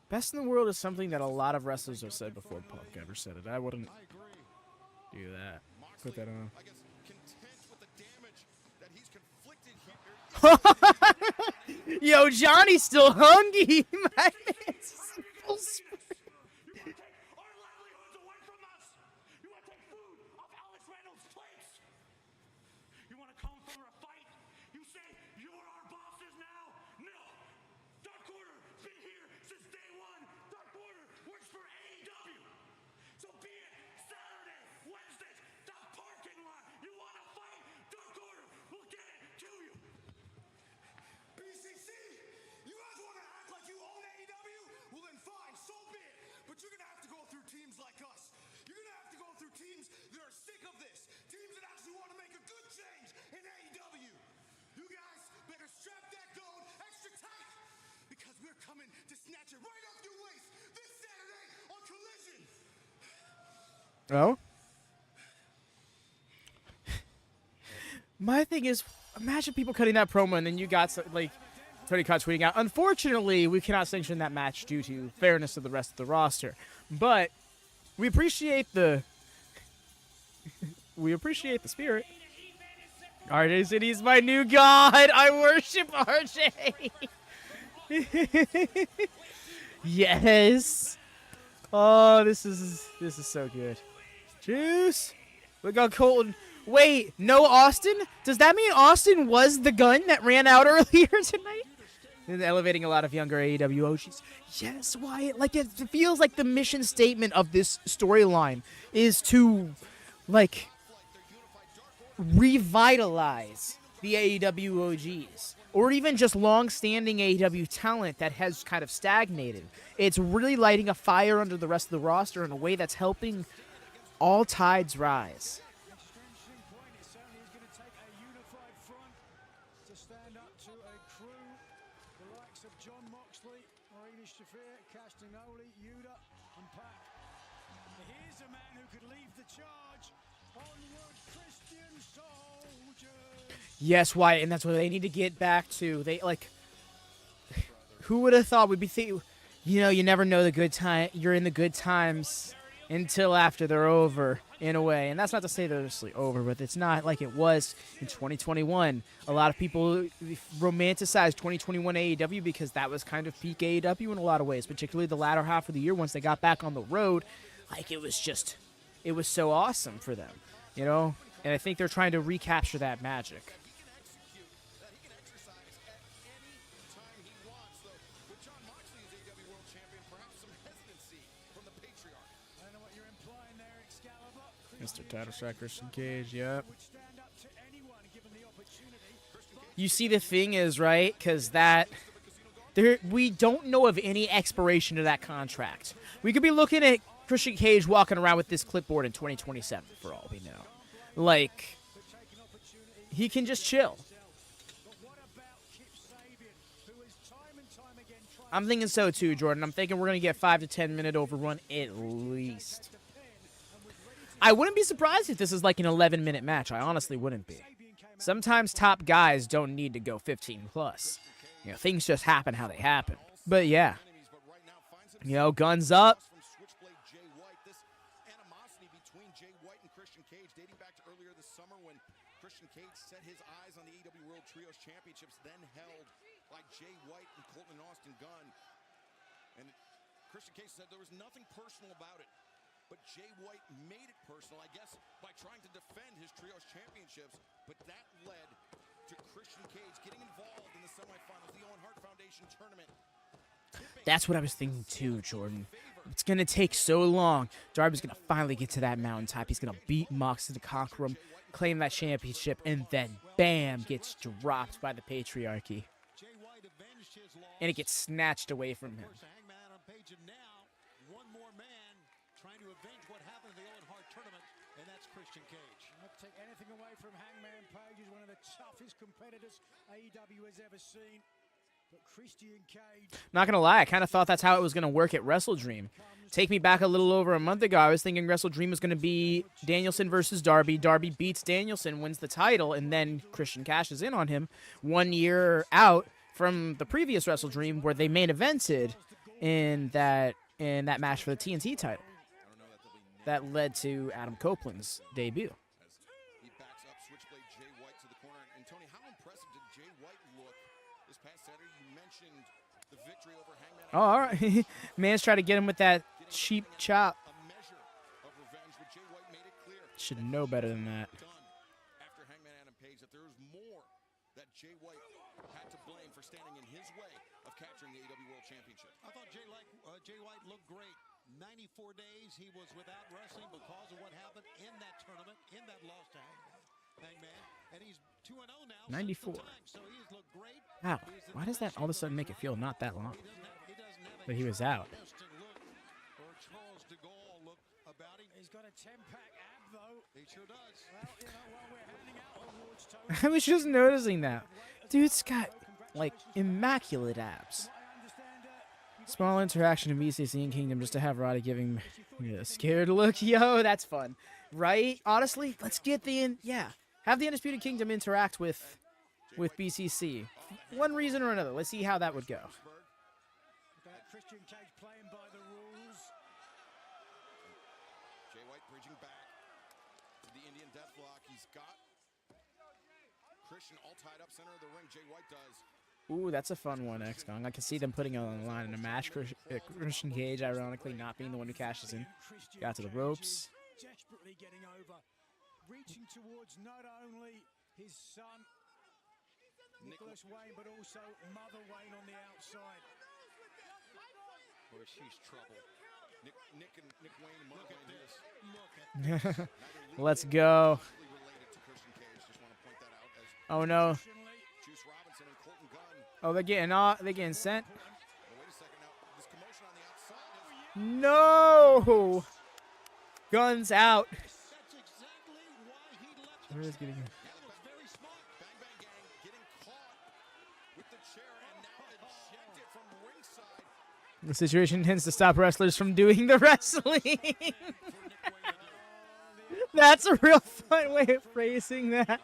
[SPEAKER 1] Best in the world is something that a lot of wrestlers have said before Punk ever said it. I wouldn't do that. Put that on. Yo, Johnny's still hungry. My man's full sprint. Oh? My thing is, imagine people cutting that promo and then you got, like, Tony Khan tweeting out, unfortunately, we cannot sanction that match due to fairness of the rest of the roster. But we appreciate the... we appreciate the spirit. RJ City's my new god. I worship RJ. Yes. Oh, this is so good. Juice. We got Colton. Wait, no Austin? Does that mean Austin was the gun that ran out earlier tonight? And elevating a lot of younger AEW OGs. Yes, Wyatt. Like, it feels like the mission statement of this storyline is to, like, revitalize the AEW OGs. Or even just long-standing AEW talent that has kind of stagnated. It's really lighting a fire under the rest of the roster in a way that's helping all tides rise.
[SPEAKER 16] To stand up to a crew, the likes of John Moxley, Marina Shafir, Castagnoli, Yuta, and Pac. Here's a man who could lead the charge. Onward, Christian soldiers.
[SPEAKER 1] Yes, Wyatt, and that's what they need to get back to. They, like, who would have thought we'd be thinking, you know, you never know the good time, you're in the good times until after they're over, in a way. And that's not to say they're just over, but it's not like it was in 2021. A lot of people romanticize 2021 AEW because that was kind of peak AEW in a lot of ways, particularly the latter half of the year once they got back on the road. Like, it was so awesome for them, you know? And I think they're trying to recapture that magic. Mr. Title Shot Christian Cage, yep. You see, the thing is, right, because we don't know of any expiration to that contract. We could be looking at Christian Cage walking around with this clipboard in 2027, for all we know. Like, he can just chill. I'm thinking so too, Jordan. I'm thinking we're going to get 5 to 10 minute overrun at least. I wouldn't be surprised if this is like an 11-minute match. I honestly wouldn't be. Sometimes top guys don't need to go 15 plus. You know, things just happen how they happen. But yeah. You know, guns up.
[SPEAKER 3] Championships then held by Jay White and Colton and Austin Gunn. And Christian Cage said there was nothing personal about it. But Jay White made it personal, I guess, by trying to defend his trios championships. But that led to Christian Cage getting involved in the semifinals, the Owen Hart Foundation tournament.
[SPEAKER 1] That's what I was thinking too, Jordan. It's going to take so long. Darby's going to finally get to that mountaintop. He's going to beat Moxley to conquer him, claim that championship, and then, bam, gets dropped by the patriarchy. And it gets snatched away from him.
[SPEAKER 8] One more man trying to avenge what happened in the Owen Hart tournament, and that's Christian Cage.
[SPEAKER 16] Not to take anything away from Hangman Page, is one of the toughest competitors AEW has ever seen. But Christian Cage...
[SPEAKER 1] Not going to lie, I kind of thought that's how it was going to work at WrestleDream. Take me back a little over a month ago, I was thinking WrestleDream was going to be Danielson versus Darby. Darby beats Danielson, wins the title, and then Christian cashes in on him 1 year out from the previous WrestleDream where they main evented in that match for the TNT title. That led to Adam Copeland's debut.
[SPEAKER 3] He backs up Switchblade Jay White to the corner. And Tony, how impressive did Jay White look this past Saturday? You mentioned the victory over Hangman.
[SPEAKER 1] Oh, all right. Man's trying to get him with that cheap chop. Should know better than that.
[SPEAKER 3] After Hangman Adam Page, that there was more that Jay White had to blame for standing in his way of capturing the AEW World Championship.
[SPEAKER 8] I thought Jay White looked great. 94 days he was without wrestling because of what happened in that tournament, in that loss to Hangman. And he's 2-0 now.
[SPEAKER 1] 94.
[SPEAKER 8] So he's looked great.
[SPEAKER 1] Wow. Why does that all of a sudden make it feel not that long? But he was out.
[SPEAKER 16] He's got a 10-pack ab, though. He sure does. Well, you know, while we're handing out awards, Tony...
[SPEAKER 1] I was just noticing that. Dude's got, like, immaculate abs. Small interaction in BCC and Kingdom just to have Roddy giving me a scared look. Yo, that's fun. Right? Honestly, let's get have the Undisputed Kingdom interact with BCC. One reason or another. Let's see how that would go.
[SPEAKER 16] Christian Cage playing by the rules.
[SPEAKER 3] Jay White bridging back to the Indian Deathlock. He's got Christian all tied up center of the ring. Jay White does.
[SPEAKER 1] Ooh, that's a fun one, X-Gong. I can see them putting it on the line in a match. Christian Cage, ironically, not being the one who cashes in. Got to the ropes.
[SPEAKER 16] Desperately getting over. Reaching towards not only his son, Nicholas Wayne, but also Mother Wayne on the outside.
[SPEAKER 3] Or she's trouble. Nick Wayne and Mother Wayne is. Look at this.
[SPEAKER 1] Let's go. Oh no. Oh, they're getting sent. No. Guns out. Where is getting? The situation tends to stop wrestlers from doing the wrestling. That's a real fun way of phrasing that.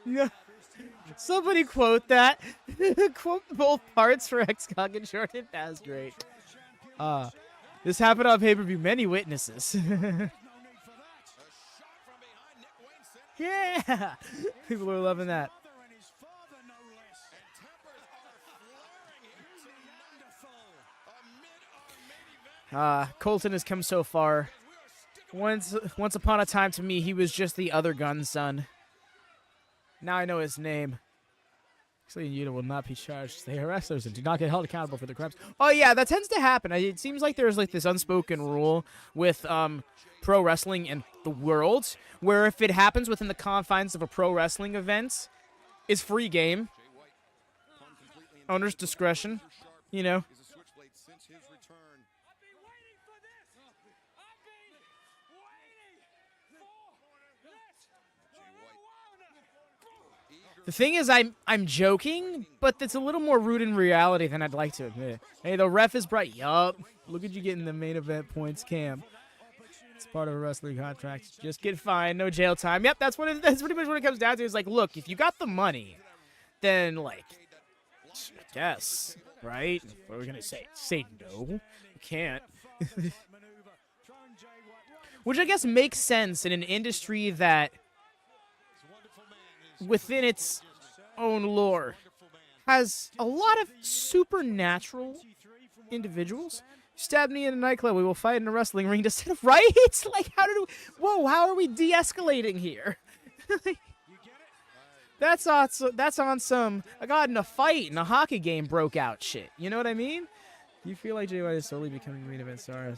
[SPEAKER 1] No. Somebody quote that. Quote both parts for X-Cog and Jordan. That's great. This happened on pay-per-view. Many witnesses. Yeah. People are loving that. Colton has come so far. Once upon a time, to me, he was just the other gun's son. Now I know his name. Actually, Yuta will not be charged. They are wrestlers and do not get held accountable for their crimes. Oh yeah, that tends to happen. It seems like there's like this unspoken rule with pro wrestling in the world, where if it happens within the confines of a pro wrestling event, it's free game. Owner's discretion, you know. The thing is, I'm joking, but it's a little more rude in reality than I'd like to admit. Hey, the ref is bright. Yup. Look at you getting the main event points, Cam. It's part of a wrestling contract. Just get fined, no jail time. Yep, that's pretty much what it comes down to. Is like, look, if you got the money, then like, I guess, right? What are we gonna say? Say no. You can't. Which I guess makes sense in an industry that, within its own lore, has a lot of supernatural individuals. Stab me in a nightclub, we will fight in a wrestling ring to set up, right? Like, how are we de-escalating here? That's on some, I got in a fight and a hockey game broke out shit. You know what I mean? You feel like Jay White is slowly becoming a main event star?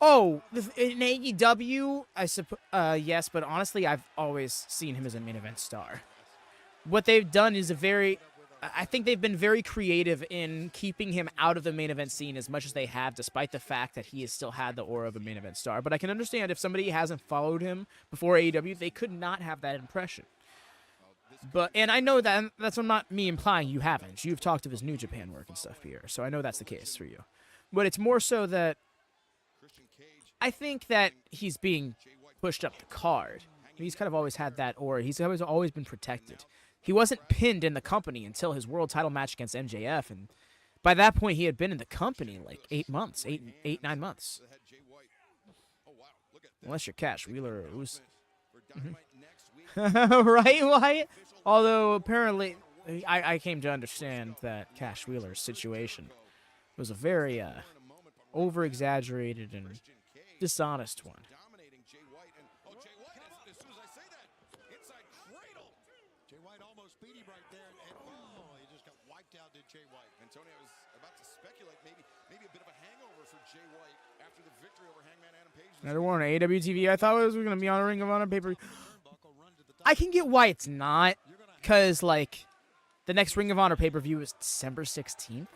[SPEAKER 1] Oh, in AEW, I suppose, yes, but honestly, I've always seen him as a main event star. What they've done is I think they've been very creative in keeping him out of the main event scene as much as they have, despite the fact that he has still had the aura of a main event star. But I can understand if somebody hasn't followed him before AEW, they could not have that impression. And I know that's not me implying you haven't. You've talked of his New Japan work and stuff here, so I know that's the case for you. But it's more so that I think that he's being pushed up the card. He's kind of always had that aura. He's always been protected. He wasn't pinned in the company until his world title match against MJF, and by that point he had been in the company like 8 months, 9 months. Unless you're Cash Wheeler or Uso. Right, Wyatt? Although apparently I came to understand that Cash Wheeler's situation was a very over-exaggerated and dishonest one.
[SPEAKER 8] Jay White almost beat him right there, and he just got wiped out, did Jay White.
[SPEAKER 3] And Tony, I was about to speculate maybe a bit of a hangover for Jay White after the victory over Hangman Adam Page.
[SPEAKER 1] Another one on AEW TV. I thought it was going to be on a Ring of Honor paper. I can get why it's not, because like the next Ring of Honor pay-per-view is December 16th.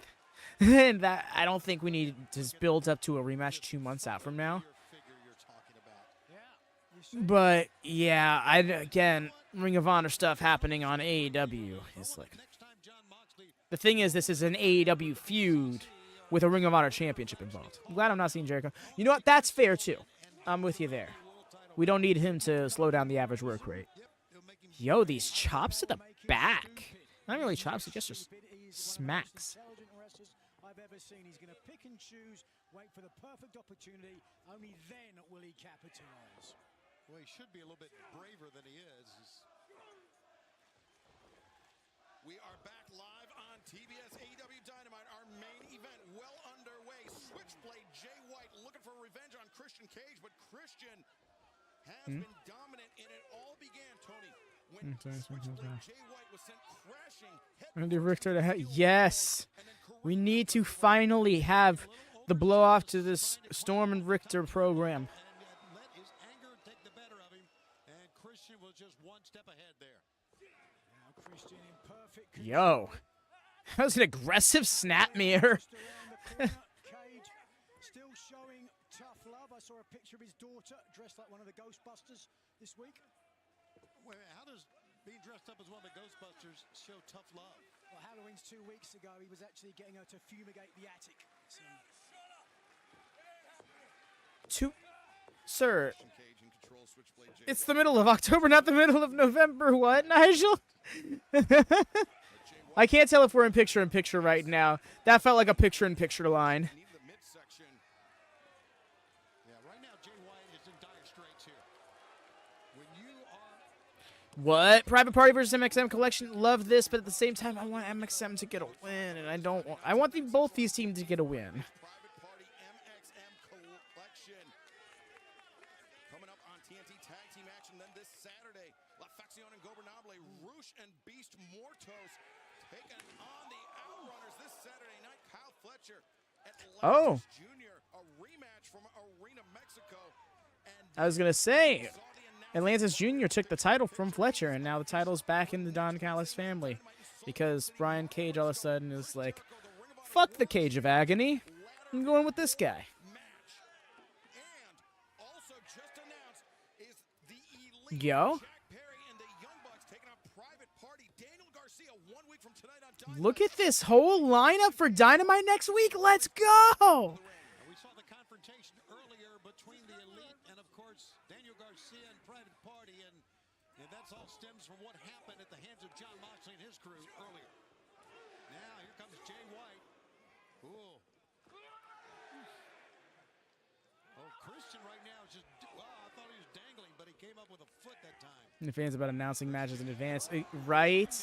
[SPEAKER 1] And that I don't think we need to build up to a rematch 2 months out from now. But yeah, again, Ring of Honor stuff happening on AEW is like, the thing is, this is an AEW feud with a Ring of Honor championship involved. I'm glad I'm not seeing Jericho. You know what? That's fair, too. I'm with you there. We don't need him to slow down the average work rate. Yo, these chops to the back. Not really chops, it's just smacks.
[SPEAKER 16] I've ever seen. He's going to pick and choose, wait for the perfect opportunity. Only then will he capitalize.
[SPEAKER 8] Well, he should be a little bit braver than he is.
[SPEAKER 3] We are back live on TBS AEW Dynamite. Our main event well underway. Switchblade Jay White looking for revenge on Christian Cage, but Christian has been dominant, and it all began, Tony, when Switchblade Jay White was sent crashing.
[SPEAKER 1] Andy Richter to yes. We need to finally have the blow off to this Storm and Richter program.
[SPEAKER 8] Let his anger take the better of him, and Christian was just one step ahead there.
[SPEAKER 16] Now Christian in perfect
[SPEAKER 1] Yo. That was an aggressive snap mirror.
[SPEAKER 16] Cage still showing tough love. I saw a picture of his daughter dressed like one of the Ghostbusters this week.
[SPEAKER 8] Wait, how does being dressed up as one of the Ghostbusters show tough love?
[SPEAKER 16] Well, Halloween's 2 weeks ago. He was actually getting her to fumigate the attic.
[SPEAKER 1] Sir, it's the middle of October, not the middle of November. What, Nigel? I can't tell if we're in picture right now. That felt like a picture-in-picture line. What? Private Party versus MXM Collection. Love this, but at the same time, I want MXM to get a win, and I don't want. I want both these teams to get a win.
[SPEAKER 3] Private Party MXM Collection coming up on TNT Tag Team action. Then this Saturday, La Facción Ingobernable, Rush and Beast Mortos taking on the Outrunners this Saturday night. Kyle Fletcher at Atlantis Jr., a rematch from Arena Mexico. And
[SPEAKER 1] I was gonna say. Atlantis Jr. took the title from Fletcher, and now the title's back in the Don Callis family because Brian Cage all of a sudden is like, fuck the Cage of Agony. I'm going with this guy. Yo. Look at this whole lineup for Dynamite next week. Let's go.
[SPEAKER 8] We saw the confrontation earlier between the Elite and, of course, Daniel Garcia and Private Party, and that's all stems from what happened at the hands of John Moxley and his crew earlier. Now, here comes Jay White. Ooh. Oh, Christian right now is just, well, I thought he was dangling, but he came up with a foot that time.
[SPEAKER 1] And the fans about announcing matches in advance, right?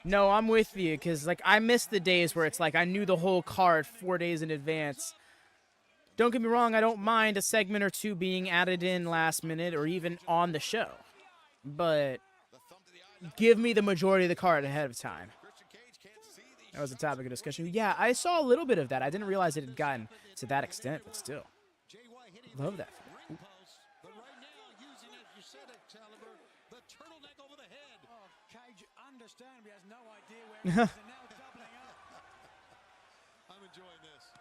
[SPEAKER 1] No, I'm with you, because, like, I miss the days where it's like I knew the whole card 4 days in advance. Don't get me wrong, I don't mind a segment or two being added in last minute or even on the show. But give me the majority of the card ahead of time. That was a topic of discussion. Yeah, I saw a little bit of that. I didn't realize it had gotten to that extent, but still. Love that. Ooh.
[SPEAKER 8] But right now, using, as you said, Excalibur, the turtleneck over the head.
[SPEAKER 16] Oh, Cage understandably has no idea where he is, and now doubling up.
[SPEAKER 8] I'm enjoying this.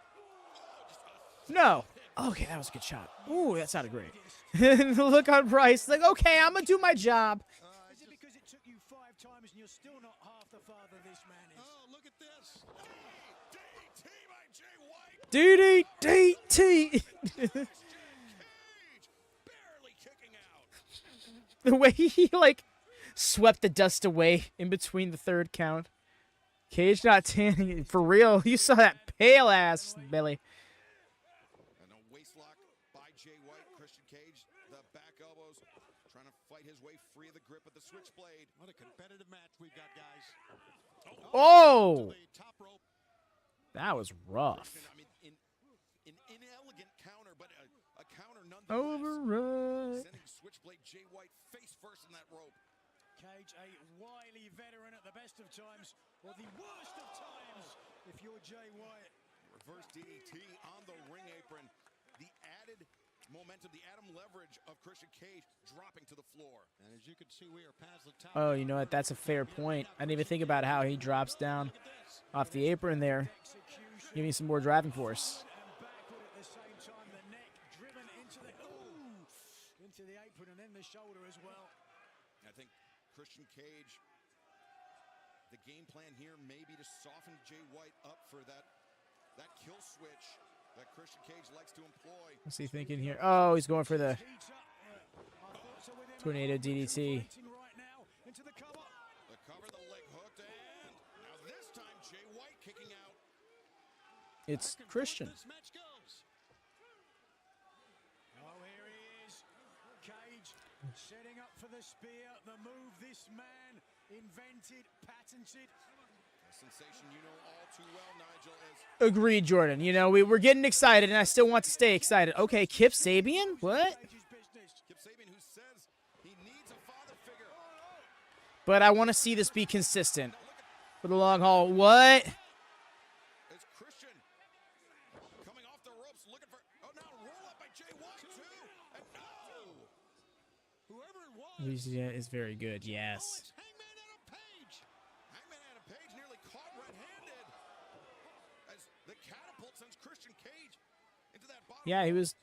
[SPEAKER 1] No. Okay, that was a good shot. Ooh, that sounded great. The look on Bryce, like, okay, I'm going to do my job.
[SPEAKER 16] Is it because it took you 5 times and you're still not half the father this man is?
[SPEAKER 8] Oh, look at this.
[SPEAKER 1] DDT. The way he, like, swept the dust away in between the third count. Cage not tanning. For real, you saw that pale ass belly.
[SPEAKER 3] And a waist lock by Jay White. Christian Cage, the back elbows, trying to fight his way free of the grip of the switchblade.
[SPEAKER 8] What a competitive match we've got, guys.
[SPEAKER 1] Oh! That was rough.
[SPEAKER 3] I mean, an inelegant counter, but a counter nonetheless.
[SPEAKER 1] Override.
[SPEAKER 3] Sending switchblade Jay White face first in that rope.
[SPEAKER 16] Cage, a wily veteran at the best of times, or the worst of times, if you're Jay White.
[SPEAKER 3] Reverse DDT on the ring apron. The added momentum, the added leverage of Christian Cage dropping to the floor.
[SPEAKER 8] And as you can see, we are past the top.
[SPEAKER 1] Oh, you know what? That's a fair point. I didn't even think about how he drops down off the apron there. Give me some more driving force.
[SPEAKER 16] Into the apron and then the shoulder as well.
[SPEAKER 3] I think Christian Cage, the game plan here may be to soften Jay White up for that That kill switch that Christian Cage likes to employ.
[SPEAKER 1] What's he thinking here? Oh, he's going for the tornado DDT.
[SPEAKER 3] The cover, the leg hooked, and now this time Jay White kicking out.
[SPEAKER 1] It's Christian.
[SPEAKER 16] This match goes. Oh, here he is. Cage setting up for the spear. The move this man invented, patented.
[SPEAKER 3] A sensation you know all too well, Nigel, as
[SPEAKER 1] Agreed, Jordan. You know, we're getting excited, and I still want to stay excited. Okay, Kip Sabian? What?
[SPEAKER 3] Kip Sabian, who says he needs a father figure.
[SPEAKER 1] But I want to see this be consistent for the long haul. What?
[SPEAKER 3] It's Christian coming off the ropes, looking for. Oh, now roll up by Jay White too, and no.
[SPEAKER 16] Whoever it was.
[SPEAKER 1] Yeah, is very good. Yes.
[SPEAKER 3] Hangman Adam Page nearly caught red-handed as the catapult sends Christian Cage into that bottom.
[SPEAKER 1] Yeah, he was.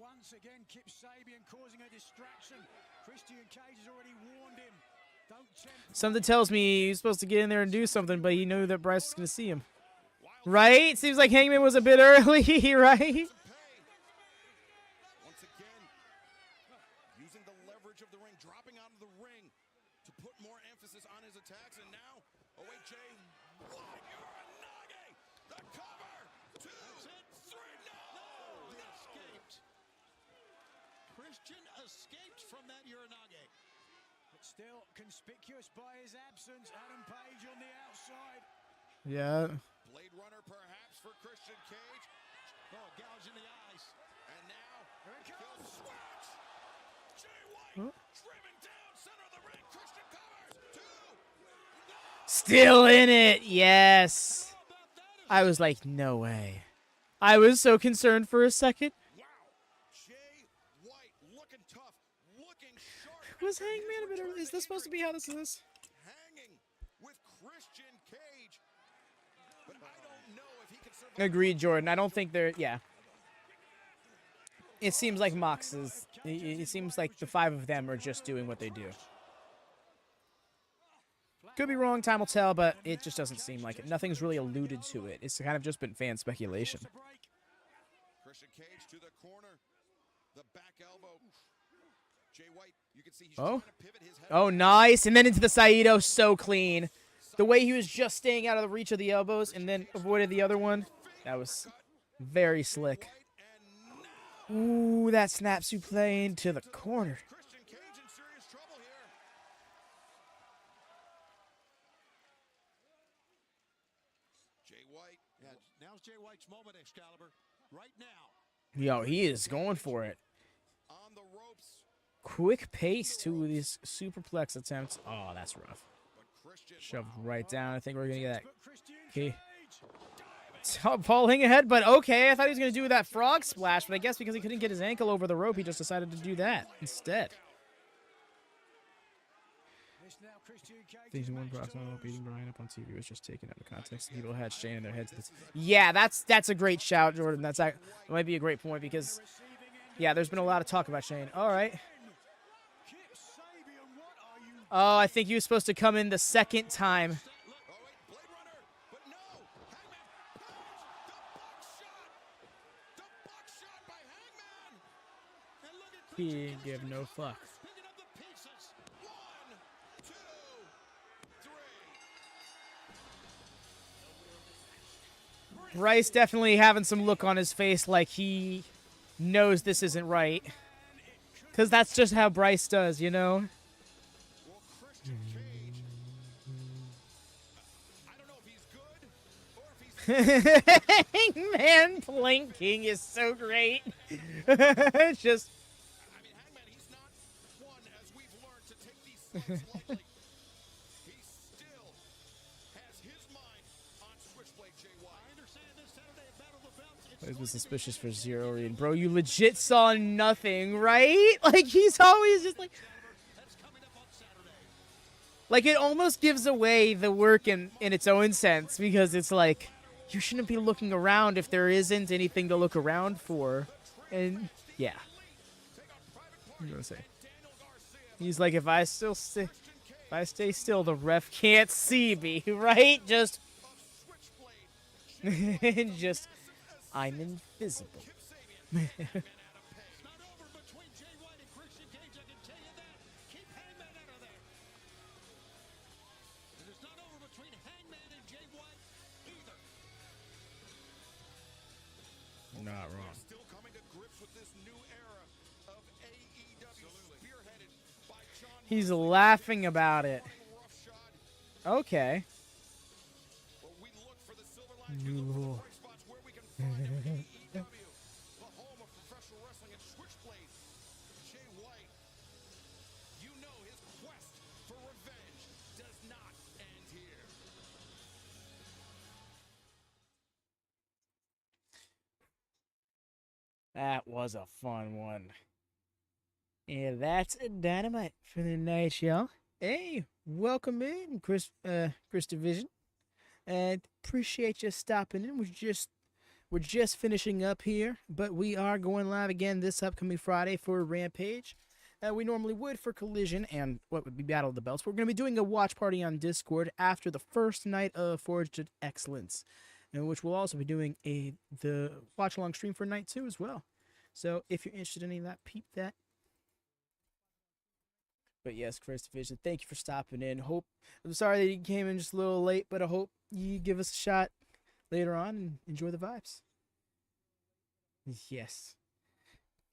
[SPEAKER 16] Once again, Kip Sabian causing a distraction. Christian Cage has already warned him. Don't tempt.
[SPEAKER 1] Something tells me he's supposed to get in there and do something, but he knew that Bryce was going to see him. Right? Seems like Hangman was a bit early, right?
[SPEAKER 3] Once again, using the leverage of the ring, dropping out of the ring to put more emphasis on his attacks, and now, oh wait, Jay White, Uranage, the cover, 2, 3, no,
[SPEAKER 16] He escaped. Christian escaped from that Uranage. But still conspicuous by his absence. Adam Page on the outside.
[SPEAKER 1] Yeah.
[SPEAKER 3] Blade Runner perhaps for Christian Cage.
[SPEAKER 16] Oh, gouge in the eyes.
[SPEAKER 3] And now, kill switch. Jay White driven down center of the ring. Christian covers. 2. No.
[SPEAKER 1] Still in it. Yes. I was like, no way. I was so concerned for a second.
[SPEAKER 3] Wow. Jay White looking tough, looking sharp.
[SPEAKER 1] Was Hangman a bit early? Is this supposed to be how this is?
[SPEAKER 3] Hanging with Christian Cage. But I don't know if he can survive.
[SPEAKER 1] Agreed, Jordan. I don't think they're. Yeah. It seems like Mox is. It seems like the 5 of them are just doing what they do. Could be wrong. Time will tell, but it just doesn't seem like it. Nothing's really alluded to it. It's kind of just been fan speculation.
[SPEAKER 3] Christian Cage to the corner. The back elbow. Jay White, you can see he's
[SPEAKER 1] Oh.
[SPEAKER 3] trying to pivot his head.
[SPEAKER 1] Oh, nice. And then into the Saito. So clean. The way he was just staying out of the reach of the elbows and then avoided the other one. That was very slick. Ooh, that snap suplex into the corner.
[SPEAKER 3] Christian Cage in serious trouble here. Jay White.
[SPEAKER 8] Yeah, now's Jay White's moment, Excalibur. Right now.
[SPEAKER 1] Yo, he is going for it.
[SPEAKER 3] On the ropes.
[SPEAKER 1] Quick pace to these superplex attempts. Oh, that's rough. Shoved right down. I think we're going to get that. Okay. Falling ahead, but okay. I thought he was going to do that frog splash, but I guess because he couldn't get his ankle over the rope, he just decided to do that instead. Season 1 Brock's beating Bryan up on TV was just taken out of context. People had Shane in their heads. Yeah, that's a great shout, Jordan. That might be a great point because, yeah, there's been a lot of talk about Shane. All right. Oh, I think he was supposed to come in the second time. He didn't give no fuck. Bryce definitely having some look on his face like he knows this isn't right. Because that's just how Bryce does, you know? Man, blinking is so great. It's just.
[SPEAKER 3] I mean, Hangman, he's not one, as we've learned, to take these things lightly. He still has his mind on Switchblade Jay White. I understand this Saturday at Battle of the Belts.
[SPEAKER 1] I was suspicious for Zero Reed. Bro, you legit saw nothing, right? Like, he's always just like. Like, it almost gives away the work in its own sense because it's like, you shouldn't be looking around if there isn't anything to look around for. And, yeah. I'm going to say. He's like, if I stay still, the ref can't see me, right? Just Just, I'm invisible. Not wrong.
[SPEAKER 3] Still coming to grips with this new era of AEW, spearheaded by John.
[SPEAKER 1] He's laughing about it. Okay. New rule.
[SPEAKER 3] The home of professional wrestling and Switchblade. Jay White, you know his quest for revenge does not end here.
[SPEAKER 1] That was a fun one. And that's Dynamite for the night, y'all. Hey, welcome in, Chris Division. And appreciate you stopping in. We're just finishing up here, but we are going live again this upcoming Friday for Rampage. We normally would for Collision and what would be Battle of the Belts. We're going to be doing a watch party on Discord after the first night of Forged Excellence, and which we'll also be doing the watch along stream for night 2 as well. So if you're interested in any of that, peep that. But yes, Chris Division, thank you for stopping in. I'm sorry that you came in just a little late, but I hope you give us a shot later on and enjoy the vibes. Yes.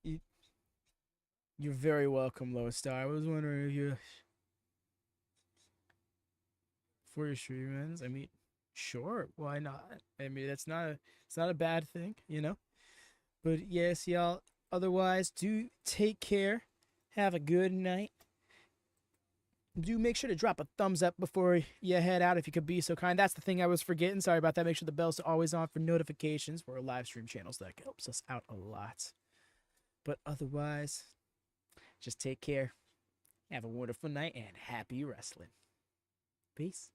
[SPEAKER 1] You're very welcome, Low Star. I was wondering if you for your stream ends. I mean, sure, why not? I mean, it's not a bad thing, you know? But yes, y'all, otherwise, do take care. Have a good night. Do make sure to drop a thumbs up before you head out if you could be so kind. That's the thing I was forgetting. Sorry about that. Make sure the bells are always on for notifications for our live stream channels. That helps us out a lot. But otherwise, just take care. Have a wonderful night and happy wrestling. Peace.